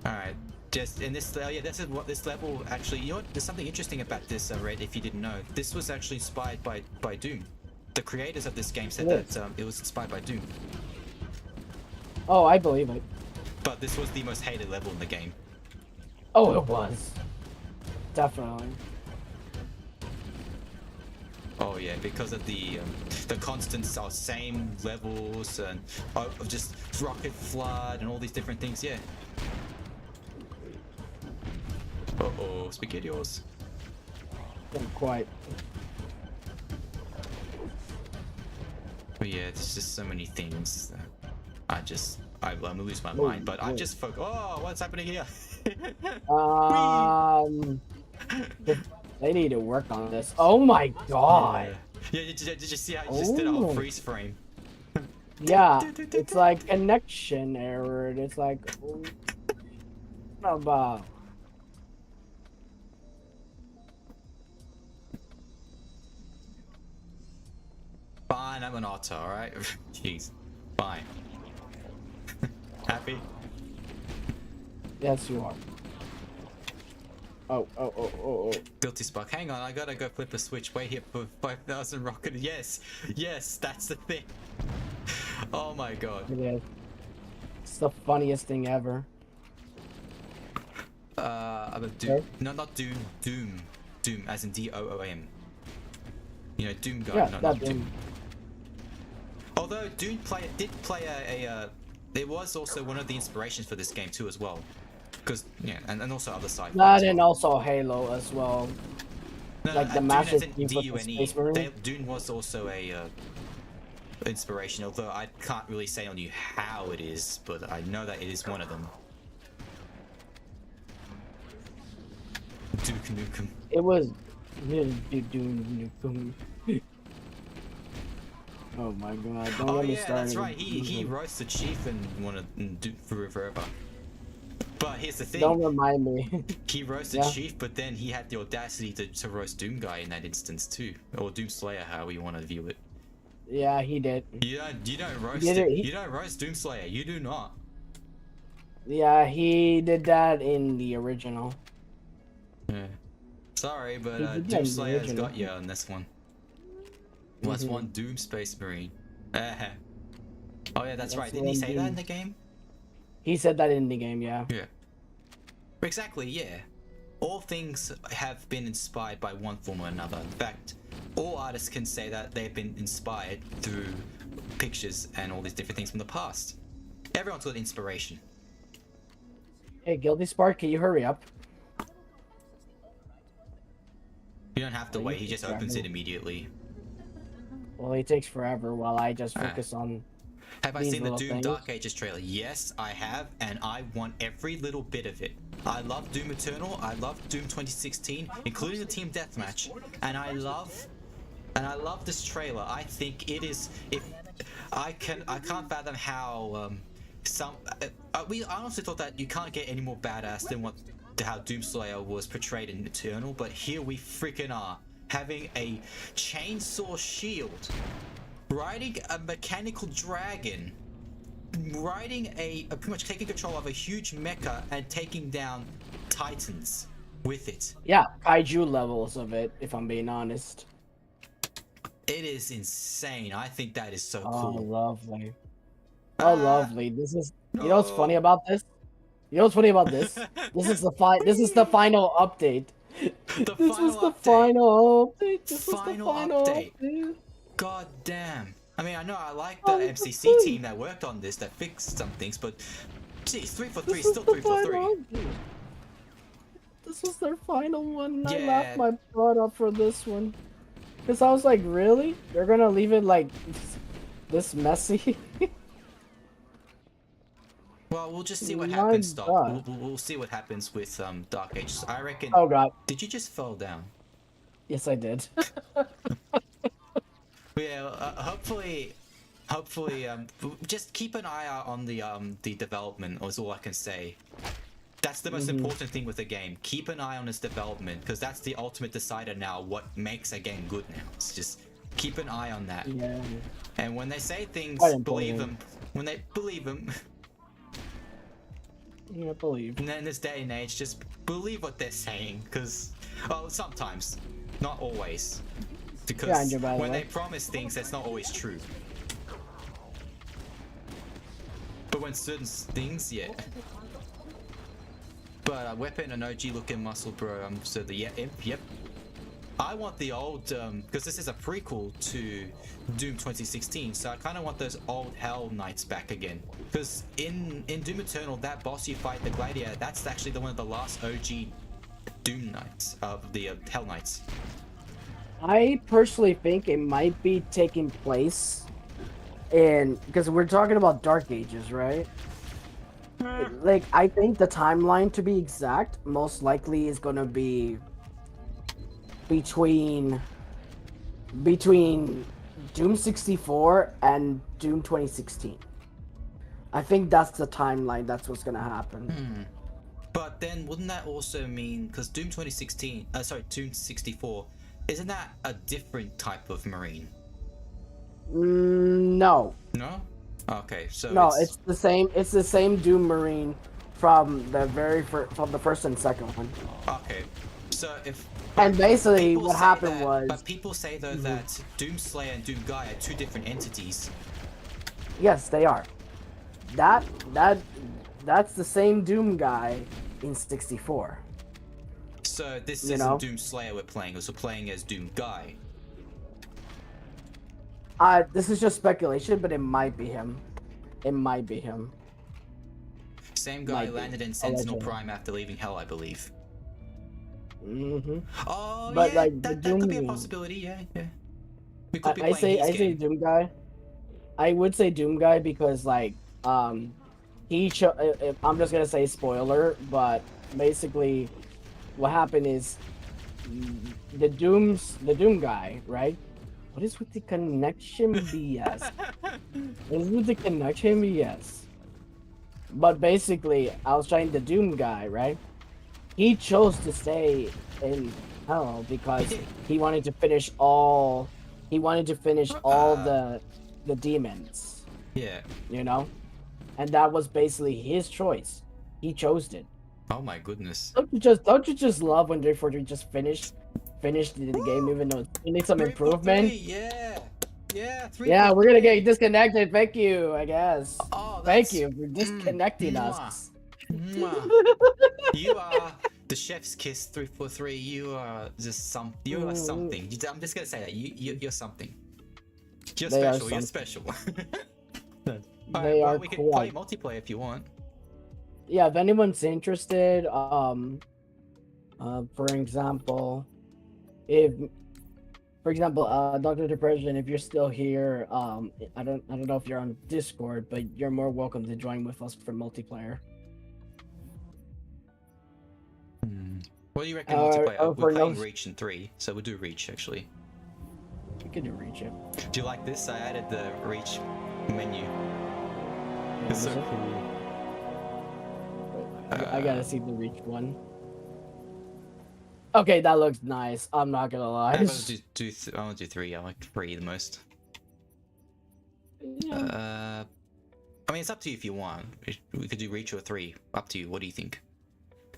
Alright, just in this, yeah, this is what this level actually, you know what, there's something interesting about this, Red, if you didn't know. This was actually inspired by Doom. The creators of this game said that it was inspired by Doom. Oh, I believe it. But this was the most hated level in the game. Oh, it was. Definitely. Oh yeah, because of the constant same levels and of just rocket flood and all these different things, yeah. Uh-oh, SpaghettiOs. Not quite. But yeah, there's just so many things that I'm gonna lose my mind, but I'm just oh, what's happening here? They need to work on this. Oh my god. Yeah, did you see how you just did a whole freeze frame? Yeah, it's like connection error. And it's like, what about? Fine, I'm an otter, alright? Jeez. Fine. Happy? Yes, you are. Oh. Guilty spark. Hang on, I gotta go flip a switch. Wait here for 5,000 rocket. Yes, that's the thing. Oh my god. It is. It's the funniest thing ever. I'm a Doom. Okay. No, not Doom. Doom. Doom, as in D-O-O-M. You know, Doom guy. Yeah, no, that not Doom. Doom. Although Doom did play a. There was also one of the inspirations for this game too, as well. Because yeah, and also other sci-fi. That as and well. also Halo as well. No, like the Dune Master isn't Chief with the D-U-N-E. Space Marine. Dune was also a inspiration, although I can't really say on you how it is, but I know that it is one of them. Duke Nukem. It was. Doom. Oh my god! Don't Oh get me yeah, started. that's right. He roasts the chief and wanted to do forever. But here's the thing. Don't remind me. He roasted Yeah. Chief, but then he had the audacity to roast Doom Guy in that instance too, or Doom Slayer, however you want to view it. Yeah, he did. You don't roast did it. it. You don't roast Doom Slayer. You do not. Yeah, he did that in the original. Yeah. Sorry, but He did that in Doom the Slayer's original. got you on this one. Was one Doom Space Marine. Oh yeah, that's right. Didn't he one say that in Doom. the game? He said that in the game. Yeah. Yeah. Exactly, yeah. All things have been inspired by one form or another. In fact, all artists can say that they've been inspired through pictures and all these different things from the past. Everyone's got inspiration. Hey, Guilty Spark, can you hurry up? You don't have to You wait, he can just opens it travel. immediately. Well, it takes forever while I just Ah. focus on. Have I These seen the little Doom things. Dark Ages trailer? Yes, I have, and I want every little bit of it. I love Doom Eternal, I love Doom 2016, including the Team Deathmatch, and I love this trailer. I think it is. If I can't fathom how I honestly thought that you can't get any more badass than how Doomslayer was portrayed in Eternal, but here we freaking are, having a chainsaw shield, riding a mechanical dragon, riding pretty much taking control of a huge mecha and taking down titans with it. Yeah, kaiju levels of it, if I'm being honest. It is insane. I think that is so Oh, cool. lovely. Ah. Oh, lovely. This is. You know what's funny about this? You know what's funny about this? This is the This is the final update. The This final is the update. final update. This is the Final final update. update. God damn. I mean, I know I like the Oh, MCC it's team that worked on this, that fixed some things, but geez, 3 for 3, This is still the 3 for 3. final update. This was their final one. And I Yeah. laughed my butt off for this one. Because I was like, really? They're gonna leave it like this messy? Well, we'll just see what My happens, Doc. God. We'll see what happens with Dark Ages. I reckon. Oh god. Did you just fall down? Yes, I did. Yeah. Hopefully, just keep an eye out on the development. Is all I can say. That's the most important thing with the game. Keep an eye on its development, because that's the ultimate decider now. What makes a game good now? It's just keep an eye on that. Yeah. And when they say things, Quite believe important. them. When they believe them. Yeah, believe. And in this day and age, just believe what they're saying, because, well, sometimes, not always. Because Gotcha, by the when way. they promise things, that's not always true. But when certain things, yeah. But weapon and OG looking muscle, bro. So the yep. I want the old, because this is a prequel to Doom 2016, so I kind of want those old Hell Knights back again. Because in Doom Eternal, that boss you fight, the Gladiator, that's actually one of the last OG Doom Knights, the Hell Knights. I personally think it might be taking place in, because we're talking about Dark Ages, right? Like, I think the timeline, to be exact, most likely is going to be between Doom 64 and Doom 2016. I think that's the timeline. That's what's going to happen. But then wouldn't that also mean, because Doom 64, isn't that a different type of Marine? No. No? Okay, so No, it's the same. It's the same Doom Marine from the from the first and second one. Okay, so if... And basically, People what say happened that- was, But people say though that Doomslayer and Doom Guy are two different entities. yes, they are. That's the same Doom guy in 64. So this You isn't know? Doomslayer we're playing, we're playing as Doom Guy. This is just speculation, but it might be him. It might be him. same guy Might be. landed in Sentinel Allegedly. Prime after leaving Hell, I believe. Mm-hmm. Oh But yeah, like the that could be a Doom, possibility. Yeah, yeah. We could be I playing say his I say game. Doom guy. I would say Doom guy because like I'm just gonna say spoiler, but basically what happened is the Doom guy, right? What is with the connection BS? What is with the connection BS? But basically, I was trying the Doom guy, right? He chose to stay in hell because he wanted to finish all. He wanted to finish all the demons, Yeah. you know, and that was basically his choice. He chose it. Oh my goodness. Don't you just love when 343 just finished the game even though it needs some 3 for 3, improvement? yeah. Yeah, 3 Yeah, for we're gonna 3. get disconnected. Thank you, I guess. Oh, Thank that's you for disconnecting mwah. us. Mwah. You are the chef's kiss 3 for 3. You are just you are something. I'm just gonna say that you're something. You're They are special. You're something. special. They are we can play quite. multiplayer if you want. Yeah, if anyone's interested, for example, if Dr. Depression, if you're still here, I don't know if you're on Discord, but you're more welcome to join with us for multiplayer. What do you reckon multiplayer? or We're for playing no- Reach in 3, so we'll do Reach actually. You can do reach it. Do you like this? I added the Reach menu. It's so Is it? cool. I gotta see the reach one. Okay, that looks nice. I'm not gonna lie. I want to do 3. I like 3 the most. Yeah. I mean, it's up to you if you want. We could do Reach or 3. Up to you. What do you think?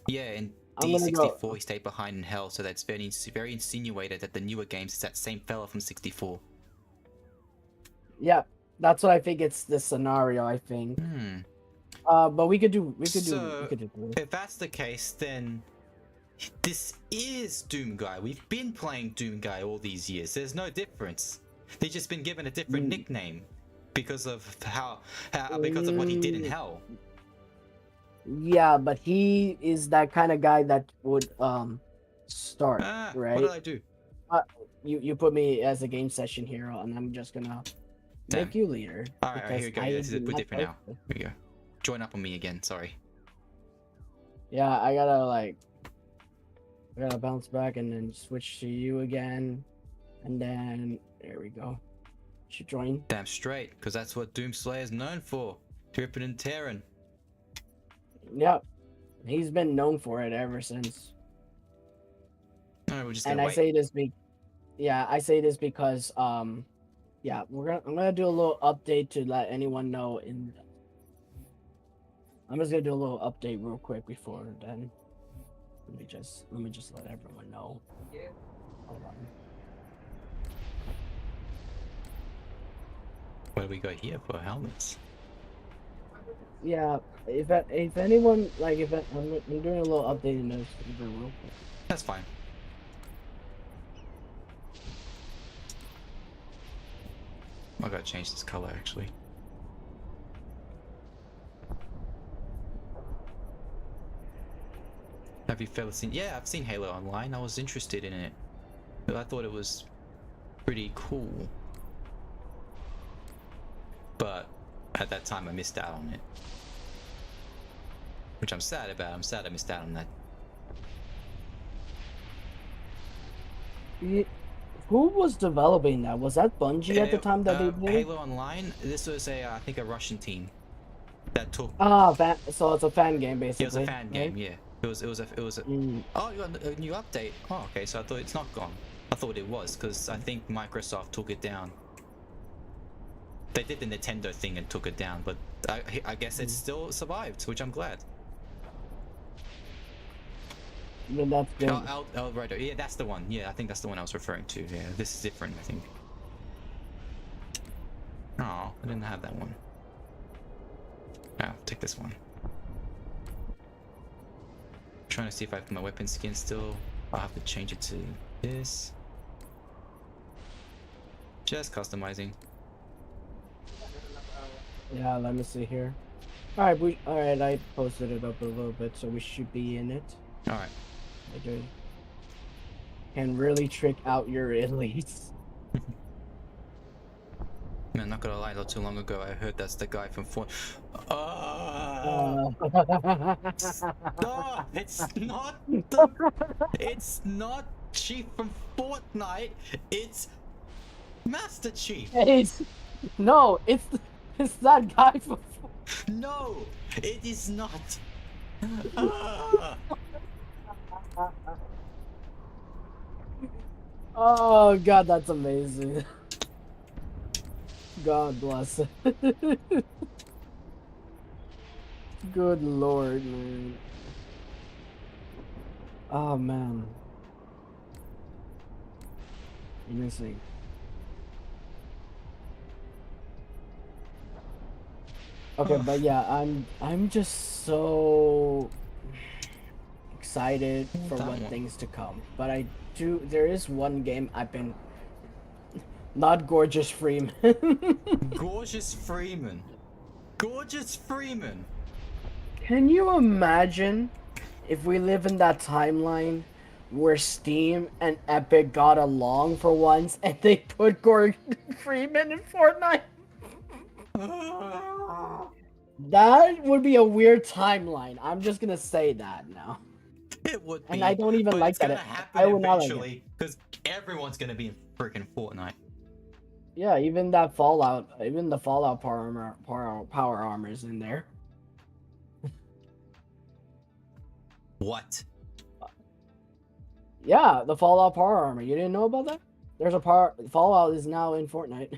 Yeah, in I'm gonna D64 go- he stayed behind in Hell, so that's very insinuated that the newer games is that same fella from 64. Yeah, that's what I think. It's the scenario. I think. But we could do. So, 3. if that's the case, then this is Doom Guy. We've been playing Doom Guy all these years. There's no difference. They've just been given a different nickname because of because of what he did in Hell. Yeah, but he is that kind of guy that would start, right? What did I do? You put me as a game session hero, and I'm just gonna make you leader. Alright, here we go. I Yeah, this is am we're not different now. perfect. Here we go. Join up on me again. Sorry. Yeah, I gotta bounce back and then switch to you again, and then there we go. Should join. Damn straight, because that's what Doom Slayer's known for. Ripping and tearing. Yep, he's been known for it ever since. Alright, we're just And gonna I wait. say this because yeah, I'm gonna do a little update to let anyone know. I'm just gonna do a little update real quick before then. Let me just let everyone know. Hold on. What do we got here for helmets? Yeah, if anyone I'm doing a little update in this real quick. That's fine. I gotta change this color actually. Have you fellas seen? Yeah, I've seen Halo Online. I was interested in it. But I thought it was pretty cool. But at that time I missed out on it. Which I'm sad about. I'm sad I missed out on that. Who was developing that? Was that Bungie at the time that they did? Halo Online. This was I think a Russian team that took. So it's a fan game basically. It was a fan game, right? yeah. It was a. Oh, you got a new update. Oh, okay. So I thought it's not gone. I thought it was because I think Microsoft took it down. They did the Nintendo thing and took it down, but I guess it still survived, which I'm glad. Yeah, that's good. Right. Yeah, that's the one. Yeah, I think that's the one I was referring to. Yeah, this is different, I think. Oh, I didn't have that one. Oh, take this one. Trying to see if I have my weapon skin still. I'll have to change it to this. Just customizing. Yeah, let me see here. All right. I posted it up a little bit, so we should be in it. All right. Okay. Can really trick out your elites. Man, not gonna lie, not too long ago I heard that's the guy from Fort. Uh, Stop! It's not Chief from Fortnite. It's Master Chief. no, it's that guy from. No, it is not. Ah. Oh god, that's amazing. God bless. Good lord, man. Oh man. Let me see. Okay, but yeah, I'm just so excited for That what one. things to come. But there is one game I've been not Gorgeous Freeman. Gorgeous Freeman. Gorgeous Freeman. Can you imagine if we live in that timeline where Steam and Epic got along for once and they put Gordon Freeman in Fortnite? That would be a weird timeline. I'm just gonna say that now. It would be. And I don't even but like it's that. gonna happen I would not like it. eventually because everyone's gonna be in freaking Fortnite. Yeah, even the Fallout power armor's in there. What? Yeah, the Fallout power armor. You didn't know about that? There's a Fallout is now in Fortnite.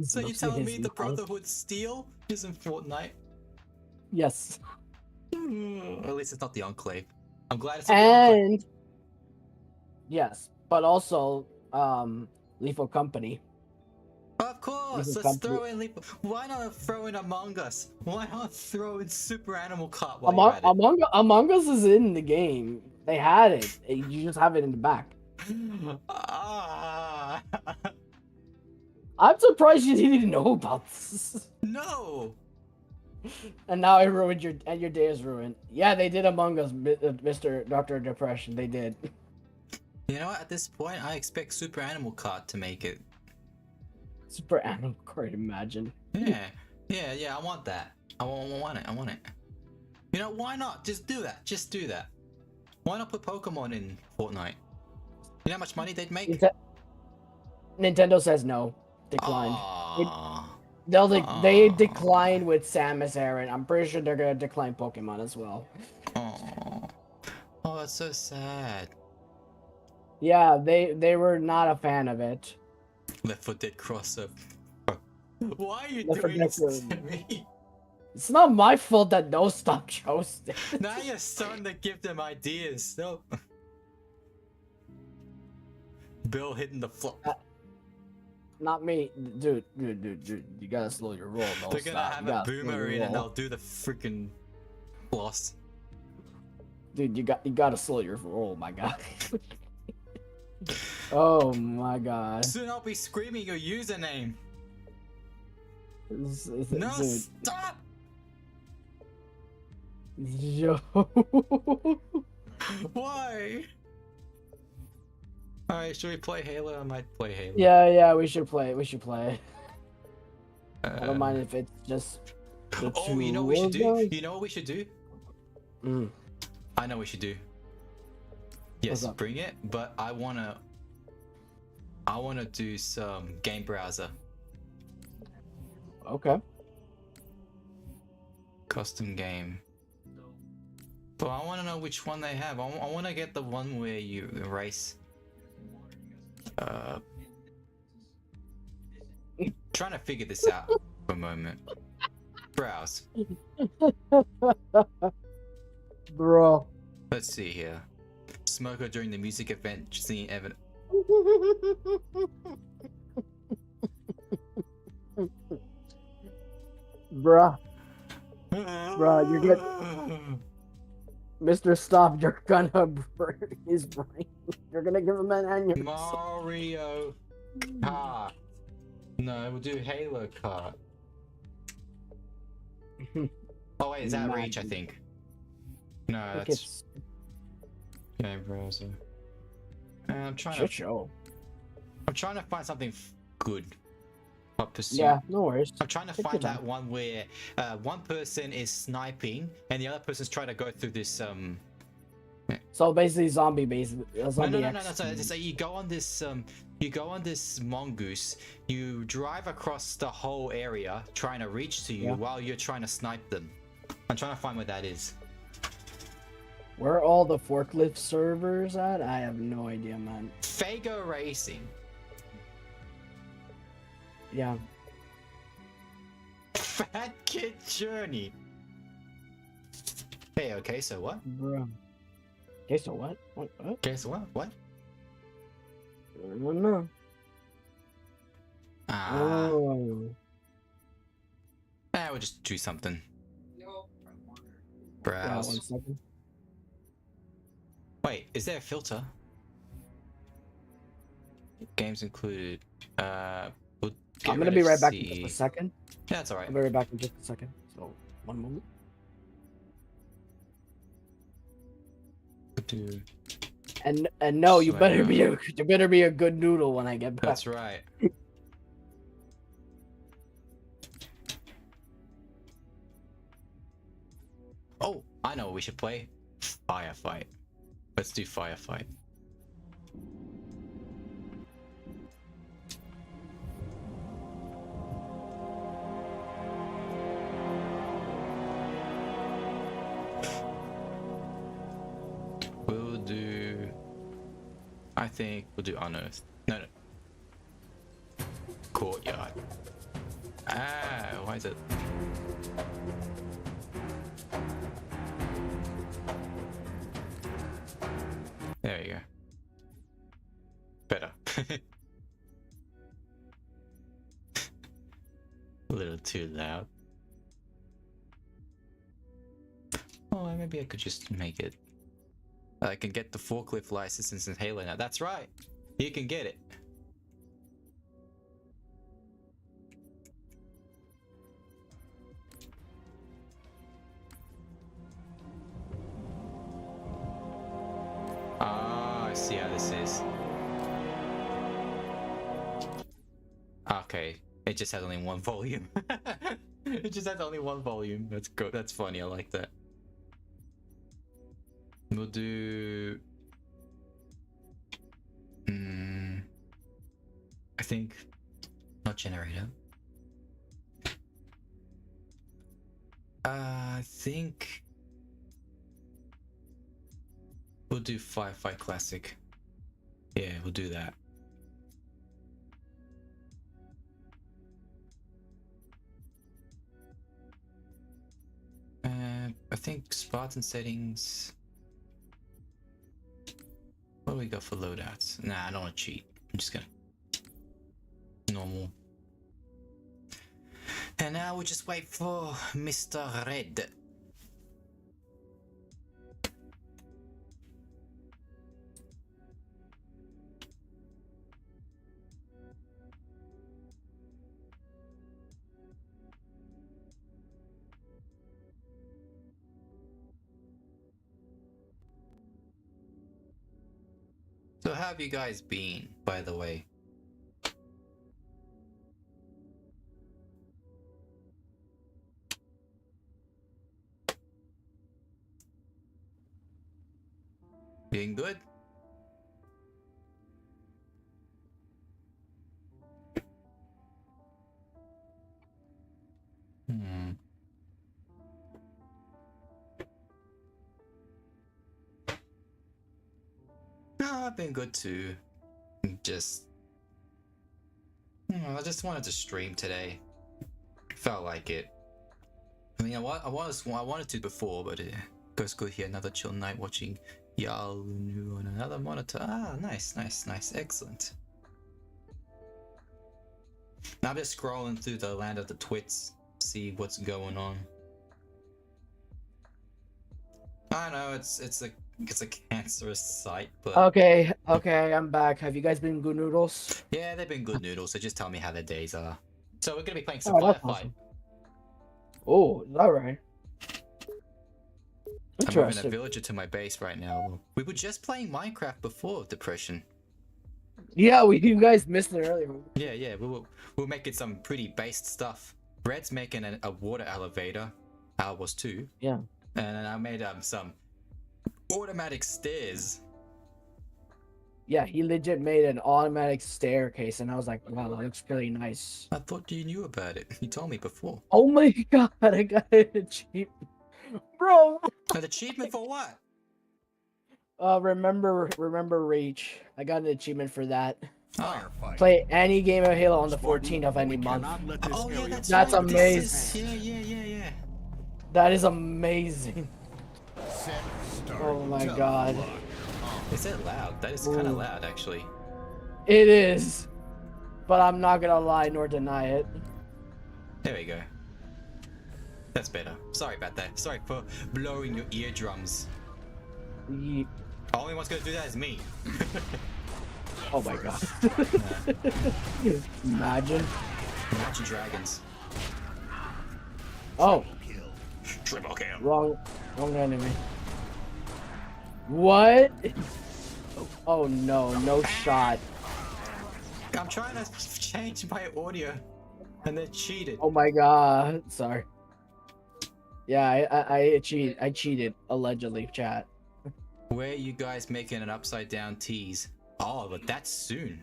So you're telling me the Brotherhood Steel is in Fortnite? Yes. At least it's not the Enclave. I'm glad it's not the Enclave. And yes, but also Lethal Company. Of course, Lethal let's Company. throw in Lethal. Why not throw in Among Us? Why not throw in Super Animal Cart while you're at it? Among Us is in the game. They had it. You just have it in the back. Ah. I'm surprised you didn't know about this. No. And now I ruined your day is ruined. Yeah, they did Among Us, Mr. Dr. Depression. They did. You know what? At this point, I expect Super Animal Cart to make it. Super Animal Card, imagine. Yeah. I want that. I want it. You know, why not? Just do that. Why not put Pokemon in Fortnite? You know how much money they'd make? Nintendo says no. Declined. Aww. They declined with Samus Aran. I'm pretty sure they're gonna decline Pokemon as well. Aww. Oh, that's so sad. Yeah, they were not a fan of it. Left 4 Dead crossover. Why are you Left 4 doing Dead this to me? It's not my fault that No Stop chose it. Now you're starting to give them ideas. No. Bill hitting the floor. Not me, dude. You gotta slow your roll. No They're gonna stop. have You a gotta slow boomer your in and roll. they'll do the freaking floss. Dude, you gotta slow your roll, my guy. Oh my god. Soon I'll be screaming your username. No, Dude. stop! Yo. Why? Alright, should we play Halo? I might play Halo. Yeah, we should play. I don't mind Uh, if it's just the Oh, two you know what we should of do? us. You know what we should do? Mm. I know what we should do. Yes, What's up? bring it, but I wanna do some game browser. Okay. Custom game. But I wanna know which one they have. I wanna get the one where you erase. Trying to figure this out for a moment. Browse. Bro. Let's see here. Smoker during the music event scene evidence. Bruh. Bruh, you're good. Mr. Stop, you're gonna burn his brain. You're gonna give him an aneurysm. Mario Kart. No, we'll do Halo Kart. Oh wait, is that Reach? I think. No, I think that's it's game browser. I'm trying shit to. show. I'm trying to find something good. Hot Pursuit. Yeah, no worries. I'm trying to Take your find time. that one where one person is sniping and the other person's trying to go through this So basically, zombie based. No, Zombie no, no, no, no. X. So it's like you go on this mongoose. You drive across the whole area trying to reach to you Yeah. while you're trying to snipe them. I'm trying to find where that is. Where are all the forklift servers at? I have no idea, man. Fago Racing. Yeah. Fat Kid Journey. Hey, okay, so what? Bro. Okay, so what? What? Okay, so what? What? I don't know. Ah, Oh. we'll just do something. No. Yeah, Browse. 1 second. Wait, is there a filter? Games included. We'll get I'm gonna rid be of right back in C. just a second. Yeah, that's alright. I'll be right back in just a second. So, 1 moment. Do. And no, you better be a good noodle when I get back. That's right. Oh, I know what we should play. Firefight. Let's do Firefight. We'll do. I think we'll do Unearthed. No, no. Courtyard. Ah, why is it? There you go. Better. A little too loud. Oh, maybe I could just make it. I can get the forklift license in Halo now. That's right. You can get it. Ah, I see how this is. Okay, it just has only one volume. It just has only one volume. That's good. That's funny. I like that. We'll do. I think not generator. I think we'll do Firefight Classic. Yeah, we'll do that. I think Spartan settings. What do we got for loadouts? Nah, I don't want to cheat. I'm just gonna normal. And now we'll just wait for Mr. Red. So how have you guys been, by the way? Being good? No, I've been good too. Just, I just wanted to stream today. Felt like it. I mean, I wanted to before, but it goes good here. Another chill night watching Yalunu on another monitor. Ah, nice, nice, nice, excellent. Now I'm just scrolling through the land of the twits, see what's going on. I know it's a cancerous site, but Okay, I'm back. Have you guys been good noodles? yeah, they've been good noodles. So just tell me how their days are. So we're gonna be playing some Oh, that's Firefight. awesome. Oh, is that right? I'm moving a Interesting. villager to my base right now. We were just playing Minecraft before Depression. Yeah, you guys missed it earlier. Yeah, we're making some pretty based stuff. Red's making a water elevator. I was too. Yeah. And then I made some automatic stairs. Yeah, he legit made an automatic staircase, and I was like, wow, that looks really nice. I thought you knew about it. You told me before. Oh my god, I got it cheap. Bro! An achievement for what? Remember Reach. I got an achievement for that. Oh, Play any game of Halo on the 14th of any month. oh yeah, that's That's right. amazing. Yeah. That is amazing. Oh my god. Is that loud? That is kind of Ooh. loud, actually. It is. But I'm not gonna lie nor deny it. There we go. That's better. Sorry about that. Sorry for blowing your eardrums. Yeet. Only one's gonna do that is me. Oh my god. Imagine. Imagine dragons. Oh, Triple kill. wrong enemy. What? Oh no, no shot. I'm trying to change my audio, and they cheated. Oh my god. Sorry. Yeah, I cheated allegedly, chat. Where are you guys making an upside down tease? Oh, but that's soon.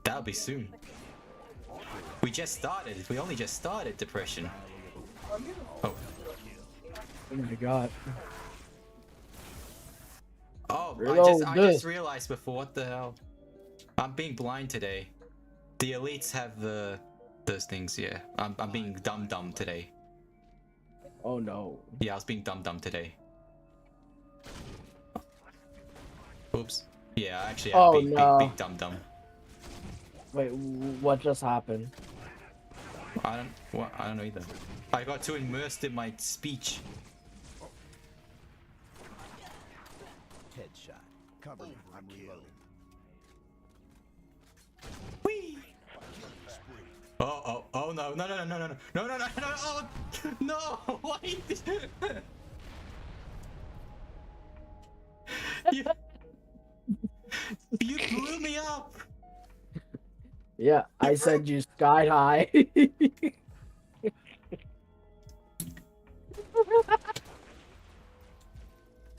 That'll be soon. We just started. We only just started Depression. Oh. Oh my god. Oh, Reload I this. just realized before. What the hell? I'm being blind today. The elites have those things. Yeah, I'm being dumb today. Oh no. Yeah, I was being dumb today. Oops. Yeah, I actually Oh, am no. big dumb. Wait, what just happened? I don't know either. I got too immersed in my speech. Headshot. Cover me. I'm reloading. Whee! Oh no, oh no, wait! you blew me up! Yeah, I said you sky high.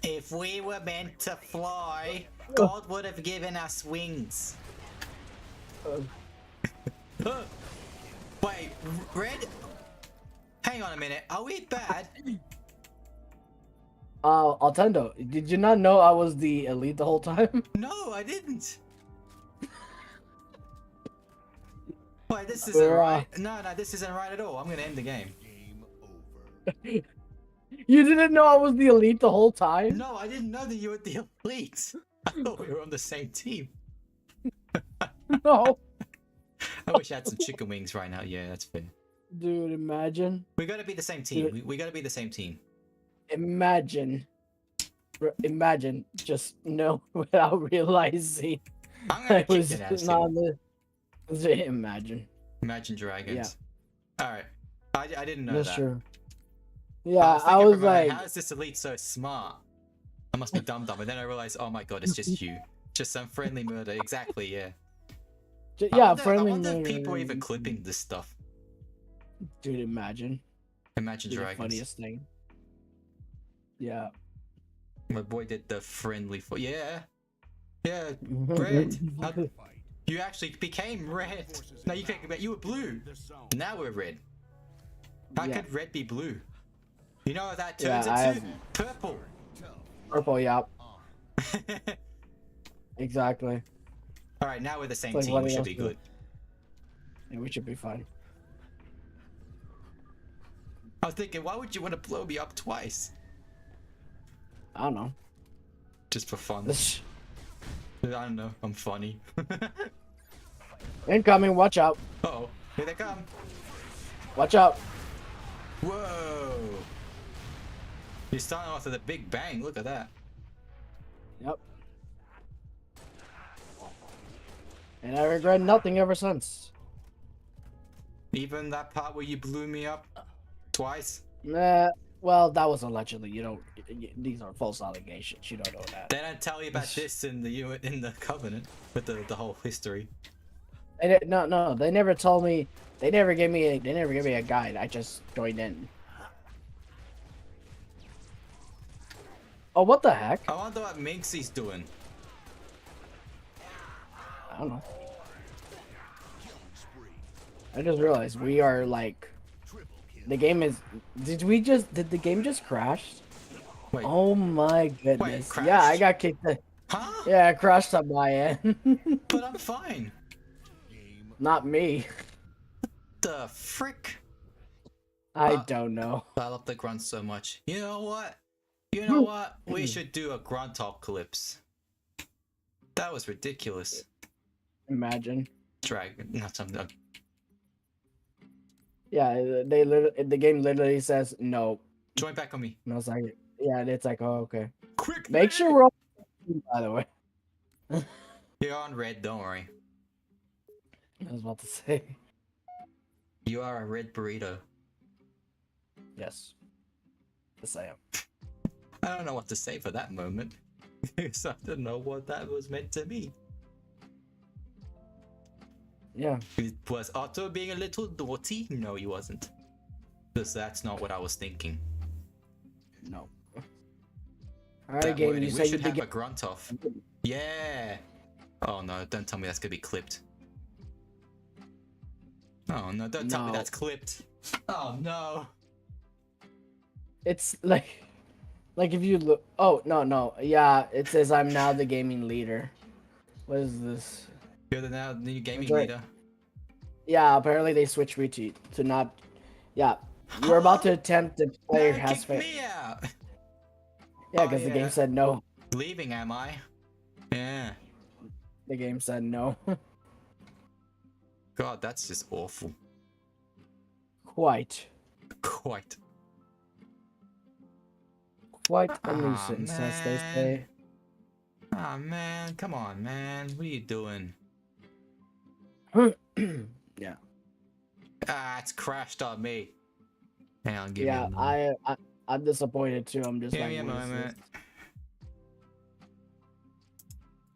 If we were meant to fly, God would have given us wings. Wait, Red? Hang on a minute, are we bad? Ottendo, did you not know I was the elite the whole time? No, I didn't. Wait, this isn't right. No, this isn't right at all. I'm gonna end the game. Game over. You didn't know I was the elite the whole time? No, I didn't know that you were the elite. I thought we were on the same team. No. I wish I had some chicken wings right now. Yeah, that's fair. Dude, imagine. We gotta be the same team. We gotta be the same team. Imagine. Just know without realizing. I'm gonna I kick was that ass. not the... Imagine. Imagine Dragons. Alright. I didn't know That's that. true. Yeah, I thinking was for a moment, like... how is this elite so smart? I must be dumb. And then I realized, oh my god, it's just you. Just some friendly murder. Exactly, yeah. Yeah, I friendly. wonder if people are even clipping this stuff. Dude, imagine. Imagine Be the Dragons. funniest thing. Yeah. My boy did the friendly yeah. Yeah, Red. You actually became red. No, you were blue. Now we're red. How Yeah. could red be blue? You know what that Yeah, turns into? Purple. Purple, yeah. Exactly. Alright, now we're the same Like team. what We should else be do? good. Yeah, we should be fine. I was thinking, why would you want to blow me up twice? I don't know. Just for fun. This I don't know. I'm funny. incoming, watch out. Uh-oh. Here they come. Watch out. Whoa. You're starting off with a big bang. Look at that. Yep. And I regret nothing ever since. Even that part where you blew me up twice. Nah, well, that was allegedly. You don't. These are false allegations. You don't know that. They don't tell you about this in the Covenant with the whole history. No, they never told me. They never gave me a guide. I just joined in. Oh, what the heck? I wonder what Minxie's doing. I don't know. I just realized we are like. The game is. Did the game just crash? Wait, Oh my goodness! crashed? Yeah, I got kicked. huh? Yeah, it crashed on my end. But I'm fine. Not me. The frick? I don't know. I love the grunt so much. You know what? You know what? We should do a grunt apocalypse. That was ridiculous. Imagine. Dragon, not something. Yeah, the game literally says no. Join back on me. And I was like, yeah, and it's like, oh, okay. Quick! Make sure we're all, by the way. You're on red, don't worry. I was about to say. You are a red burrito. Yes. Yes, I am. I don't know what to say for that moment. Because I don't know what that was meant to be. Yeah. Was Otto being a little naughty? No, he wasn't. Because that's not what I was thinking. No. Alright, That game, wording, you we said you should did have a get... grunt off. Yeah! Oh no, don't tell me that's gonna be clipped. Oh no, don't tell me No. that's clipped. Oh no! It's like if you look... Oh, no. Yeah, it says I'm now the gaming leader. What is this? You're the now the new gaming That's right. leader. Yeah, apparently they switched me to not... Yeah. You're about to attempt to player No, has kick failed. me out! Yeah, Oh, because the yeah. game said no. Leaving, am I? Yeah. The game said no. God, that's just awful. Quite. Quite. Quite a Aw, nuisance, as they say. Ah man, come on, man. What are you doing? Yeah. Ah, it's crashed on me. Hang on, give Yeah, me a moment. I'm disappointed too. I'm just Give like, me a what is moment. this?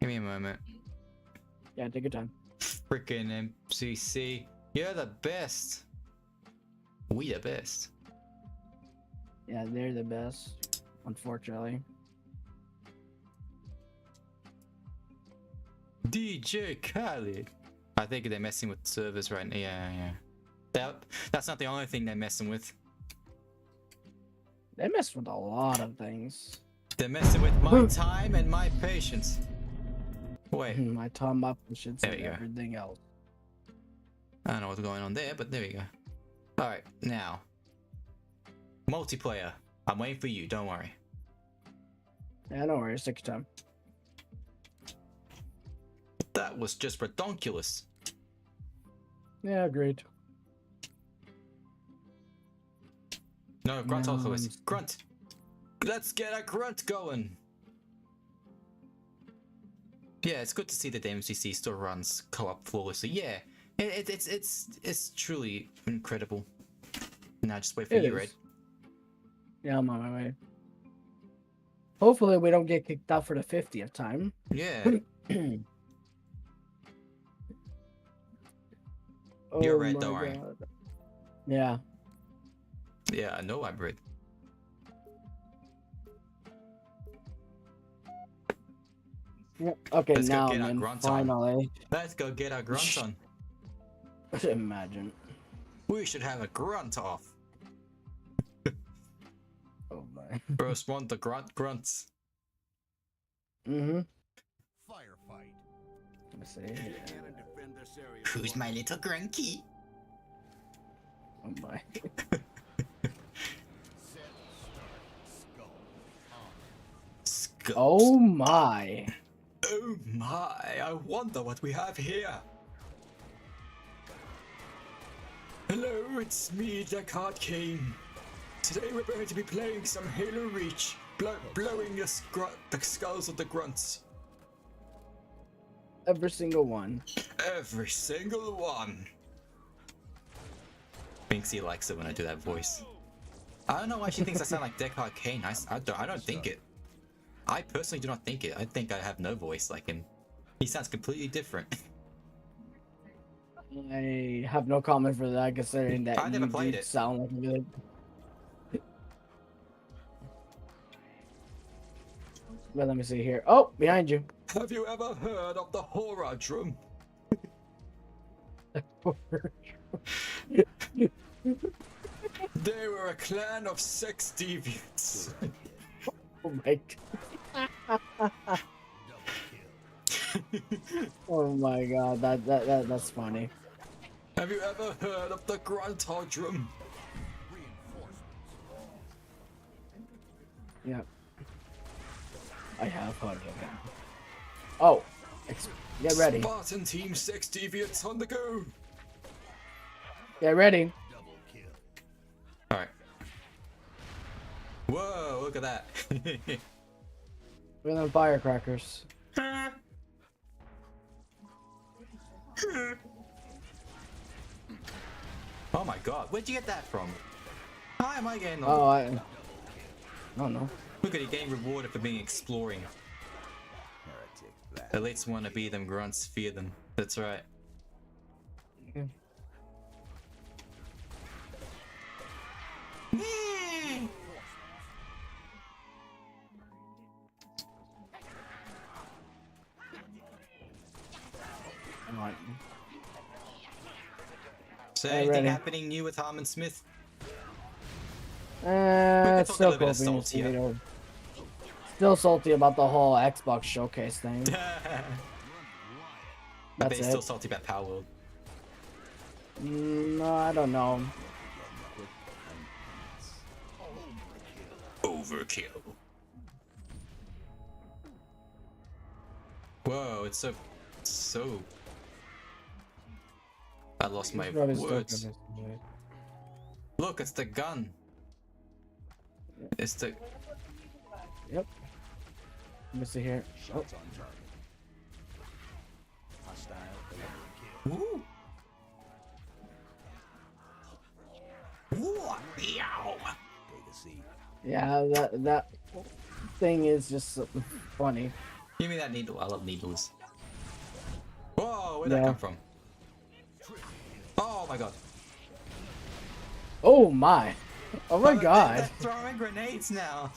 Give me a moment. Yeah, take your time. Freaking MCC. You're the best. We the best. Yeah, they're the best, unfortunately. DJ Khaled. I think they're messing with servers right now. Yeah. That's not the only thing they're messing with. They messed with a lot of things. They're messing with my time and my patience. Wait, My time up should There say we go. everything else. I don't know what's going on there, but there we go. Alright, now. Multiplayer. I'm waiting for you, don't worry. Yeah, no worries. Take your time. That was just redonkulous. Yeah, great. No, grunt No, also I'm is. s- Grunt! Let's get a grunt going! Yeah, it's good to see that the MCC still runs co-op flawlessly. Yeah, it's truly incredible. Now just wait for It you, is. Red. Yeah, I'm on my way. Hopefully, we don't get kicked out for the 50th time. Yeah, Oh You're red, my don't worry. God. Yeah. yeah, I know I'm Red. Yep. Okay, Let's go now get our then, grunt on. finally. Let's go get our grunt on. Imagine. We should have a grunt off. Oh my. First one, the grunts. Mm-hmm. Firefight. Let me see. Cannon defend this area. Who's my little grunky? Oh my. Set, start, skull. Skulls. Oh my. Oh my, I wonder what we have here. Hello, it's me, the Card King. Today we're going to be playing some Halo Reach, blowing the skulls of the grunts. Every single one. Every single one. Binksy likes it when I do that voice. I don't know why she thinks I sound like Deckard Cain. I don't think it. I personally do not think it. I think I have no voice like him. He sounds completely different. I have no comment for that, considering that I never you played do it. sound like a good. But let me see here. Oh, behind you. Have you ever heard of the horror drum? They were a clan of sex deviants. Oh my god. Oh my god, that's funny. Have you ever heard of the Gruntodrum? Yeah. I have heard of it. Oh, get ready. Spartan Team Sex Deviants on the go. Get ready. Alright. Whoa, look at that. We're them firecrackers. Oh my god, where'd you get that from? How am I getting Oh, I don't know. Look at you getting rewarded for being exploring. Elites want to be them, grunts fear them. That's right. Yeah. Alright. So Hey, anything ready. happening new with Harmon Smith? It's talk a still little bit of coping. salt here. Still salty about the whole Xbox showcase thing. I bet That's he's still it. salty about Power World. No, I don't know. Overkill. Whoa, it's so. I lost my He's probably still words. gonna enjoy it. Look, it's the gun. It's the. Yep. Let me see here. Oh, Shots on target. Hostile Woo! Woo! Meow! Take a seat. yeah, that thing is just funny. Give me that needle. I love needles. Whoa! Where'd that Yeah. come from? Oh my god! Oh my! Oh my They're god! throwing grenades now.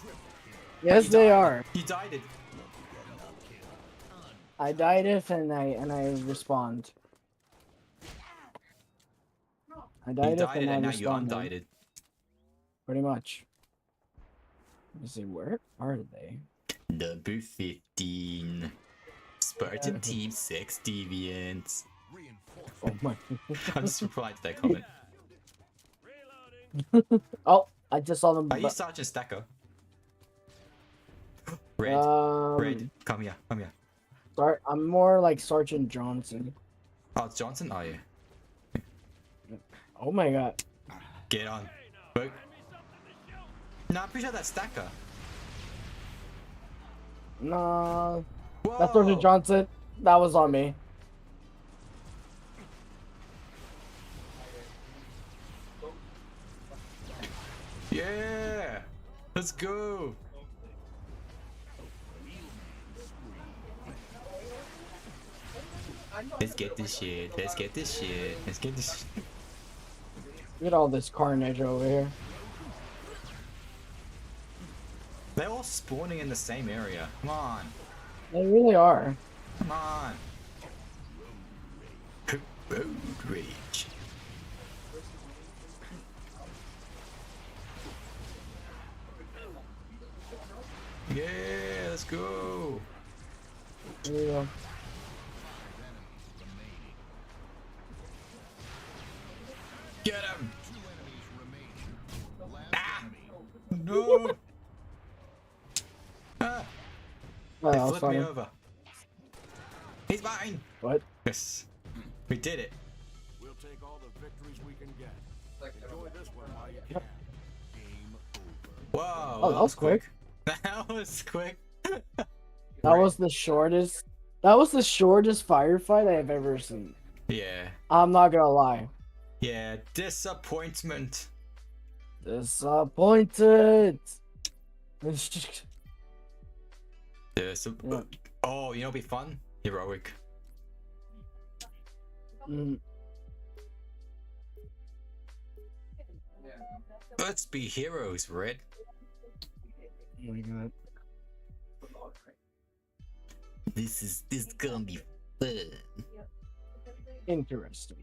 Yes, You they died. are. You died it. I died if and I respond. I You died if died it and I and now you respond. undied it. Pretty much. Let me see, where are they? Number 15. Spartan Yeah. Team 6 Deviants. Oh my! I'm just replying to that comment. Oh, I just saw them. Are you Sergeant Stacker? Red. Red. Come here. Come here. Sorry, I'm more like Sergeant Johnson. Oh, it's Johnson? Oh, yeah. Oh my god! Get on. Boat. No, I'm pretty sure that's Stacker. No, Whoa! that's Sergeant Johnson. That was on me. Yeah! Let's go! Let's get this shit. Let's get this shit. Let's get this. Look at all this carnage over here. They're all spawning in the same area. Come on. They really are. Come on. Road rage. Yeah, let's go. There we go. Get him. Ah! No. Ah! Oh, They I was flipped me funny. over. He's mine. What? Yes. We did it. We'll take all the victories we can get. Enjoy this one while you can. Game Wow, Oh, that was quick. That was quick. That was the shortest. That was the shortest firefight I have ever seen. Yeah. I'm not gonna lie. Yeah, disappointment. Disappointed. Yeah. Oh, you know, be fun. Heroic. Mm, Let's be heroes, Red. oh my god. This is gonna be fun. Interesting.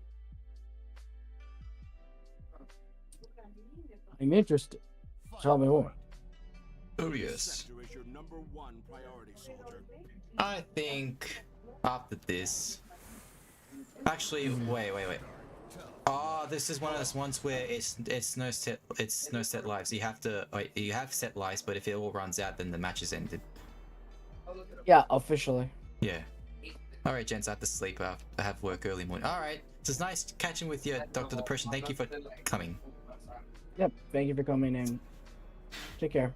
I'm interested. Tell me more. Oh This yes. sector is your number one priority, soldier. I think after this. Actually, wait. Oh, this is one of those ones where it's no set lives. You have to you have set lives, but if it all runs out, then the match is ended. Yeah, officially. Yeah. All right, gents, I have to sleep. I have work early morning. All right, it's nice catching with you, Dr. Depression. Thank you for coming. Yep. Thank you for coming in. Take care.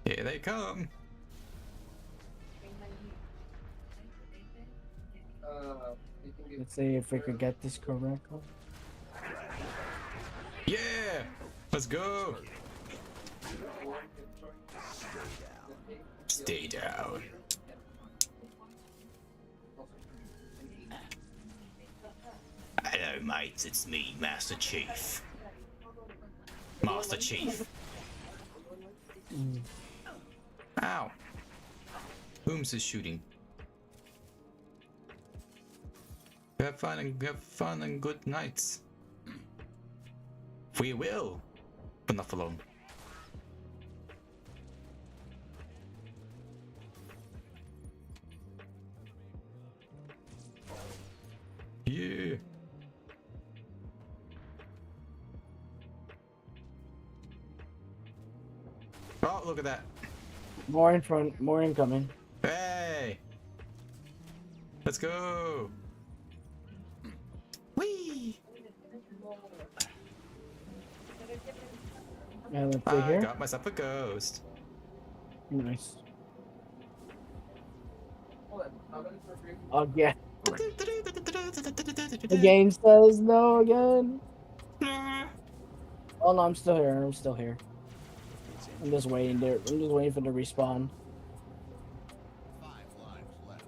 Here they come. Let's see if we could get this correctly. Yeah, let's go. Stay down. Hello, mates. It's me, Master Chief. Master Chief. Ow. Booms is shooting. Have fun and good nights. We will, but not for long. Yeah. Oh, look at that. More in front. More incoming. Hey. Let's go. Whee. And let's see I here. got myself a ghost. Nice. Again. The game says no again. Oh no, I'm still here. I'm still here. I'm just waiting there. I'm just waiting for the respawn. 5 lives left.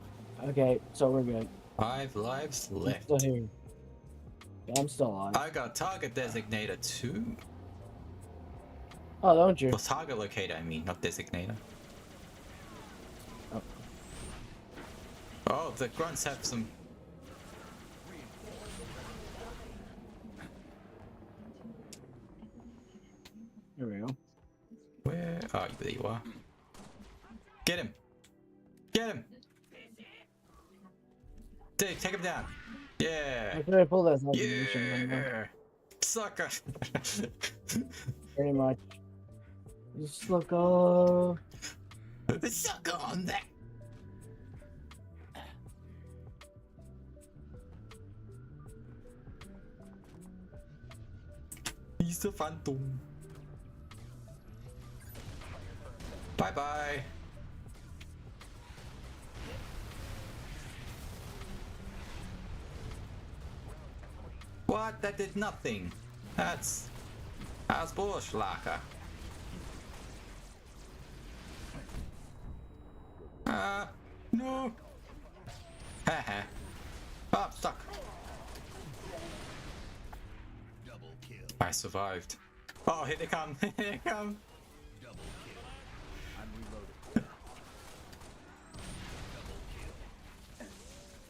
Okay, so we're good. 5 lives I'm left. still here. Yeah, I'm still alive. I got target designator too. Oh, don't you? Well, target locator, I mean, not designator. Oh. Oh, the grunts have some. Here we go. Where? Oh, there you are. Get him! Get him! Dude, take him down! Yeah! I could pull that animation. Yeah! Sucker! Pretty much. Just look up. Sucker on that! He's a phantom. Bye bye. What? That did nothing. That's bullschlacker. No. Haha. Oh, I'm stuck. Double kill. I survived. Oh, here they come. Here they come. Double kill. I'm reloading.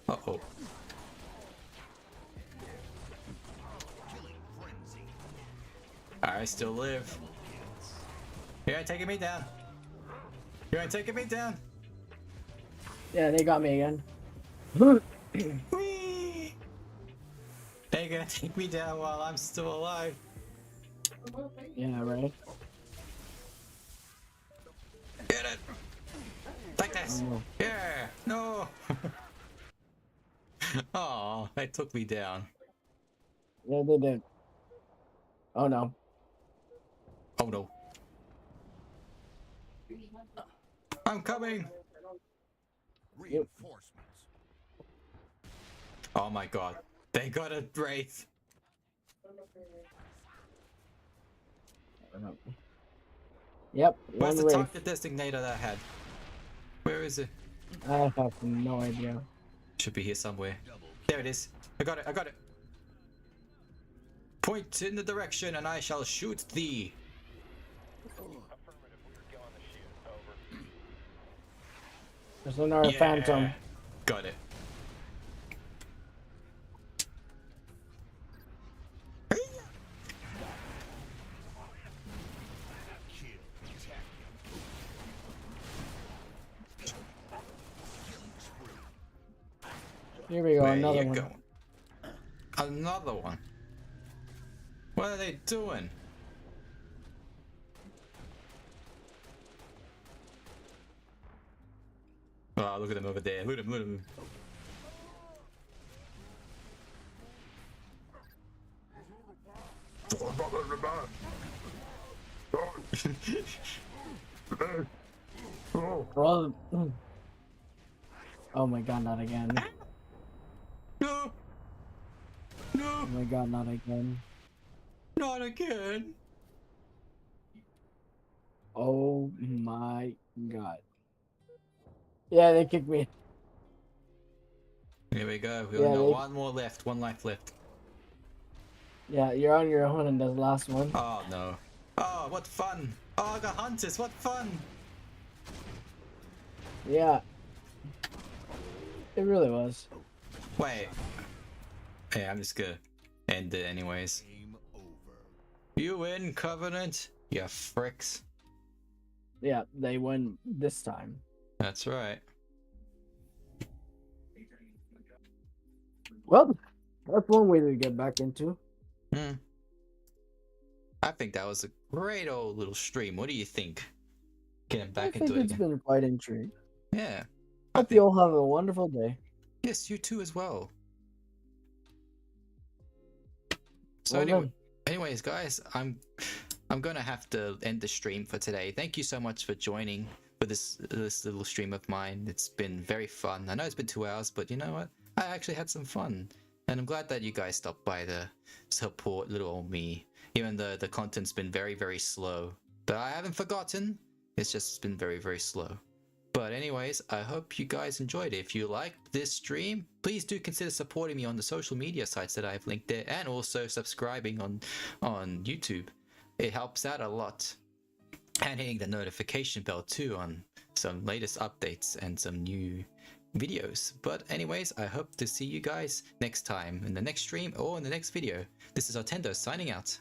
Double kill. Uh-oh. Killing frenzy. I still live. You ain't taking me down. You ain't taking me down. Yeah, they got me again. Whee! They're gonna take me down while I'm still alive. Yeah, right. Get it! Like this! Oh. Yeah! No! Oh, they took me down. Yeah, they did. Oh no. Oh no. I'm coming. Reinforcements. Oh my god. They got a wraith. Yep, Where's one the wraith. target designator that I had? Where is it? I have no idea. Should be here somewhere. Double kill. There it is. I got it. I got it. Point in the direction and I shall shoot thee. There's another phantom. Got it. Kill. Attack him. Killing spree. Here we go, Where another you one. going? Another one. What are they doing? Oh, look at them over there. Look at them, look at them. Well, oh my god, not again. No! No! Oh my god, not again. Not again! Oh my god. Yeah, they kicked me. Here we go. We Yeah, only got they- one more left. One life left. Yeah, you're on your own in the last one. Oh no. Oh, what fun! Oh, I got hunters. What fun! Yeah. It really was. Wait. Hey, I'm just gonna end it anyways. Game over. You win, Covenant. You fricks. Yeah, they won this time. That's right. Well, that's one way to get back into. Hmm. I think that was a great old little stream. What do you think? Getting I back think into it it's again. been quite intriguing. Yeah. I Hope think- you all have a wonderful day. Yes, you too as well. So Well anyway, done. anyways, guys, I'm gonna have to end the stream for today. Thank you so much for joining for this little stream of mine. It's been very fun. I know it's been 2 hours, but you know what? I actually had some fun, and I'm glad that you guys stopped by to support little old me. Even though the content's been very, very slow, but I haven't forgotten. It's just been very, very slow. But anyways, I hope you guys enjoyed it. If you liked this stream, please do consider supporting me on the social media sites that I've linked there, and also subscribing on YouTube. It helps out a lot. And hitting the notification bell too on some latest updates and some new videos. But anyways, I hope to see you guys next time in the next stream or in the next video. This is Ottendo signing out.